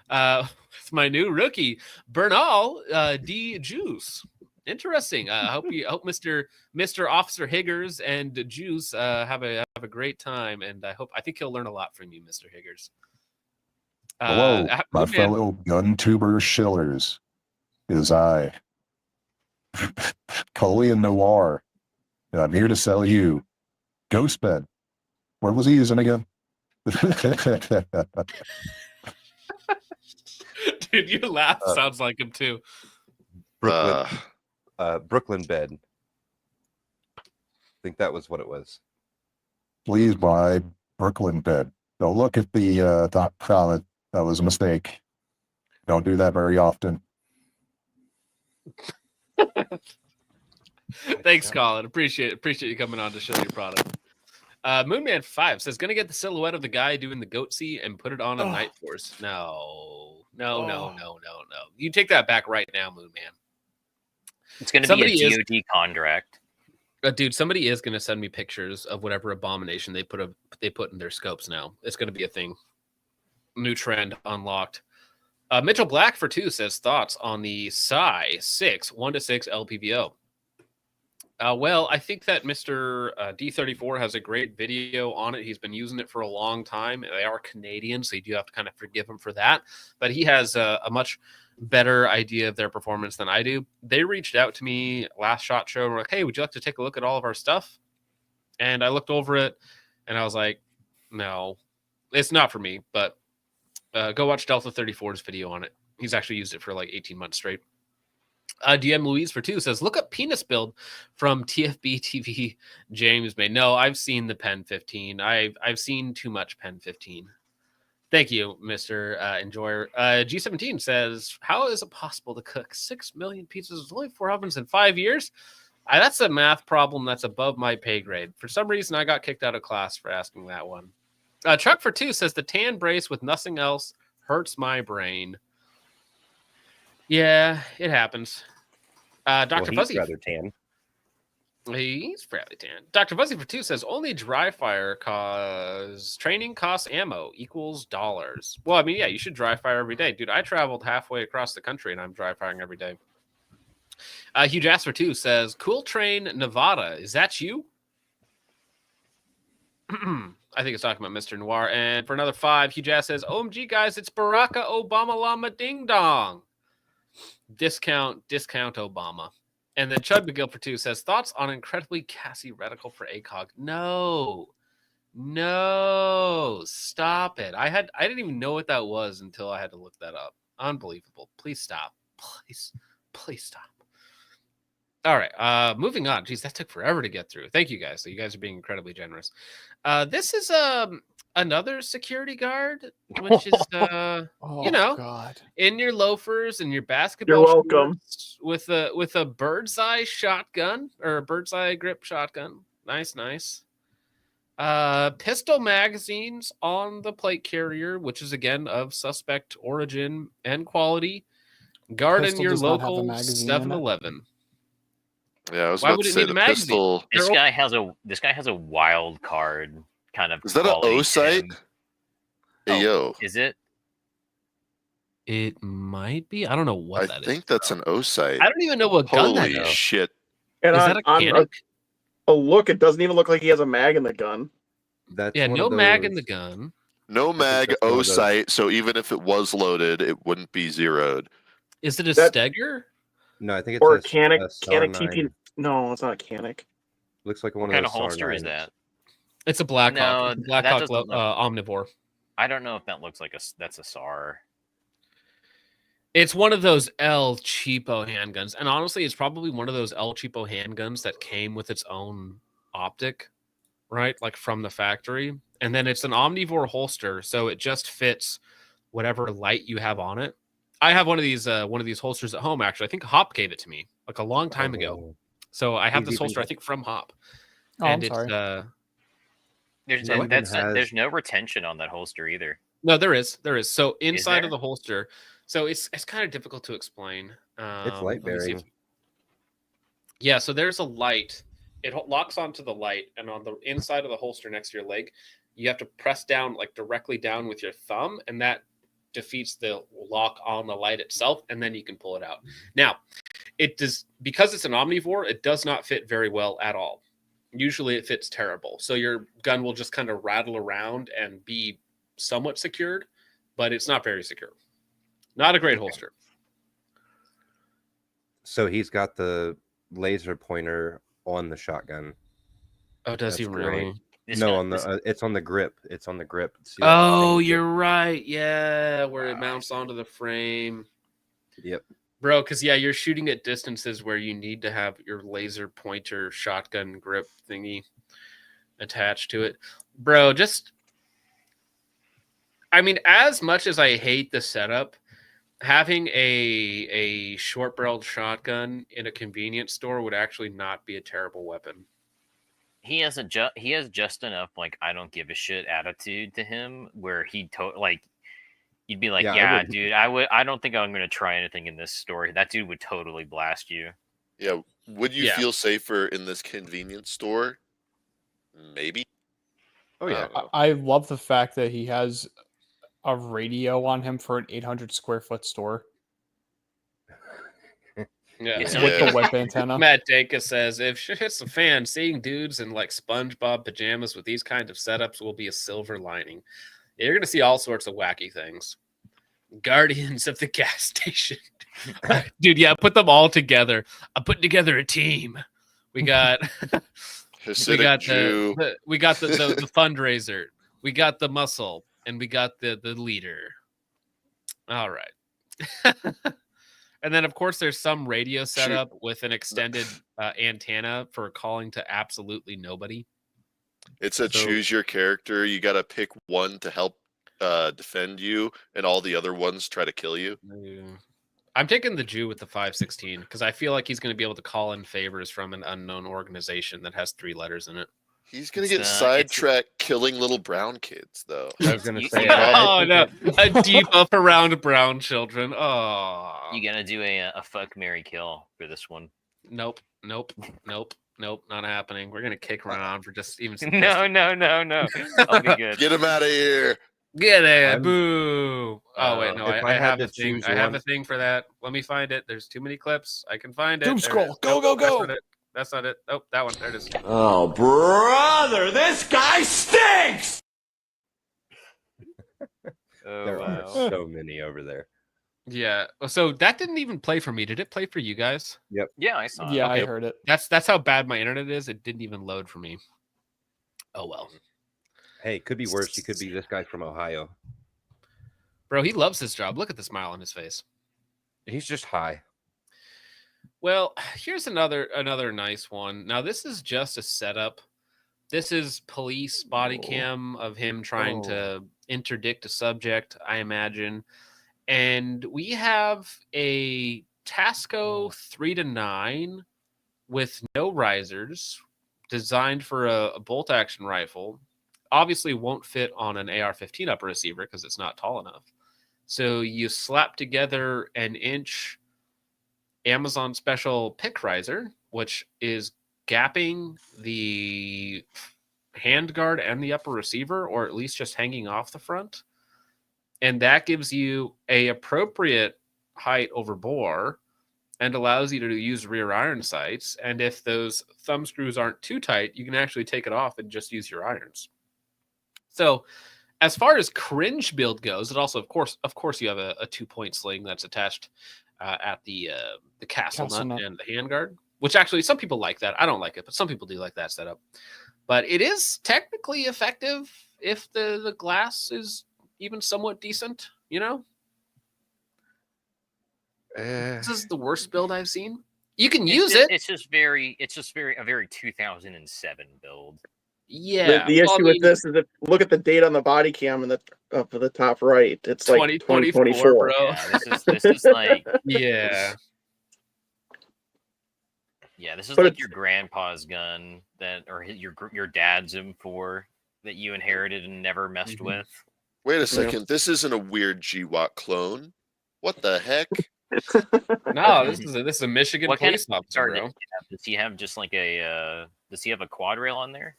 S1: with my new rookie, Bernal D Juice. Interesting. I hope Mr. Officer Higgers and Juice have a great time, and I think he'll learn a lot from you, Mr. Higgers.
S9: Hello, my
S1: Moonman-
S9: fellow gun tuber shillers. It is I, Colian Noir, and I'm here to sell you Ghostbed. What was he using again?
S1: Dude, you laugh sounds like him too.
S8: Brooklyn, Brooklyn bed. I think that was what it was.
S9: Please buy Brooklyn Bed. Don't look at the top comment. That was a mistake. Don't do that very often.
S1: Thanks, Colin. Appreciate you coming on to show your product. Moonman 5 says, gonna get the silhouette of the guy doing the goatsy and put it on a Night Force. No. You take that back right now, Moonman.
S4: It's going to be a DoD contract.
S1: Dude, somebody is gonna send me pictures of whatever abomination they put in their scopes now. It's gonna be a thing. New trend unlocked. Mitchell Black for 2 says thoughts on the Psi 6 1-6 LPVO. Well, I think that Mr. D34 has a great video on it. He's been using it for a long time. They are Canadian, so you do have to kind of forgive him for that. But he has a much better idea of their performance than I do. They reached out to me last SHOT Show and were like, hey, would you like to take a look at all of our stuff? And I looked over it and I was like, no, it's not for me. But go watch Delta 34's video on it. He's actually used it for like 18 months straight. DM Louise for 2 says, look up penis build from TFB TV. James May. No, I've seen the Pen 15. I've seen too much Pen 15. Thank you, Mr. Enjoyer. G17 says, how is it possible to cook 6 million pizzas with only 4 ovens in 5 years? That's a math problem that's above my pay grade. For some reason, I got kicked out of class for asking that one. Chuck for 2 says, the tan brace with nothing else hurts my brain. Yeah, it happens. Dr. Fuzzy.
S8: Rather tan.
S1: He's fairly tan. Dr. Fuzzy for 2 says only dry fire cause training costs ammo equals dollars. Well, I mean, yeah, you should dry fire every day. Dude, I traveled halfway across the country and I'm dry firing every day. Huge Ass for 2 says, Cool Train Nevada. Is that you? I think it's talking about Mr. Noir. And for another 5, Huge Ass says, OMG, guys, it's Baraka Obama Llama Ding Dong. Discount Obama. And then Chud McGill for 2 says, thoughts on incredibly gassy reticle for ACOG. No, stop it. I didn't even know what that was until I had to look that up. Unbelievable. Please stop. Please stop. All right, moving on. Geez, that took forever to get through. Thank you guys. So you guys are being incredibly generous. This is another security guard, which is
S5: God.
S1: in your loafers and your basketball.
S2: You're welcome.
S1: shorts with a bird's eye shotgun or a bird's eye grip shotgun. Nice. Pistol magazines on the plate carrier, which is again of suspect origin and quality. Guard in
S5: Pistol
S1: your
S5: does not have a
S1: local
S5: magazine in it.
S1: 7-Eleven.
S6: Yeah, I was
S1: Why
S6: about
S1: would
S6: to
S1: it
S6: say
S1: need
S6: the
S1: a magazine?
S6: pistol.
S4: This
S1: They're
S4: guy has a wild card kind of.
S6: Is that an
S4: quality
S6: O
S4: to
S6: site?
S4: him.
S6: Hey, yo.
S4: Is it?
S1: It might be. I don't know what that
S6: I
S1: is.
S6: think that's an O site.
S1: I don't even know what gun that
S6: Holy
S1: is.
S6: shit.
S2: And
S1: Is that a
S2: on
S1: Canik?
S2: a look, it doesn't even look like he has a mag in the gun.
S8: That's
S1: Yeah,
S8: one
S1: no
S8: of
S1: mag in
S8: those-
S1: the gun.
S6: No mag
S8: that's one
S6: O
S8: of those-
S6: site, so even if it was loaded, it wouldn't be zeroed.
S1: Is it a
S2: That-
S1: Steger?
S8: No, I think it's
S2: Or
S8: a
S2: a Canik,
S8: SAR
S2: Canik TP.
S8: 9.
S2: No, it's not a Canik.
S8: Looks like one
S4: What
S8: of
S4: kind
S8: those
S4: of holster
S8: SAR
S4: is
S8: 9s.
S4: that?
S1: It's a Blackhawk.
S4: No,
S1: It's a
S4: that
S1: Blackhawk
S4: doesn't look-
S1: Omnivore.
S4: I don't know if that looks like that's a SAR.
S1: It's one of those El Cheapo handguns. And honestly, it's probably one of those El Cheapo handguns that came with its own optic, right? Like from the factory. And then it's an Omnivore holster, so it just fits whatever light you have on it. I have one of these holsters at home, actually. I think Hop gave it to me like a long time ago.
S8: Oh.
S1: So I have
S8: He's
S1: this
S8: even
S1: holster, I
S8: got-
S1: think, from Hop.
S5: Oh,
S1: And
S5: I'm sorry.
S4: There's
S8: That weapon has-
S4: there's no retention on that holster either.
S1: No, there is. So inside
S4: there?
S1: of the holster, so it's kind of difficult to explain.
S8: It's light
S1: Let me see
S8: bearing.
S1: Yeah, so there's a light. It locks onto the light, and on the inside of the holster next to your leg, you have to press down, like directly down with your thumb, and that defeats the lock on the light itself, and then you can pull it out. Now, it does, because it's an omnivore, it does not fit very well at all. Usually it fits terrible. So your gun will just kind of rattle around and be somewhat secured, but it's not very secure. Not a great holster.
S8: So he's got the laser pointer on the shotgun.
S1: Oh, does he
S8: That's
S1: really?
S8: great.
S4: This
S8: No,
S4: gun-
S8: on the
S4: this-
S8: it's on the grip. It's on the grip. See that
S1: Oh,
S8: thing?
S1: you're right. Yeah, where it
S8: Wow.
S1: mounts onto the frame.
S8: Yep.
S1: Bro, because yeah, you're shooting at distances where you need to have your laser pointer shotgun grip thingy attached to it. Bro, just I mean, as much as I hate the setup, having a short barreled shotgun in a convenience store would actually not be a terrible weapon.
S4: he has just enough like I don't give a shit attitude to him where like you'd be like,
S8: Yeah, I
S4: yeah,
S8: wouldn't-
S4: dude, I don't think I'm gonna try anything in this story. That dude would totally blast you.
S6: Yeah. Would you
S1: Yeah.
S6: feel safer in this convenience store? Maybe.
S8: Oh yeah.
S5: I love the fact that he has a radio on him for an 800 square foot store
S1: Yeah.
S4: It's
S5: with
S6: Yeah.
S5: the whip antenna.
S1: Matt Dacus says, if shit hits the fan, seeing dudes in like SpongeBob pajamas with these kind of setups will be a silver lining. Yeah, you're going to see all sorts of wacky things. Guardians of the gas station. Dude, yeah, put them all together. I'm putting together a team. We got
S6: Hasidic Jew.
S1: we got the fundraiser. We got the muscle, and we got the leader. All right. And then, of course, there's some radio setup with an extended antenna for calling to absolutely nobody.
S6: It's a choose your character. You got to pick one to help defend you, and all the other ones try to kill you.
S1: I'm taking the Jew with the 516 because I feel like he's going to be able to call in favors from an unknown organization that has 3 letters in it.
S6: He's gonna
S4: It's,
S6: get
S4: it's-
S6: sidetracked killing little brown kids, though.
S8: I was gonna
S4: You-
S8: say.
S4: you gotta-
S1: Oh no, a debuff around brown children. Oh,
S4: You gotta do a fuck Mary kill for this one.
S1: nope, not happening. We're gonna kick Ron for just even.
S4: No. I'll be good.
S6: Get him out of here.
S1: Get it,
S8: I'm-
S1: boo. Oh wait, no,
S8: if
S1: I
S8: I had
S1: have
S8: to
S1: a thing.
S8: choose
S1: I have a
S8: one-
S1: thing for that. Let me find it. There's too many clips. I can find it.
S5: Doom
S1: There it
S5: scroll.
S1: is.
S5: Go, go,
S1: That's
S5: go.
S1: not it. That's not it. Oh, that one. There it is.
S10: Oh, brother, this guy stinks!
S4: Oh,
S8: There
S4: wow.
S8: are so many over there.
S1: Yeah. So that didn't even play for me. Did it play for you guys?
S4: Yeah, I saw.
S5: Yeah,
S4: it.
S5: I heard it.
S1: That's how bad my internet is. It didn't even load for me. Oh well.
S8: Hey, it could be worse. He could be this guy from Ohio.
S1: Bro, he loves his job. Look at the smile on his face.
S8: He's just high.
S1: Well, here's another nice one. Now this is just a setup. This is police body cam of him trying to interdict a subject, I imagine. And we have a Tasco 3-9 with no risers, designed for a bolt action rifle. Obviously won't fit on an AR-15 upper receiver because it's not tall enough. So you slap together an inch Amazon special pick riser, which is gapping the handguard and the upper receiver, or at least just hanging off the front. And that gives you a appropriate height over bore and allows you to use rear iron sights. And if those thumb screws aren't too tight, you can actually take it off and just use your irons. So as far as cringe build goes, it also, of course, you have a 2-point sling that's attached at the castle nut and the handguard, which actually some people like that. I don't like it, but some people do like that setup. But it is technically effective if the glass is even somewhat decent, you know? This is the worst build I've seen. You can use it.
S4: It's just very a very 2007 build.
S1: Yeah.
S2: The
S1: well, I
S2: issue with
S1: mean,
S2: this is that look at the date on the body cam in the up at the top right. It's like 2024.
S1: bro.
S4: Yeah, this is like
S1: Yeah.
S4: yeah, this is
S2: But
S4: like
S2: it's-
S4: your grandpa's gun that or your dad's M4. that you inherited and never messed with.
S6: Wait a second. This isn't a weird GWOT clone. What the heck?
S1: No, this is a Michigan
S4: What kind of
S1: police officer,
S4: car
S1: bro.
S4: does he have? Just like a does he have a quad rail on there?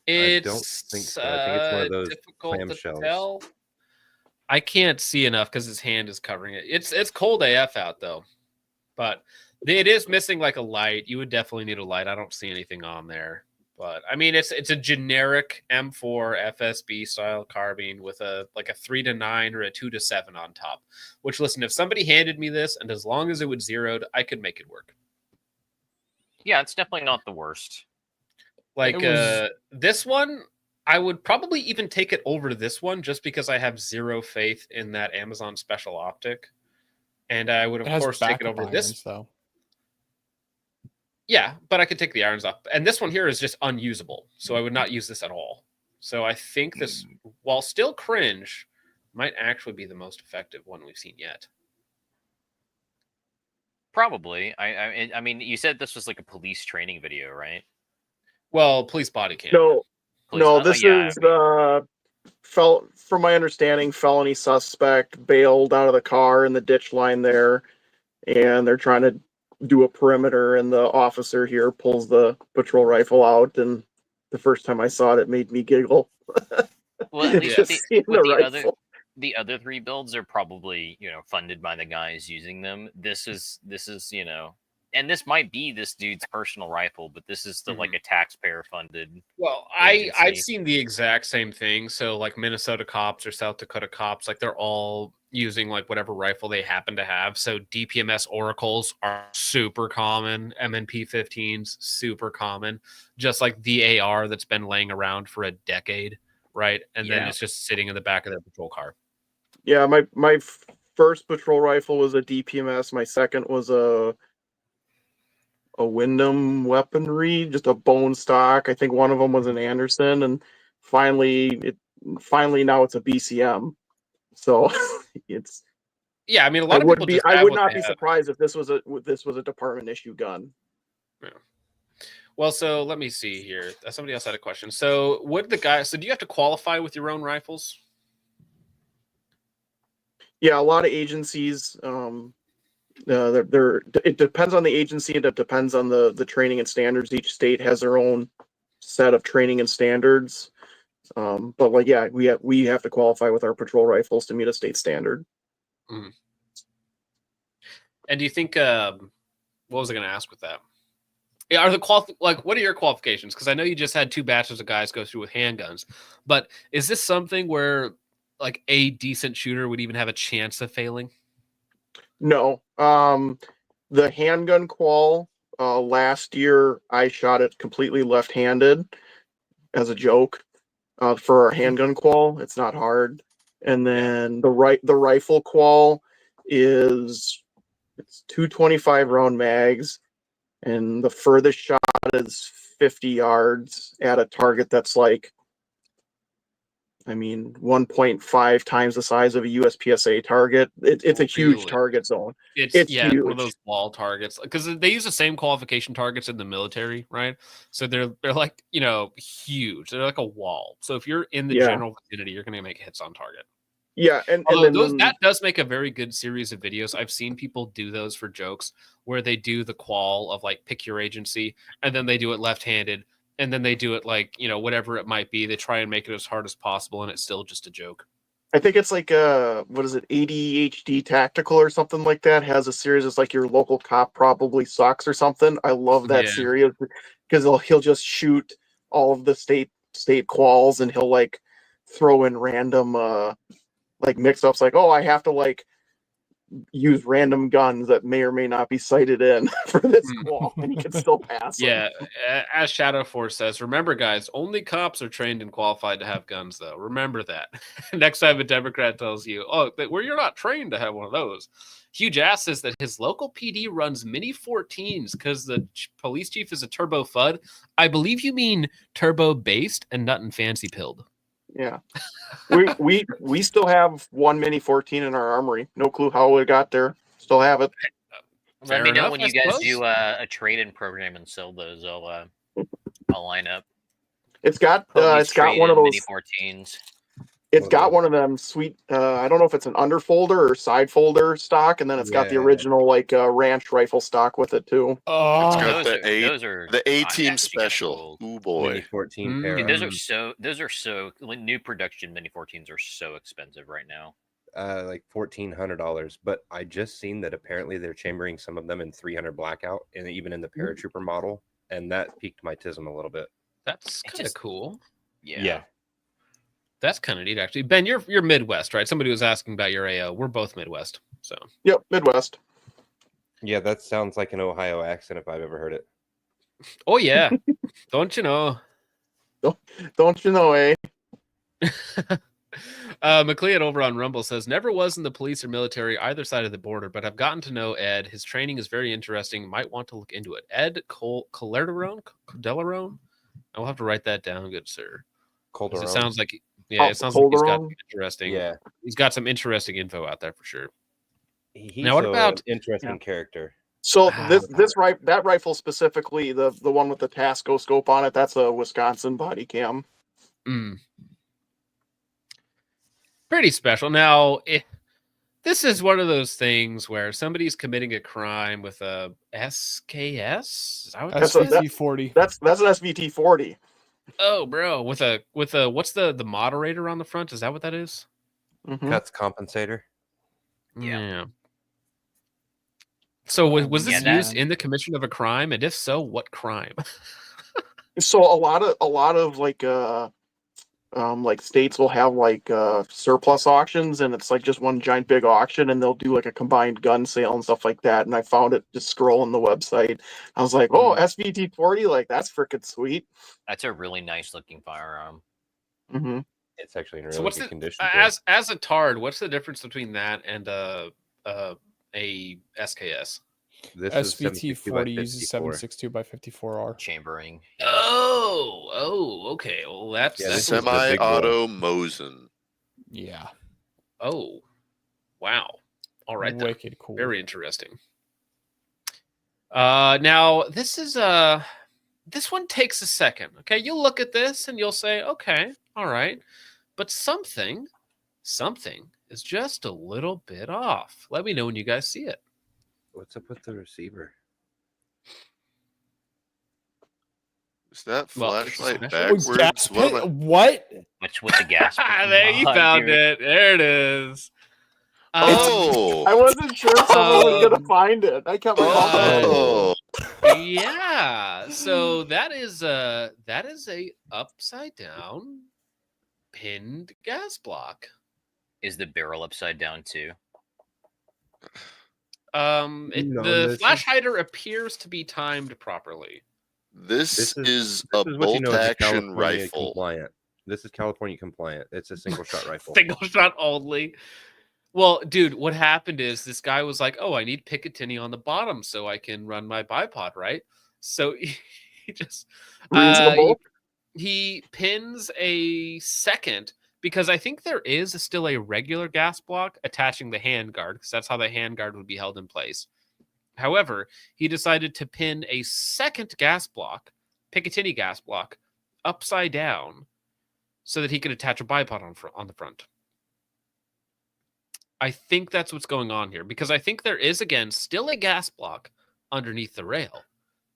S8: I don't think so. I think it's one of those
S1: difficult to
S8: clamshells.
S1: tell. I can't see enough because his hand is covering it. It's cold AF out though, but it is missing like a light. You would definitely need a light. I don't see anything on there. But I mean, it's a generic M4 FSB style carbine with a 3-9 or a 2-7 on top. Which, listen, if somebody handed me this and as long as it was zeroed, I could make it work.
S4: Yeah, it's definitely not the worst.
S1: Like
S5: It was-
S1: this one, I would probably even take it over this one just because I have zero faith in that Amazon special optic, and I would
S5: It
S1: of
S5: has
S1: course take it
S5: backup
S1: over this.
S5: irons, though.
S1: Yeah, but I could take the irons off. And this one here is just unusable. So I would not use this at all. So I think this, while still cringe, might actually be the most effective one we've seen yet.
S4: Probably. I mean, you said this was like a police training video, right?
S1: Well, police body cam.
S2: No,
S4: Police,
S2: no, this
S4: yeah,
S2: is from my understanding, felony suspect bailed out of the car in the ditch line there, and they're trying to do a perimeter, and the officer here pulls the patrol rifle out, and the first time I saw it, it made me giggle.
S4: Well, at least
S2: Just
S4: with
S2: seeing
S4: with
S2: the
S4: the other
S2: rifle.
S4: the other three builds are probably, funded by the guys using them. This is, and this might be this dude's personal rifle, but this is still like a taxpayer funded.
S1: Well, I've
S4: agency.
S1: seen the exact same thing. So like Minnesota cops or South Dakota cops, like they're all using like whatever rifle they happen to have. So DPMS oracles are super common. MNP 15s super common. Just like the AR that's been laying around for a decade, right? And then
S4: Yeah.
S1: it's just sitting in the back of their patrol car.
S2: Yeah, my first patrol rifle was a DPMS. My second was a Wyndham weaponry, just a bone stock. I think one of them was an Anderson, and finally now it's a BCM. So it's
S1: Yeah, I mean a lot
S2: I
S1: of
S2: would
S1: people
S2: be
S1: just
S2: I
S1: have
S2: would
S1: what
S2: not
S1: they
S2: be
S1: have.
S2: surprised if this was a department issue gun.
S1: Well, so let me see here. Somebody else had a question. So would the guy? So do you have to qualify with your own rifles?
S2: Yeah, a lot of agencies. It depends on the agency, and it depends on the training and standards. Each state has their own set of training and standards. But like, yeah, we have to qualify with our patrol rifles to meet a state standard.
S1: Mhm. And do you think? What was I going to ask with that? Yeah, are the what are your qualifications? Because I know you just had 2 batches of guys go through with handguns, but is this something where like a decent shooter would even have a chance of failing?
S2: No, the handgun qual last year I shot it completely left-handed as a joke. For our handgun qual, it's not hard. And then the rifle qual it's 225 round mags, and the furthest shot is 50 yards at a target that's like, 1.5 times the size of a USPSA target. It's a huge
S1: Really?
S2: target zone.
S1: It's
S2: It's
S1: one of
S2: huge.
S1: those wall targets because they use the same qualification targets in the military, right? So they're like huge. They're like a wall. So if you're in the
S2: Yeah.
S1: general vicinity, you're going to make hits on target.
S2: Yeah, and
S1: Although
S2: then
S1: that does make a very good series of videos. I've seen people do those for jokes where they do the qual of like pick your agency, and then they do it left-handed, and then they do it like whatever it might be. They try and make it as hard as possible, and it's still just a joke.
S2: I think it's like what is it, ADHD Tactical or something like that, has a series. It's like Your Local Cop Probably Sucks or something. I love that
S1: Yeah.
S2: series because he'll just shoot all of the state quals, and he'll like throw in random like mix-ups, like, oh, I have to like use random guns that may or may not be sighted in for this qual, and he can still pass them.
S1: Yeah, as Shadow Force says, remember, guys, only cops are trained and qualified to have guns, though. Remember that. Next time a Democrat tells you, you're not trained to have one of those. Huge Ass says that his local PD runs Mini 14s because the police chief is a turbo FUD. I believe you mean turbo-based and not in fancy pilled.
S2: Yeah. we still have one Mini 14 in our armory. No clue how it got there. Still have it.
S4: Let me
S1: Fair
S4: know
S1: enough,
S4: when
S1: I
S4: you guys
S1: suppose.
S4: do a trade-in program and sell those. I'll line up.
S2: It's got
S4: Police
S2: one of
S4: traded
S2: those.
S4: Mini 14s.
S2: It's got one of them sweet. I don't know if it's an underfolder or side folder stock, and then it's got the
S8: Yeah.
S2: original like ranch rifle stock with it too.
S6: It's
S5: Oh,
S6: got
S4: Those are
S6: the A
S4: I
S6: team
S4: actually got
S6: special.
S4: gold.
S6: Ooh
S8: Mini
S6: boy.
S8: 14 pair.
S4: Dude, those are so new production Mini 14s are so expensive right now.
S8: Like $1,400. But I just seen that apparently they're chambering some of them in 300 blackout, and even in the paratrooper model, and that piqued my tism a little bit.
S1: That's kind of
S4: just-
S1: cool.
S4: Yeah.
S1: That's kind of neat, actually. Ben, you're Midwest, right? Somebody was asking about your AO. We're both Midwest, so
S2: Yep, Midwest.
S8: Yeah, that sounds like an Ohio accent if I've ever heard it.
S1: oh yeah, don't you know?
S2: Don't you know, eh?
S1: McLeod over on Rumble says, never was in the police or military either side of the border, but I've gotten to know Ed. His training is very interesting. Might want to look into it. Ed Calderone? I will have to write that down, good sir. 'Cause
S8: Calderon.
S1: it sounds like,
S2: Oh,
S1: it sounds like he's got
S2: Calderon?
S1: some interesting.
S8: Yeah.
S1: He's got some interesting info out there for sure.
S8: He's
S1: Now, what about-
S8: an interesting character?
S2: So
S1: Wow.
S2: that rifle specifically, the one with the Tasco scope on it, that's a Wisconsin body cam.
S1: Mm. Pretty special. Now, this is one of those things where somebody's committing a crime with a SKS. Is that what that
S2: That's a-
S1: is?
S5: SVT-40.
S2: That's an SVT-40.
S1: Oh, bro, with a what's the moderator on the front? Is that what that is?
S2: Mhm.
S8: Cuts compensator.
S4: Yeah.
S1: So was
S4: Yeah,
S1: this
S4: that-
S1: used in the commission of a crime? And if so, what crime?
S2: So a lot of like states will have like surplus auctions, and it's like just one giant big auction, and they'll do like a combined gun sale and stuff like that. And I found it just scrolling the website. I was like, oh, SVT-40, like that's freaking sweet.
S4: That's a really nice looking firearm.
S2: Hmm
S8: It's actually in really
S1: So what's
S8: good
S1: the
S8: condition. too.
S1: as a tard? What's the difference between that and a SKS?
S8: This is 762 by
S5: SVT-40 uses
S8: 54.
S5: 7.62 by 54R.
S4: Chambering.
S1: Oh, okay. Well, that's
S8: Yeah,
S1: that's
S8: this is the big boy.
S6: Semi-auto Mosin.
S5: Yeah.
S1: oh, wow. All right, then.
S5: Wicked cool.
S1: Very interesting. Now this is this one takes a second. Okay, you'll look at this and you'll say, okay, all right, but something is just a little bit off. Let me know when you guys see it.
S8: What's up with the receiver?
S6: Is that
S1: Well, it's
S6: flashlight
S1: special.
S6: backwards?
S5: Gas
S6: What am
S5: pit-
S6: I-
S5: what?
S4: What's with the gas?
S1: There you found it. There it is.
S6: Oh,
S2: I wasn't sure if someone was gonna find it. I kept like,
S6: oh,
S1: Yeah. So that is a upside down pinned gas block.
S4: Is the barrel upside down too?
S8: No,
S1: The
S8: this
S1: flash
S8: is-
S1: hider appears to be timed properly.
S6: this is
S8: This
S6: a
S8: is what you
S6: bolt
S8: know is a
S6: action
S8: California
S6: rifle.
S8: compliant. This is California compliant. It's a single shot rifle.
S1: Single shot only. Well, dude, what happened is this guy was like, "Oh, I need Picatinny on the bottom so I can run my bipod, right?" So he just
S2: reasonable.
S1: he pins a second because I think there is still a regular gas block attaching the handguard because that's how the handguard would be held in place. However, he decided to pin a second gas block, Picatinny gas block, upside down so that he could attach a bipod on the front. I think that's what's going on here because I think there is, again, still a gas block underneath the rail,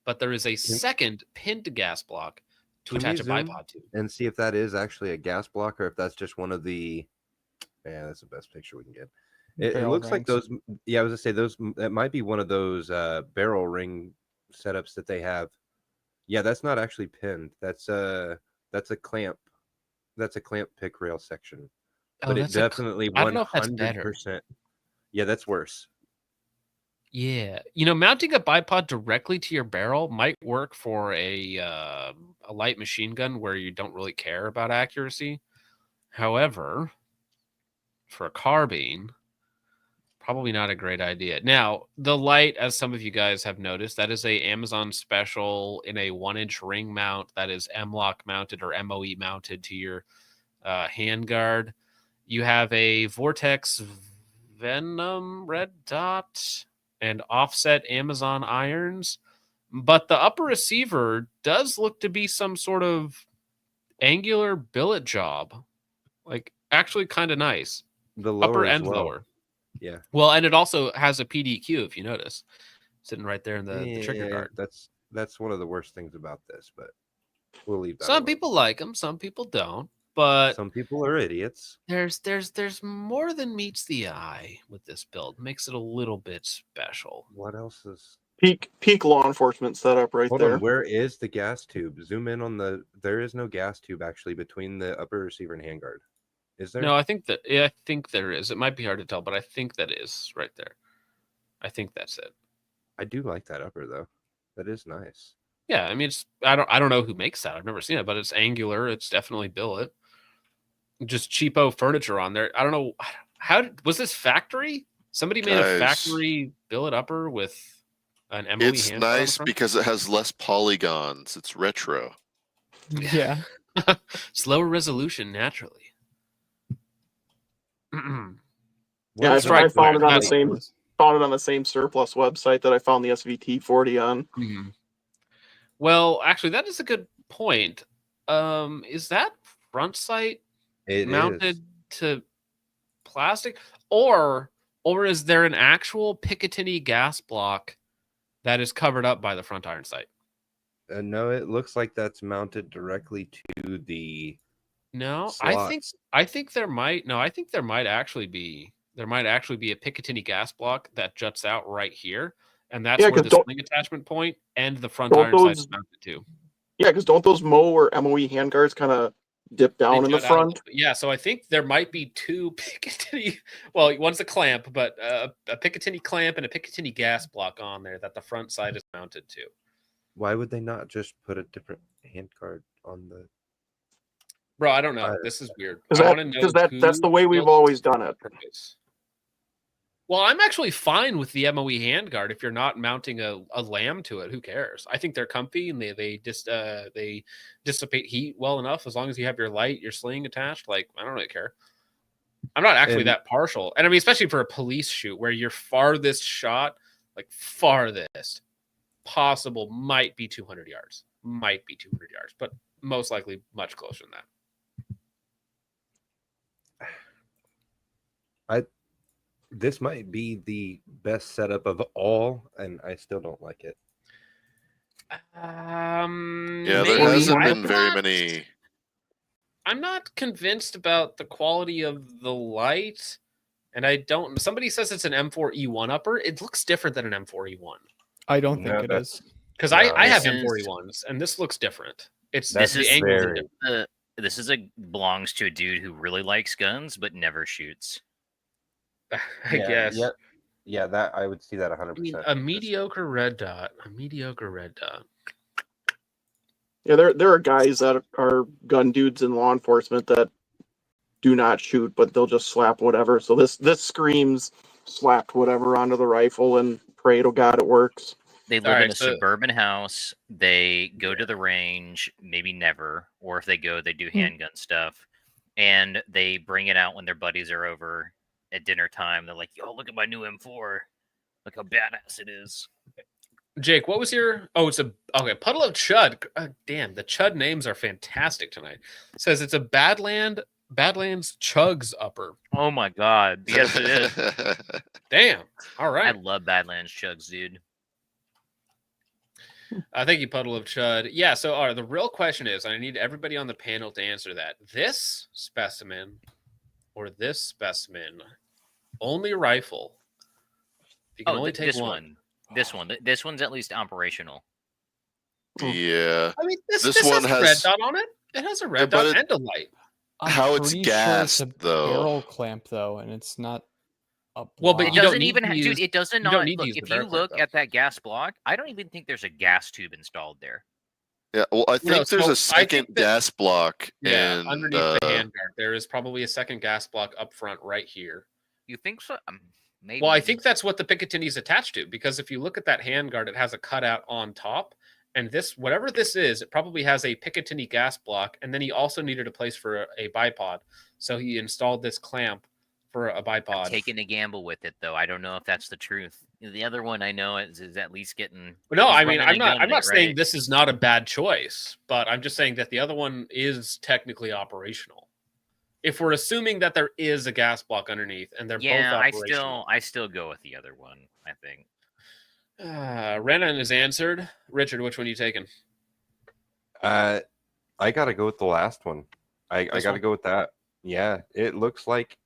S1: but there is a second pinned gas block to
S8: Can we
S1: attach a
S8: zoom
S1: bipod to.
S8: and see if that is actually a gas block or if that's just one of the. Yeah, that's the best picture we can get. It
S5: Barrel
S8: looks like
S5: rings.
S8: those. Yeah, I was gonna say those. That might be one of those barrel ring setups that they have. Yeah, that's not actually pinned. That's a clamp. That's a clamp pick rail section. But it definitely
S1: I don't know if that's better.
S8: 100%. Yeah, that's worse.
S1: Yeah, mounting a bipod directly to your barrel might work for a light machine gun where you don't really care about accuracy. However, for a carbine, probably not a great idea. Now, the light, as some of you guys have noticed, that is a Amazon special in a 1-inch ring mount that is M-LOK mounted or MOE mounted to your handguard. You have a Vortex Venom red dot and offset Amazon irons, but the upper receiver does look to be some sort of angular billet job, like actually kind of nice.
S8: The lower
S1: Upper
S8: as
S1: and
S8: well.
S1: lower.
S8: Yeah.
S1: Well, and it also has a PDQ if you notice, sitting right there in the trigger
S8: Yeah,
S1: guard.
S8: That's one of the worst things about this, but we'll leave that.
S1: Some
S8: alone.
S1: people like them, some people don't. But
S8: Some people are idiots.
S1: there's more than meets the eye with this build. Makes it a little bit special.
S8: What else is?
S2: Peak law enforcement setup right
S8: Hold
S2: there.
S8: on, where is the gas tube? Zoom in on the. There is no gas tube actually between the upper receiver and handguard. Is there?
S1: No, I think there is. It might be hard to tell, but I think that is right there. I think that's it.
S8: I do like that upper though. That is nice.
S1: Yeah, I mean, it's I don't know who makes that. I've never seen it, but it's angular. It's definitely billet. Just cheapo furniture on there. I don't know was this factory? Somebody made a
S6: Guys.
S1: factory billet upper with an MOE
S6: It's
S1: handguard on the
S6: nice
S1: front?
S6: because it has less polygons. It's retro.
S5: Yeah.
S1: Slower resolution naturally.
S2: Yeah,
S1: That's
S2: I
S1: right.
S2: found it on the
S1: That's-
S2: same surplus website that I found the SVT 40 on.
S1: Well, actually, that is a good point. Is that front sight
S8: It
S1: mounted
S8: is.
S1: to plastic, or is there an actual Picatinny gas block that is covered up by the front iron sight?
S8: No, it looks like that's mounted directly to the.
S1: No,
S8: slots.
S1: I think there might actually be a Picatinny gas block that juts out right here, and that's
S2: Yeah,
S1: where
S2: 'cause
S1: the sling attachment point and the front
S2: don't
S1: iron sight
S2: those-
S1: is mounted to.
S2: Yeah, because don't those Mo or MOE handguards kind of dip
S1: They
S2: down in the
S1: jut out a
S2: front?
S1: little bit. Yeah, so I think there might be two Picatinny. Well, one's a clamp, but a Picatinny clamp and a Picatinny gas block on there that the front side is mounted to.
S8: Why would they not just put a different handguard on the?
S1: Bro, I don't know. This is weird.
S2: Because
S1: I want to know
S2: that's the way we've
S1: built
S2: always done it.
S1: purpose. Well, I'm actually fine with the MOE handguard if you're not mounting a lamb to it. Who cares? I think they're comfy and they dissipate heat well enough as long as you have your light, your sling attached. Like, I don't really care. I'm not actually
S8: And-
S1: that partial. And I mean, especially for a police shoot where your farthest shot, like farthest possible, might be 200 yards. Might be 200 yards, but most likely much closer than that.
S8: This might be the best setup of all, and I still don't like it.
S6: Yeah,
S1: Maybe.
S6: there hasn't
S1: I'm
S6: been very
S1: not-
S6: many.
S1: I'm not convinced about the quality of the light, and I don't. Somebody says it's an M4E1 upper. It looks different than an M4E1
S5: I don't
S8: No,
S5: think it
S8: that's-
S5: is.
S1: because
S8: No,
S1: I have
S4: this is-
S1: M4E1s, and this looks different. It's
S8: That's
S1: the
S4: is
S1: angles are
S8: very-
S1: different.
S4: This is belongs to a dude who really likes guns but never shoots.
S1: I guess.
S8: Yeah, that I would see that
S1: I
S8: 100%.
S1: mean, a mediocre red dot. A mediocre red dot.
S2: Yeah, there are guys that are gun dudes in law enforcement that do not shoot, but they'll just slap whatever. So this screams slapped whatever onto the rifle and pray to God it works.
S4: They live in
S1: Alright,
S4: a
S1: so-
S4: suburban house. They go to the range, maybe never, or if they go, they do handgun stuff, and they bring it out when their buddies are over at dinner time. They're like, "Yo, look at my new M4! Look how badass it is."
S1: Jake, what was your? Oh, it's a puddle of chud. Damn, the chud names are fantastic tonight. It says it's a Badlands Chugs upper.
S4: Oh my god, yes it is.
S1: Damn. All
S4: I
S1: right.
S4: love Badlands Chugs, dude.
S1: Thank you, puddle of chud. Yeah. So, the real question is, I need everybody on the panel to answer that. This specimen or this specimen, only rifle. You can only take
S4: this
S1: one.
S4: This one's at least operational.
S6: Yeah.
S1: I mean, this
S6: This
S1: one
S6: one
S1: has a red
S6: has-
S1: dot on it. It has a red
S6: but
S1: dot
S6: it-
S1: and a light.
S5: I'm
S6: How it's
S5: pretty
S6: gassed,
S5: sure it's a
S6: though.
S5: barrel clamp though, and it's not a
S1: Well, but
S4: It
S1: you don't
S4: doesn't
S1: need
S4: even
S1: to
S4: dude.
S1: use-
S4: It doesn't
S1: you don't
S4: not
S1: need to
S4: look.
S1: use the
S4: If you
S1: barrel clamp,
S4: look
S1: though.
S4: at that gas block, I don't even think there's a gas tube installed there.
S6: Yeah, well, I think
S1: No,
S6: there's
S1: so
S6: a
S1: I
S6: second
S1: think that-
S6: gas block,
S1: Yeah,
S6: and
S1: underneath the handguard, there is probably a second gas block up front right here.
S4: You think so? Maybe.
S1: Well, I think that's what the Picatinny is attached to, because if you look at that handguard, it has a cutout on top, and this, whatever this is, it probably has a Picatinny gas block, and then he also needed a place for a bipod, so he installed this clamp for a bipod.
S4: Taking a gamble with it, though. I don't know if that's the truth. The other one I know is at least getting.
S1: No,
S4: he's
S1: I mean,
S4: running
S1: I'm
S4: and
S1: not
S4: gunning it,
S1: saying
S4: right?
S1: this is not a bad choice, but I'm just saying that the other one is technically operational. If we're assuming that there is a gas block underneath and they're both operational.
S4: I still go with the other one, I think.
S1: Renan is answered. Richard, which one are you taking?
S8: I gotta go with the last one. I gotta
S1: one?
S8: go with that. Yeah, it looks like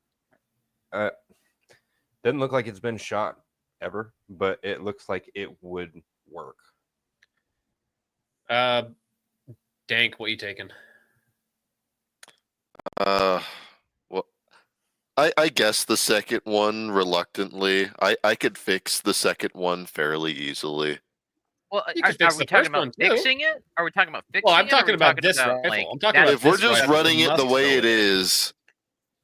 S8: doesn't look like it's been shot ever, but it looks like it would work.
S1: Dank, what you taking?
S6: Well, I guess the second one reluctantly. I could fix the second one fairly easily.
S4: Well,
S1: You
S4: are,
S1: could fix
S4: are
S1: the
S4: we talking
S1: first one,
S4: about
S1: too.
S4: fixing it? Are we talking about fixing
S1: Well, I'm
S4: it? Or are
S1: talking
S4: we
S1: about this rifle.
S4: like,
S1: I'm talking about
S6: If we're
S1: this
S6: just
S1: rifle,
S6: running it the
S1: must
S6: way
S1: go
S6: it
S1: with
S6: is,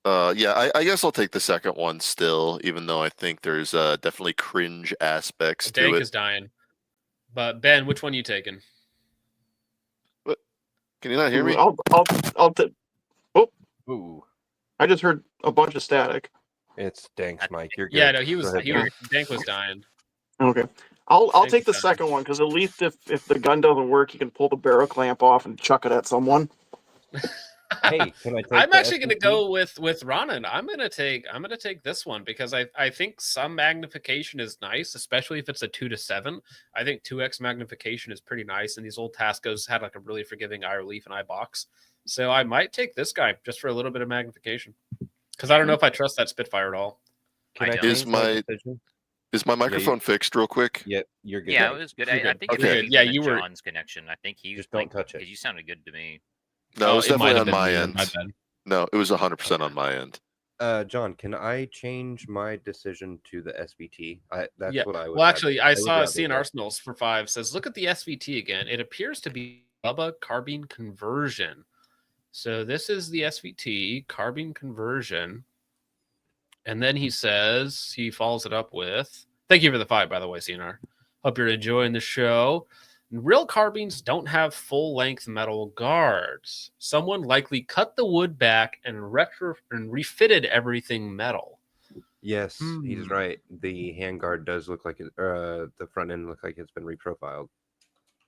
S6: yeah, I guess I'll take the second one still, even though I think there's definitely cringe aspects to
S1: Dank
S6: it.
S1: is dying. But Ben, which one you taking?
S6: Can you not hear me?
S8: Ooh,
S2: I just heard a bunch of static.
S8: it's Dank's mic. You're good.
S1: Yeah, no, he
S8: Go
S1: was.
S8: ahead, Dan.
S1: Dank was dying.
S2: Okay. I'll
S1: Thank
S2: take
S1: you,
S2: the
S1: Ben.
S2: second one because at least if the gun doesn't work, you can pull the barrel clamp off and chuck it at someone.
S8: Hey, can I take
S1: I'm
S8: the
S1: actually going to
S8: SVT?
S1: go with Ronan. I'm going to take this one because I think some magnification is nice, especially if it's a 2:7. I think 2x magnification is pretty nice, and these old Tascos had like a really forgiving eye relief and eye box. So I might take this guy just for a little bit of magnification because I don't know if I trust that Spitfire at all.
S8: Can I
S4: don't.
S6: Is
S8: change my
S6: my
S8: decision?
S6: is my microphone fixed real quick?
S8: Yeah, you're good.
S4: Yeah,
S8: Dan.
S4: it was good.
S1: You're
S4: I
S1: good.
S4: think it
S6: Okay.
S4: was
S1: Yeah,
S4: even
S1: you were-
S4: John's connection. I think he
S8: Just don't touch it.
S4: because you sounded good to me.
S6: No, it was
S1: might
S6: definitely
S1: have
S6: on
S1: been
S6: my
S1: me,
S6: end.
S1: my bad.
S6: No, it was 100% on my end.
S8: John, can I change my decision to the SVT? That's
S1: Yeah.
S8: what I would.
S1: Well, actually, I
S8: would
S1: saw
S8: rather
S1: CN
S8: go.
S1: Arsenals for 5 says, look at the SVT again. It appears to be Bubba carbine conversion. So this is the SVT carbine conversion. And then he says, he follows it up with, thank you for the 5, by the way, CNR. Hope you're enjoying the show. Real carbines don't have full-length metal guards. Someone likely cut the wood back and refitted everything metal.
S8: Yes, he's
S1: Hmm.
S8: right. The handguard does look like it. The front end look like it's been reprofiled.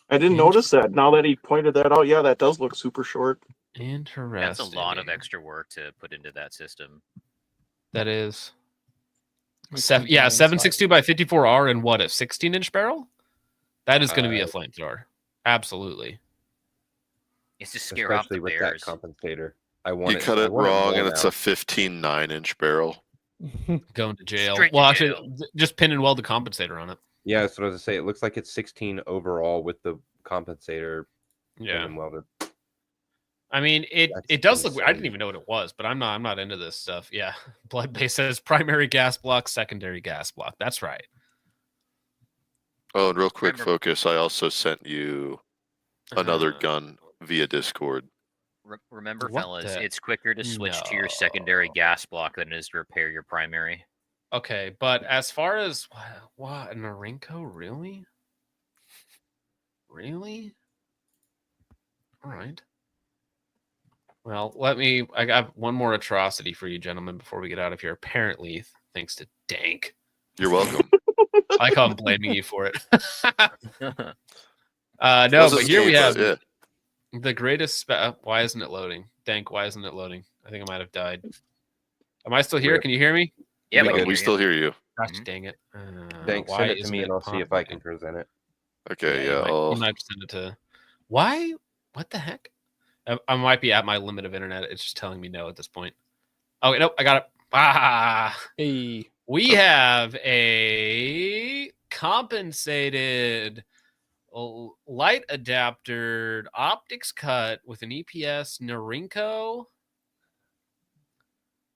S2: I didn't notice that. Now that he pointed that out, yeah, that does look super short.
S1: Interesting.
S4: That's a lot of extra work to put into that system.
S1: That is.
S5: Like
S1: 7.62 by 54R and what, a 16-inch barrel? That is going to be a
S8: Uh,
S1: flamethrower. Absolutely.
S4: It's to scare off
S8: Especially
S4: the
S8: with
S4: bears.
S8: that compensator. I want
S6: You cut
S8: I
S6: it
S8: want
S6: wrong,
S8: more
S6: and it's
S8: now.
S6: a 15 9-inch barrel.
S1: Going to jail.
S4: Straight to
S1: Well, actually,
S4: jail.
S1: just pin and weld the compensator on it.
S8: Yeah, that's what I was gonna say. It looks like it's 16 overall with the compensator.
S1: Yeah.
S8: and welded.
S1: I mean, it
S8: That's
S1: does look. I didn't
S8: insane.
S1: even know what it was, but I'm not into this stuff. Yeah, Blood Bay says primary gas block, secondary gas block. That's right.
S6: Oh, and real quick
S4: Remember-
S6: focus, I also sent you another
S1: Uh,
S6: gun via Discord.
S4: Remember,
S1: What
S4: fellas,
S1: the-
S4: it's quicker to switch to your secondary
S1: No.
S4: gas block than it is to repair your primary.
S1: Okay, but as far as what Norinco, really? Really? All right. Well, I got one more atrocity for you, gentlemen, before we get out of here. Apparently, thanks to Dank.
S6: You're welcome.
S1: I like how I'm blaming you for it. No,
S6: Wasn't
S1: but here we
S6: me,
S1: have
S6: yeah.
S1: the greatest. Why isn't it loading? Dank, why isn't it loading? I think I might have died. Am I still here?
S8: Rip.
S1: Can you hear me?
S4: Yeah,
S6: No,
S4: we,
S6: we still hear you.
S1: Gosh,
S4: Mhm.
S1: dang it.
S8: Thanks.
S1: Why
S8: Send it to
S1: isn't
S8: me, and I'll see if I can
S1: popping?
S8: present it.
S6: Okay,
S1: you
S6: yeah.
S1: might- you might have to send it to. Why? What the heck? I might be at my limit of internet. It's just telling me no at this point. Oh, nope. I got it.
S5: Hey,
S1: We have a compensated light adapter optics cut with an EPS Norinco.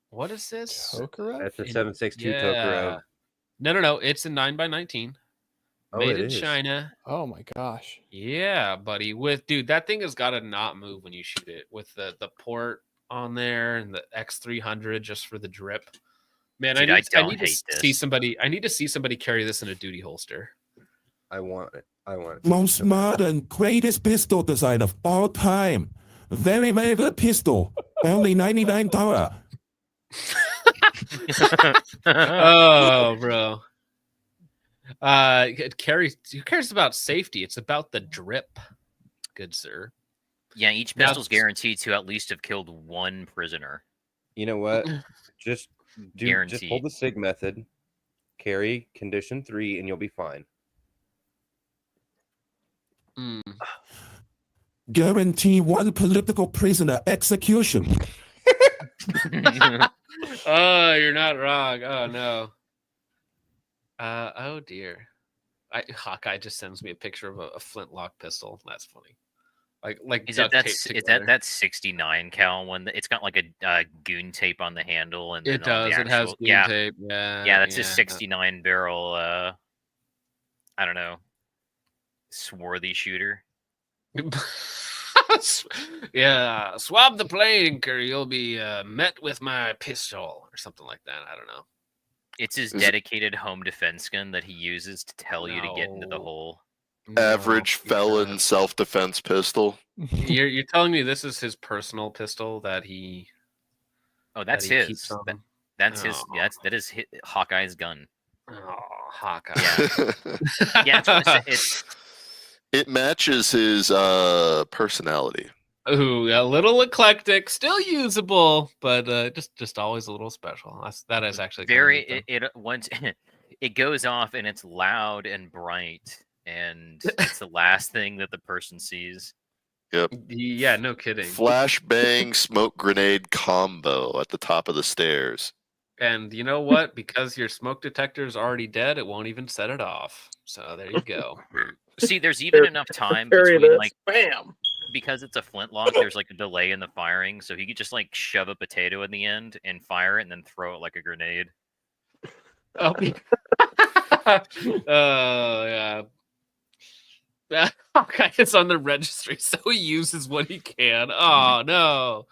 S1: What is this?
S5: Tokarev?
S8: That's a
S1: In-
S8: 7.62
S1: Yeah.
S8: Tokarev.
S1: No. It's a 9x19.
S8: Oh,
S1: Made
S8: it
S1: in
S8: is.
S1: China.
S5: Oh my gosh.
S1: Yeah, buddy. Dude, that thing has got to not move when you shoot it with the port on there and the X300 just for the drip. Man,
S4: Dude,
S1: I
S4: I
S1: need
S4: don't
S1: to
S4: hate
S1: see
S4: this.
S1: somebody. I need to see somebody carry this in a duty holster.
S8: I want it.
S3: Most modern, greatest pistol design of all time. Very, very good pistol. Only $99.
S1: Oh, bro. Who cares about safety? It's about the drip, good sir.
S4: Yeah, each
S1: Now-
S4: pistol's guaranteed to at least have killed one prisoner.
S8: You know what? Just pull
S4: Guaranteed.
S8: the SIG method, carry condition 3, and you'll be fine.
S1: Mm.
S3: Guarantee one political prisoner execution.
S1: Oh, you're not wrong. Oh no. Oh dear. Hawkeye just sends me a picture of a flintlock pistol. That's funny. Like
S4: Is
S1: duct
S4: it
S1: tape
S4: is
S1: together.
S4: that 69 cal one? It's got like a goon tape on the handle, and then
S1: It
S4: on
S1: does.
S4: the
S1: It has
S4: actual-
S1: goon
S4: yeah,
S1: tape. Yeah.
S4: yeah, that's a 69 barrel. I don't know, swarthy shooter.
S1: Yeah, swab the plank, or you'll be met with my pistol, or something like that. I don't know.
S4: It's his
S6: Is it-
S4: dedicated home defense gun that he uses to tell you to get into the
S1: No.
S4: hole.
S6: Average
S1: No,
S6: felon self-defense pistol.
S1: You're telling me this is his personal pistol that he
S4: Oh, that's
S1: that he
S4: his.
S1: keeps on him?
S4: That's his.
S1: Oh.
S4: That is
S1: Oh,
S4: Hawkeye's gun.
S1: Hawkeye.
S4: Yeah. Yeah, it's
S6: It matches his personality.
S1: Ooh, a little eclectic, still usable, but just always a little special. That is actually kinda
S4: very.
S1: neat, though.
S4: It once it goes off and it's loud and bright, and it's the last thing that the person sees.
S1: Yeah, no kidding.
S6: Flashbang smoke grenade combo at the top of the stairs.
S1: And you know what? Because your smoke detector is already dead, it won't even set it off. So there you go.
S4: See, there's even enough time
S2: Carry
S4: between
S2: this.
S4: like
S2: Bam.
S4: because it's a flintlock. There's like a delay in the firing, so he could just like shove a potato in the end and fire it, and then throw it like a grenade.
S1: Oh, yeah. Okay, it's on the registry, so he uses what he can. Oh no.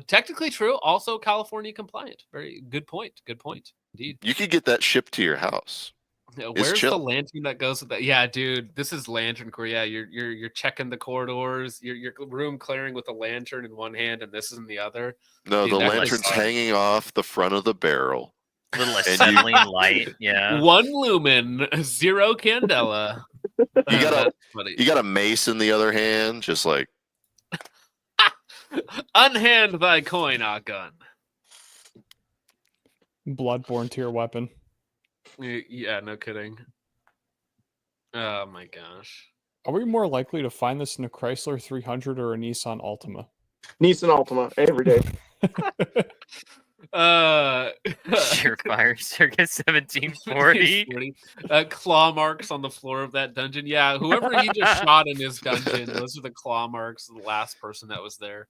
S1: Technically true. Also California compliant. Very good point. Good point. Indeed.
S6: You could get that shipped to your house.
S1: Yeah,
S6: It's
S1: where's the
S6: chill.
S1: lantern that goes with that? Yeah, dude, this is lantern core. Yeah, you're checking the corridors. Your room clearing with a lantern in one hand, and this is in the other.
S6: No,
S1: Dude,
S6: the
S1: that's
S6: lantern's
S1: like-
S6: hanging off the front of the barrel.
S4: Little
S6: you-
S4: acetylene light. Yeah.
S1: 1 lumen, 0 candela.
S6: You got a-
S1: That's funny.
S6: You got a mace in the other hand, just like
S1: Unhand thy coin, ah gun.
S5: Bloodborne tier weapon.
S1: Yeah, no kidding. Oh my gosh.
S5: Are we more likely to find this in a Chrysler 300 or a Nissan Altima?
S2: Nissan Altima every day.
S4: Surefire circa 1740.
S1: Claw marks on the floor of that dungeon. Yeah, whoever he just shot in his dungeon, those are the claw marks of the last person that was there.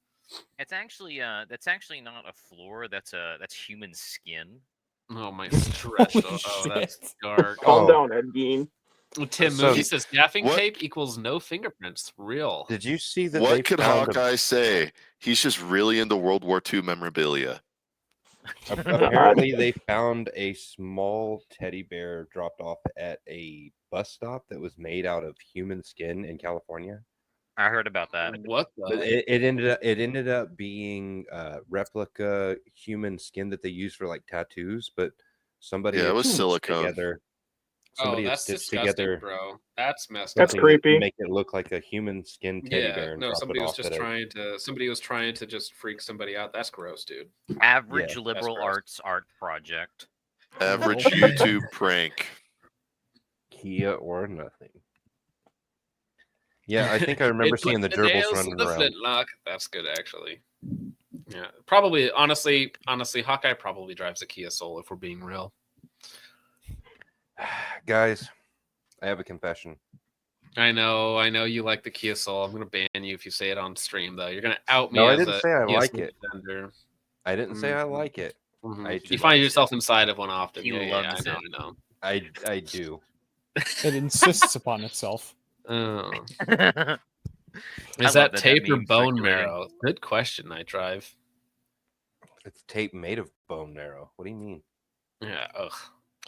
S4: It's actually that's actually not a floor. That's human skin.
S1: Oh my stretch.
S5: Holy
S1: Oh, that's
S5: shit.
S1: dark.
S2: Calm
S8: Oh.
S2: down, Ed Gein.
S1: Tim
S8: So-
S1: Mooney says gaffing
S6: What-
S1: tape equals no fingerprints. Real.
S8: Did you see that? they
S6: what could
S8: found a-
S6: Hawkeye say? He's just really into World War II memorabilia.
S8: Apparently, they found a small teddy bear dropped off at a bus stop that was made out of human skin in California.
S4: I heard about that.
S1: What
S8: But
S1: the?
S8: it ended up being replica human skin that they use for like tattoos, but somebody
S6: Yeah, it
S8: had
S6: was
S8: stitched
S6: silicone.
S8: Together,
S1: Oh,
S8: somebody had
S1: that's
S8: stitched
S1: disgusting,
S8: together
S1: bro. That's messed
S2: That's
S1: up.
S8: something to
S2: creepy.
S8: make it look like a human skin teddy bear.
S1: Yeah,
S8: and
S1: no,
S8: drop
S1: somebody
S8: it
S1: was
S8: off
S1: just
S8: at a-
S1: trying to. Somebody was trying to just freak somebody out. That's gross, dude.
S4: Average
S8: Yeah,
S4: liberal
S1: gross.
S4: arts art project.
S6: Average
S5: Oh.
S6: YouTube prank.
S8: Kia or nothing. Yeah, I think I remember
S1: It
S8: seeing the
S1: put nails
S8: gerbils
S1: in
S8: running
S1: the
S8: around.
S1: flintlock. That's good, actually. Yeah, probably. Honestly, Hawkeye probably drives a Kia Soul if we're being real.
S8: Guys, I have a confession.
S1: I know you like the Kia Soul. I'm gonna ban you if you say it on stream, though. You're gonna out me.
S8: No, I
S1: as
S8: didn't
S1: a
S8: say I
S1: Kia
S8: like
S1: Soul
S8: it.
S1: defender.
S8: I didn't say I
S1: Mhm.
S8: like it.
S1: Mhm.
S8: I
S1: You
S8: just-
S1: find yourself inside of one often.
S4: He
S1: Yeah,
S4: loves
S1: I
S4: it.
S1: know.
S8: I do.
S5: It insists upon itself.
S1: Oh.
S4: I
S1: Is
S4: love
S1: that
S4: that
S1: tape or
S4: meme's
S1: bone
S4: circulating.
S1: marrow? Good question, Night Drive.
S8: It's tape made of bone marrow. What do you mean?
S1: Yeah.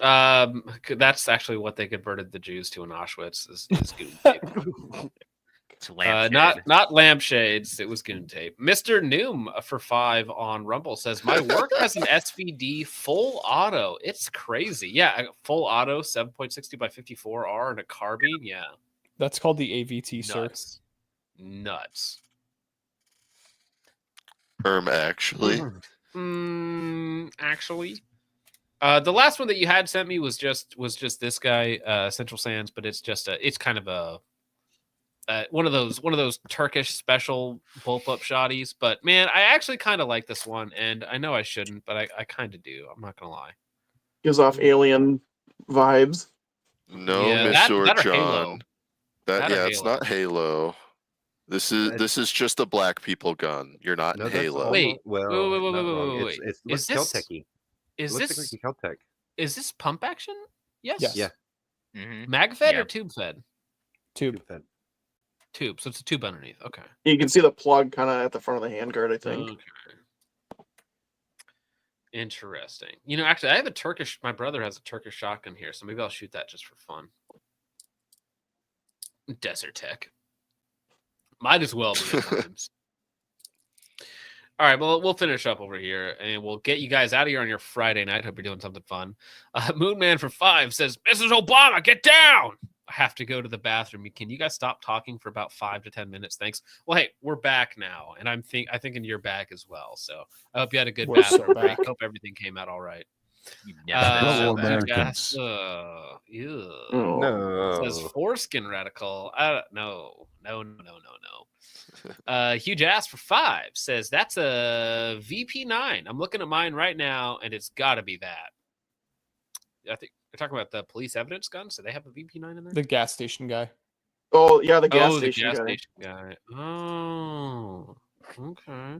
S1: That's actually what they converted the Jews to in Auschwitz. Is gooey tape.
S4: It's lampshade.
S1: Not lampshades. It was Goon Tape. Mr. Noom for 5 on Rumble says my work has an SVD full auto. It's crazy. Yeah, full auto 7.60 by 54R and a carbine. Yeah,
S5: That's called the AVT, sir.
S1: Nuts.
S6: Actually,
S1: Actually, the last one that you had sent me was just this guy, Central Sands, but it's just it's kind of a one of those Turkish special bullpup shotties. But man, I actually kind of like this one, and I know I shouldn't, but I kind of do. I'm not gonna lie.
S2: Gives off alien vibes.
S6: no,
S1: Yeah,
S6: Miss or
S1: that or
S6: John.
S1: Halo. That or
S6: It's not Halo. This is just a black people gun. You're not
S8: No, that's
S6: Halo.
S8: almost-
S1: Wait,
S8: well,
S1: wait,
S8: not wrong.
S1: wait.
S8: It
S1: Is
S8: looks
S1: this-
S8: Kel-Tech-y.
S1: Is
S8: It looks
S1: this
S8: like Kel-Tech.
S1: is this pump action? Yes.
S5: Yes.
S8: Yeah.
S1: Mag fed
S4: Yeah.
S1: or tube fed?
S5: Tube.
S8: Fed.
S1: Tube. So it's a tube underneath. Okay.
S2: You can see the plug kind of at the front of the handguard, I think.
S1: Okay. Interesting. You know, actually, I have my brother has a Turkish shotgun here, so maybe I'll shoot that just for fun. Desert Tech. Might as well be at times. All right, well, we'll finish up over here, and we'll get you guys out of here on your Friday night. Hope you're doing something fun. Moonman for 5 says, Mrs. Obama, get down! I have to go to the bathroom. Can you guys stop talking for about 5 to 10 minutes? Thanks. Well, hey, we're back now, and I'm thinking you're back as well. So I hope you had a good
S5: We're so
S1: bathroom break.
S5: back.
S1: Hope everything came out all right.
S4: You never been
S9: Fellow
S4: so bad.
S9: Americans.
S1: Ew.
S2: Oh.
S8: No.
S1: Says foreskin radical. No. Huge ass for 5 says that's a VP9. I'm looking at mine right now, and it's got to be that. I think they're talking about the police evidence gun. So they have a VP9 in there.
S5: The gas station guy.
S2: Oh, yeah, the gas
S1: the
S2: station
S1: gas
S2: guy.
S1: station guy. Oh, okay.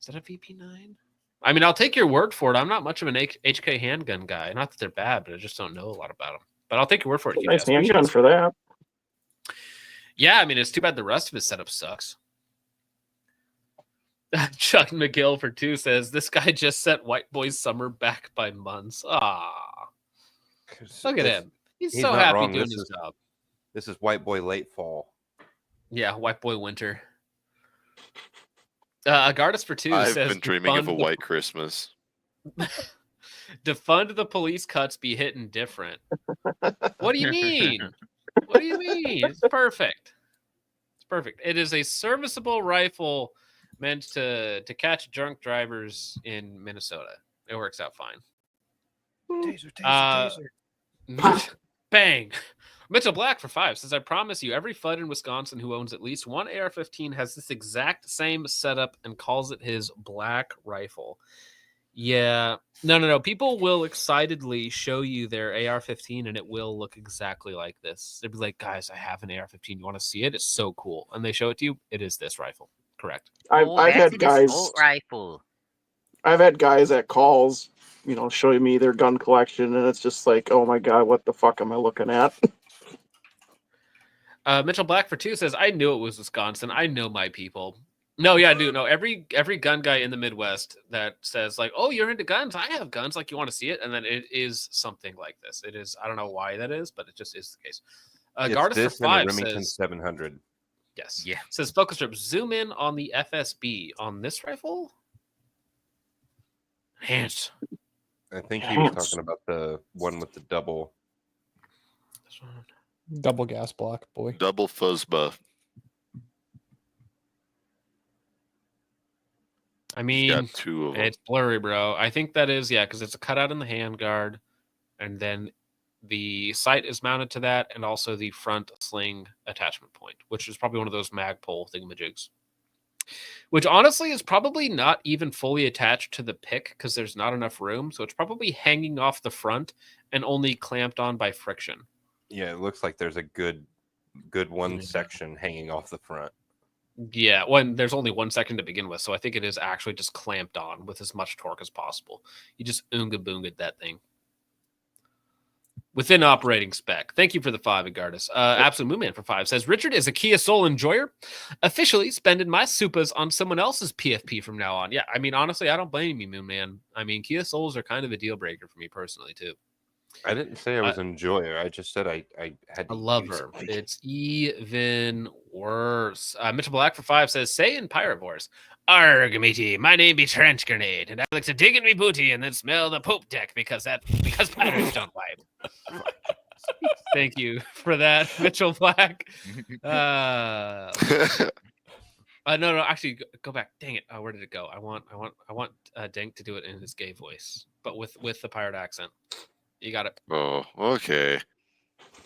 S1: Is that a VP9? I mean, I'll take your word for it. I'm not much of an HK handgun guy. Not that they're bad, but I just don't know a lot about them. But I'll take your word for it. Huge
S2: Nice
S1: ass. Appreciate
S2: handgun
S1: it.
S2: for that.
S1: Yeah, I mean, it's too bad the rest of his setup sucks. Chuck McGill for 2 says, this guy just set White Boy's summer back by months. Ah, look at him. He's so
S8: not
S1: happy
S8: wrong.
S1: doing
S8: This
S1: his
S8: is-
S1: job.
S8: This is White Boy Late Fall.
S1: Yeah, White Boy winter. Agardis for 2
S6: I've
S1: says,
S6: been dreaming of a
S1: "Defund the-
S6: white Christmas.
S1: Defund the police cuts be hitting different. What do you mean? What do you mean? It's perfect. It's perfect. It is a serviceable rifle meant to catch drunk drivers in Minnesota. It works out fine. Bang. Mitchell Black for 5 says, I promise you, every FUD in Wisconsin who owns at least one AR-15 has this exact same setup and calls it his black rifle. Yeah. No. People will excitedly show you their AR-15 and it will look exactly like this. They'll be like, guys, I have an AR-15. You want to see it? It's so cool. And they show it to you. It is this rifle. Correct.
S2: I've had guys.
S4: Rifle.
S2: I've had guys at calls, showing me their gun collection, and it's just like, oh my god, what the fuck am I looking at?
S1: Mitchell Black for 2 says, I knew it was Wisconsin. I know my people. No, yeah, I do. No, every gun guy in the Midwest that says like, oh, you're into guns. I have guns. Like, you want to see it? And then it is something like this. It is. I don't know why that is, but it just is the case.
S8: It's
S1: Gardis
S8: this
S1: for
S8: and a
S1: 5
S8: Remington
S1: says,
S8: 700.
S1: yes.
S4: Yeah.
S1: Says focus strip. Zoom in on the FSB on this rifle. Hands.
S8: I think he was talking about the one with the double.
S1: This one.
S5: Double gas block, boy.
S6: Double fuzzba.
S1: I mean,
S6: Got 2 of them.
S1: it's blurry, bro. I think that is, yeah, because it's a cutout in the handguard, and then the sight is mounted to that, and also the front sling attachment point, which is probably one of those Magpul thingamajigs. Which honestly is probably not even fully attached to the pick because there's not enough room, so it's probably hanging off the front and only clamped on by friction.
S8: Yeah, it looks like there's a good one section hanging off the front.
S1: Yeah, when there's only one section to begin with, so I think it is actually just clamped on with as much torque as possible. You just oonga boonga'd that thing within operating spec. Thank you for the 5, Agardis. Absolute Moonman for 5 says Richard is a Kia Soul enjoyer, officially spending my supas on someone else's PFP from now on. Yeah, I mean honestly, I don't blame you, Moonman. I mean Kia Souls are kind of a deal breaker for me personally too.
S8: I didn't say I was an enjoyer. I just said I had
S1: A
S8: to use
S1: lover.
S8: it.
S1: It's even worse. Mitchell Black for 5 says, say in Pirate Wars, "Arg, matey, my name be Trench Grenade, and I like to dig in me booty and then smell the poop deck because pirates don't wipe." Thank you for that, Mitchell Black. No, actually, go back. Dang it! Where did it go? I want Dank to do it in his gay voice, but with the pirate accent. You got it.
S6: Oh, okay.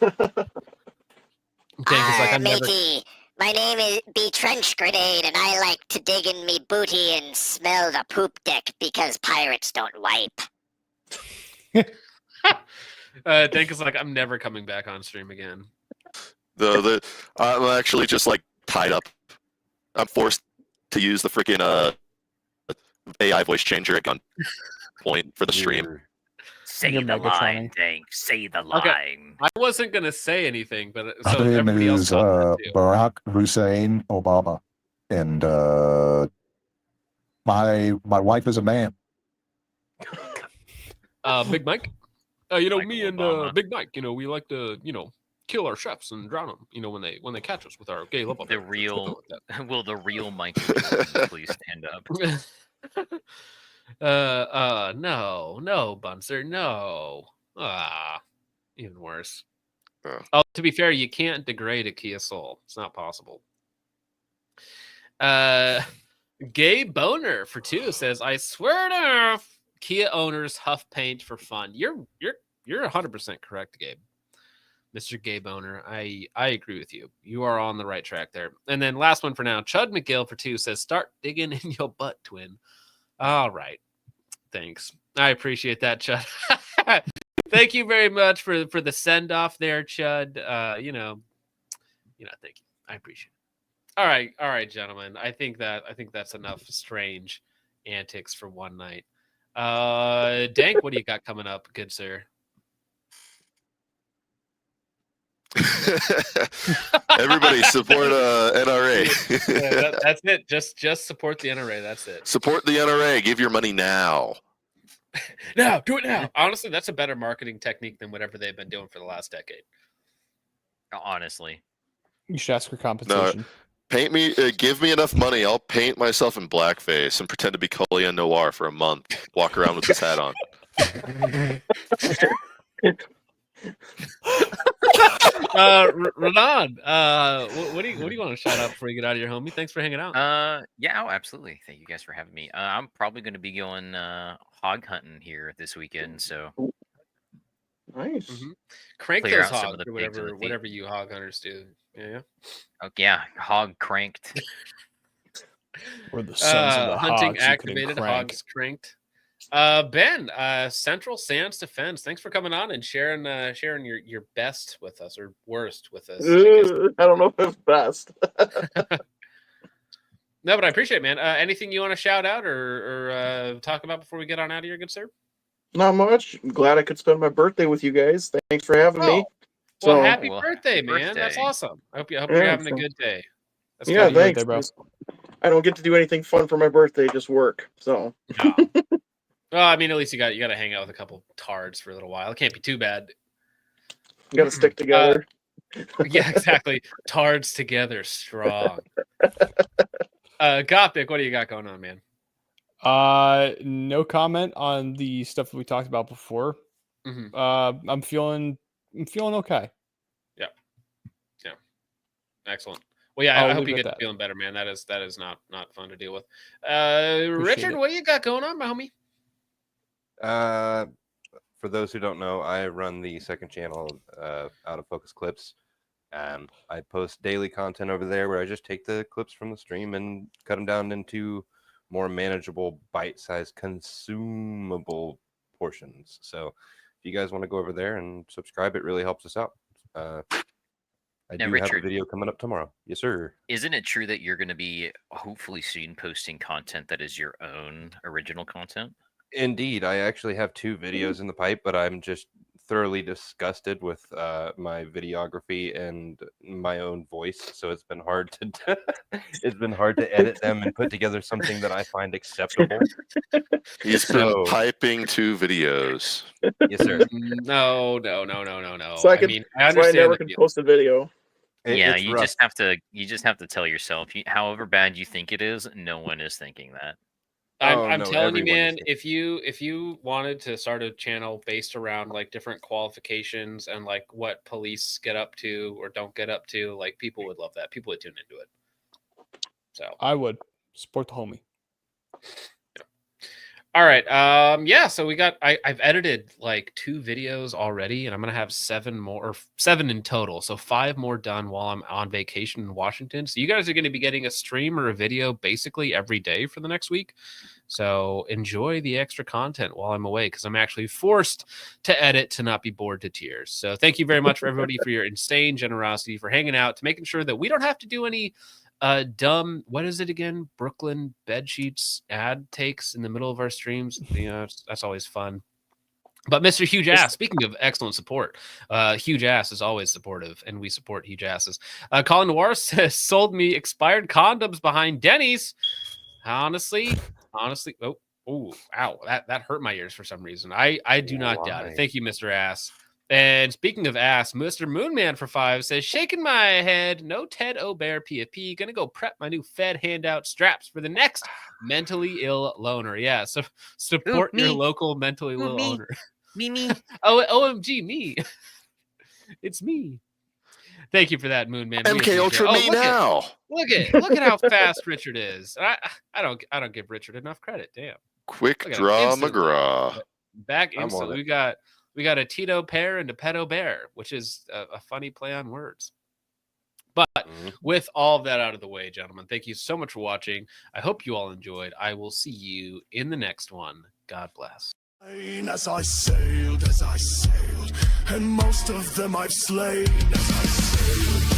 S1: Dank is like, I'm never.
S7: Matey, my name is be Trench Grenade, and I like to dig in me booty and smell the poop deck because pirates don't wipe.
S1: Dank is like, I'm never coming back on stream again.
S6: I'm actually just like tied up. I'm forced to use the freaking AI voice changer at gunpoint for the stream.
S4: Say
S5: You're
S4: the
S5: Megatron-ing.
S4: line, Dank. Say the line.
S1: Okay. I wasn't gonna say anything, but
S9: My
S1: so
S9: name
S1: everybody else
S9: is
S1: thought that too.
S9: Barack Hussein Obama, and my wife is a man.
S1: Big Mike.
S4: Michael
S1: Me and
S4: Obama.
S1: Big Mike. We like to kill our chefs and drown them. When they catch us with our gay love.
S4: The real, will the real Michael Jordan please stand up?
S1: No, Bunser, no. Even worse.
S6: Oh.
S1: Oh, to be fair, you can't degrade a Kia Soul. It's not possible. Gay Boner for 2 says, I swear to Kia owners huff paint for fun. You're 100% correct, Gabe. Mr. Gay Boner, I agree with you. You are on the right track there. And then last one for now, Chud McGill for 2 says, start digging in your butt, twin. All right. Thanks. I appreciate that, Chud. Thank you very much for the send off there, Chud. Thank you. I appreciate it. All right, gentlemen. I think that's enough strange antics for one night. Dank, what do you got coming up, good sir?
S6: Everybody support NRA.
S1: That's it. Just support the NRA. That's it.
S6: Support the NRA. Give your money now.
S1: No, do it now. Honestly, that's a better marketing technique than whatever they've been doing for the last decade.
S4: Honestly,
S5: You should ask for compensation.
S6: Paint me. Give me enough money. I'll paint myself in blackface and pretend to be Collier Noir for a month. Walk around with this hat on.
S1: Renan, what do you want to shout out before you get out of your homie? Thanks for hanging out.
S4: yeah, absolutely. Thank you guys for having me. I'm probably going to be going hog hunting here this weekend, so
S2: Nice.
S1: Crank
S4: clear
S1: those
S4: out some
S1: hogs
S4: of the
S1: or
S4: pigs in the feed.
S1: whatever you hog hunters do. Yeah.
S4: yeah, hog cranked.
S5: Or the sons of the
S1: Hunting
S5: hogs you couldn't
S1: activated,
S5: crank.
S1: hogs cranked. Ben, Central Sands Defense. Thanks for coming on and sharing your best with us or worst with us.
S2: I don't know if best.
S1: No, but I appreciate it, man. Anything you want to shout out or talk about before we get on out of here, good sir?
S2: Not much. I'm glad I could spend my birthday with you guys. Thanks for having me.
S1: Well,
S2: So-
S1: happy
S4: Well,
S1: birthday,
S4: happy
S1: man. That's
S4: birthday.
S1: awesome. I hope you're
S2: Yeah,
S1: having a
S2: so-
S1: good day. That's
S2: Yeah,
S1: good.
S2: thanks.
S5: Birthday, bro.
S2: I don't get to do anything fun for my birthday, just work. So
S1: No. Well, I mean, at least you got to hang out with a couple tards for a little while. It can't be too bad.
S2: you got to stick together.
S1: Yeah, exactly. Tards together, strong. Gothic, what do you got going on, man?
S5: No comment on the stuff that we talked about before.
S1: Mhm.
S5: I'm feeling okay.
S1: Excellent. Well, yeah,
S5: I'll
S1: I hope
S5: leave
S1: you
S5: it
S1: get
S5: at that.
S1: feeling better, man. That is not fun to deal with. Richard,
S5: it.
S1: what do you got going on, my homie?
S8: For those who don't know, I run the second channel, Out of Focus Clips. I post daily content over there where I just take the clips from the stream and cut them down into more manageable, bite-sized, consumable portions. So if you guys want to go over there and subscribe, it really helps us out. I
S4: Now,
S8: do have a
S4: Richard-
S8: video coming up tomorrow. Yes, sir.
S4: Isn't it true that you're going to be hopefully soon posting content that is your own original content?
S8: Indeed, I actually have 2 videos in the pipe, but I'm just thoroughly disgusted with my videography and my own voice, so it's been hard to it's been hard to edit them and put together something that I find acceptable.
S6: He's
S8: So-
S6: been typing 2 videos.
S8: Yes, sir.
S1: No.
S2: So I
S1: mean, I
S2: That's why I
S1: understand.
S2: never
S1: the
S2: can
S1: feel-
S2: post a video.
S4: Yeah,
S8: It's
S4: you
S8: rough.
S4: just have to tell yourself, however bad you think it is, no one is thinking that.
S1: I'm
S8: no,
S1: telling you,
S8: everyone is
S1: man, if you wanted to start a channel based around like different qualifications and like what police get up to or don't get up to, like people would love that. People would tune into it. So
S5: I would support the homie.
S1: all right. Yeah, so I've edited like 2 videos already, and I'm gonna have 7 more, or 7 in total. So 5 more done while I'm on vacation in Washington. So you guys are gonna be getting a stream or a video basically every day for the next week. So enjoy the extra content while I'm away, because I'm actually forced to edit to not be bored to tears. So thank you very much for everybody for your insane generosity, for hanging out, to making sure that we don't have to do any dumb, what is it again, Brooklyn bed sheets ad takes in the middle of our streams. You know, that's always fun. But Mr. Huge Ass, speaking of excellent support, Huge Ass is always supportive, and we support Huge Asses. Colin Noir says, sold me expired condoms behind Denny's. Honestly, oh, ow, that hurt my ears for some reason. I do not doubt it.
S8: Why?
S1: Thank you, Mr. Ass. And speaking of ass, Mr. Moonman for 5 says, shaking my head, no Ted O'Bear PFP, gonna go prep my new Fed handout straps for the next mentally ill loner. Yeah, so support your
S4: me.
S1: local mentally
S4: Ooh,
S1: ill
S4: me.
S1: loner.
S4: Me.
S1: Oh, OMG, me. It's me. Thank you for that, Moonman. We
S6: MK
S1: appreciate it.
S6: Ultra
S1: Oh,
S6: me now.
S1: Look at how fast Richard is. I don't give Richard enough credit. Damn.
S6: Quick
S1: Look at him,
S6: draw
S1: instantly.
S6: McGraw.
S1: Back
S8: I'm on
S1: instantly.
S8: it.
S1: We got a Tito pear and a pedo bear, which is a funny play on words. But with all of that out of the way, gentlemen, thank you so much for watching. I hope you all enjoyed. I will see you in the next one. God bless.
S3: As I sailed, and most of them I've slain as I sailed.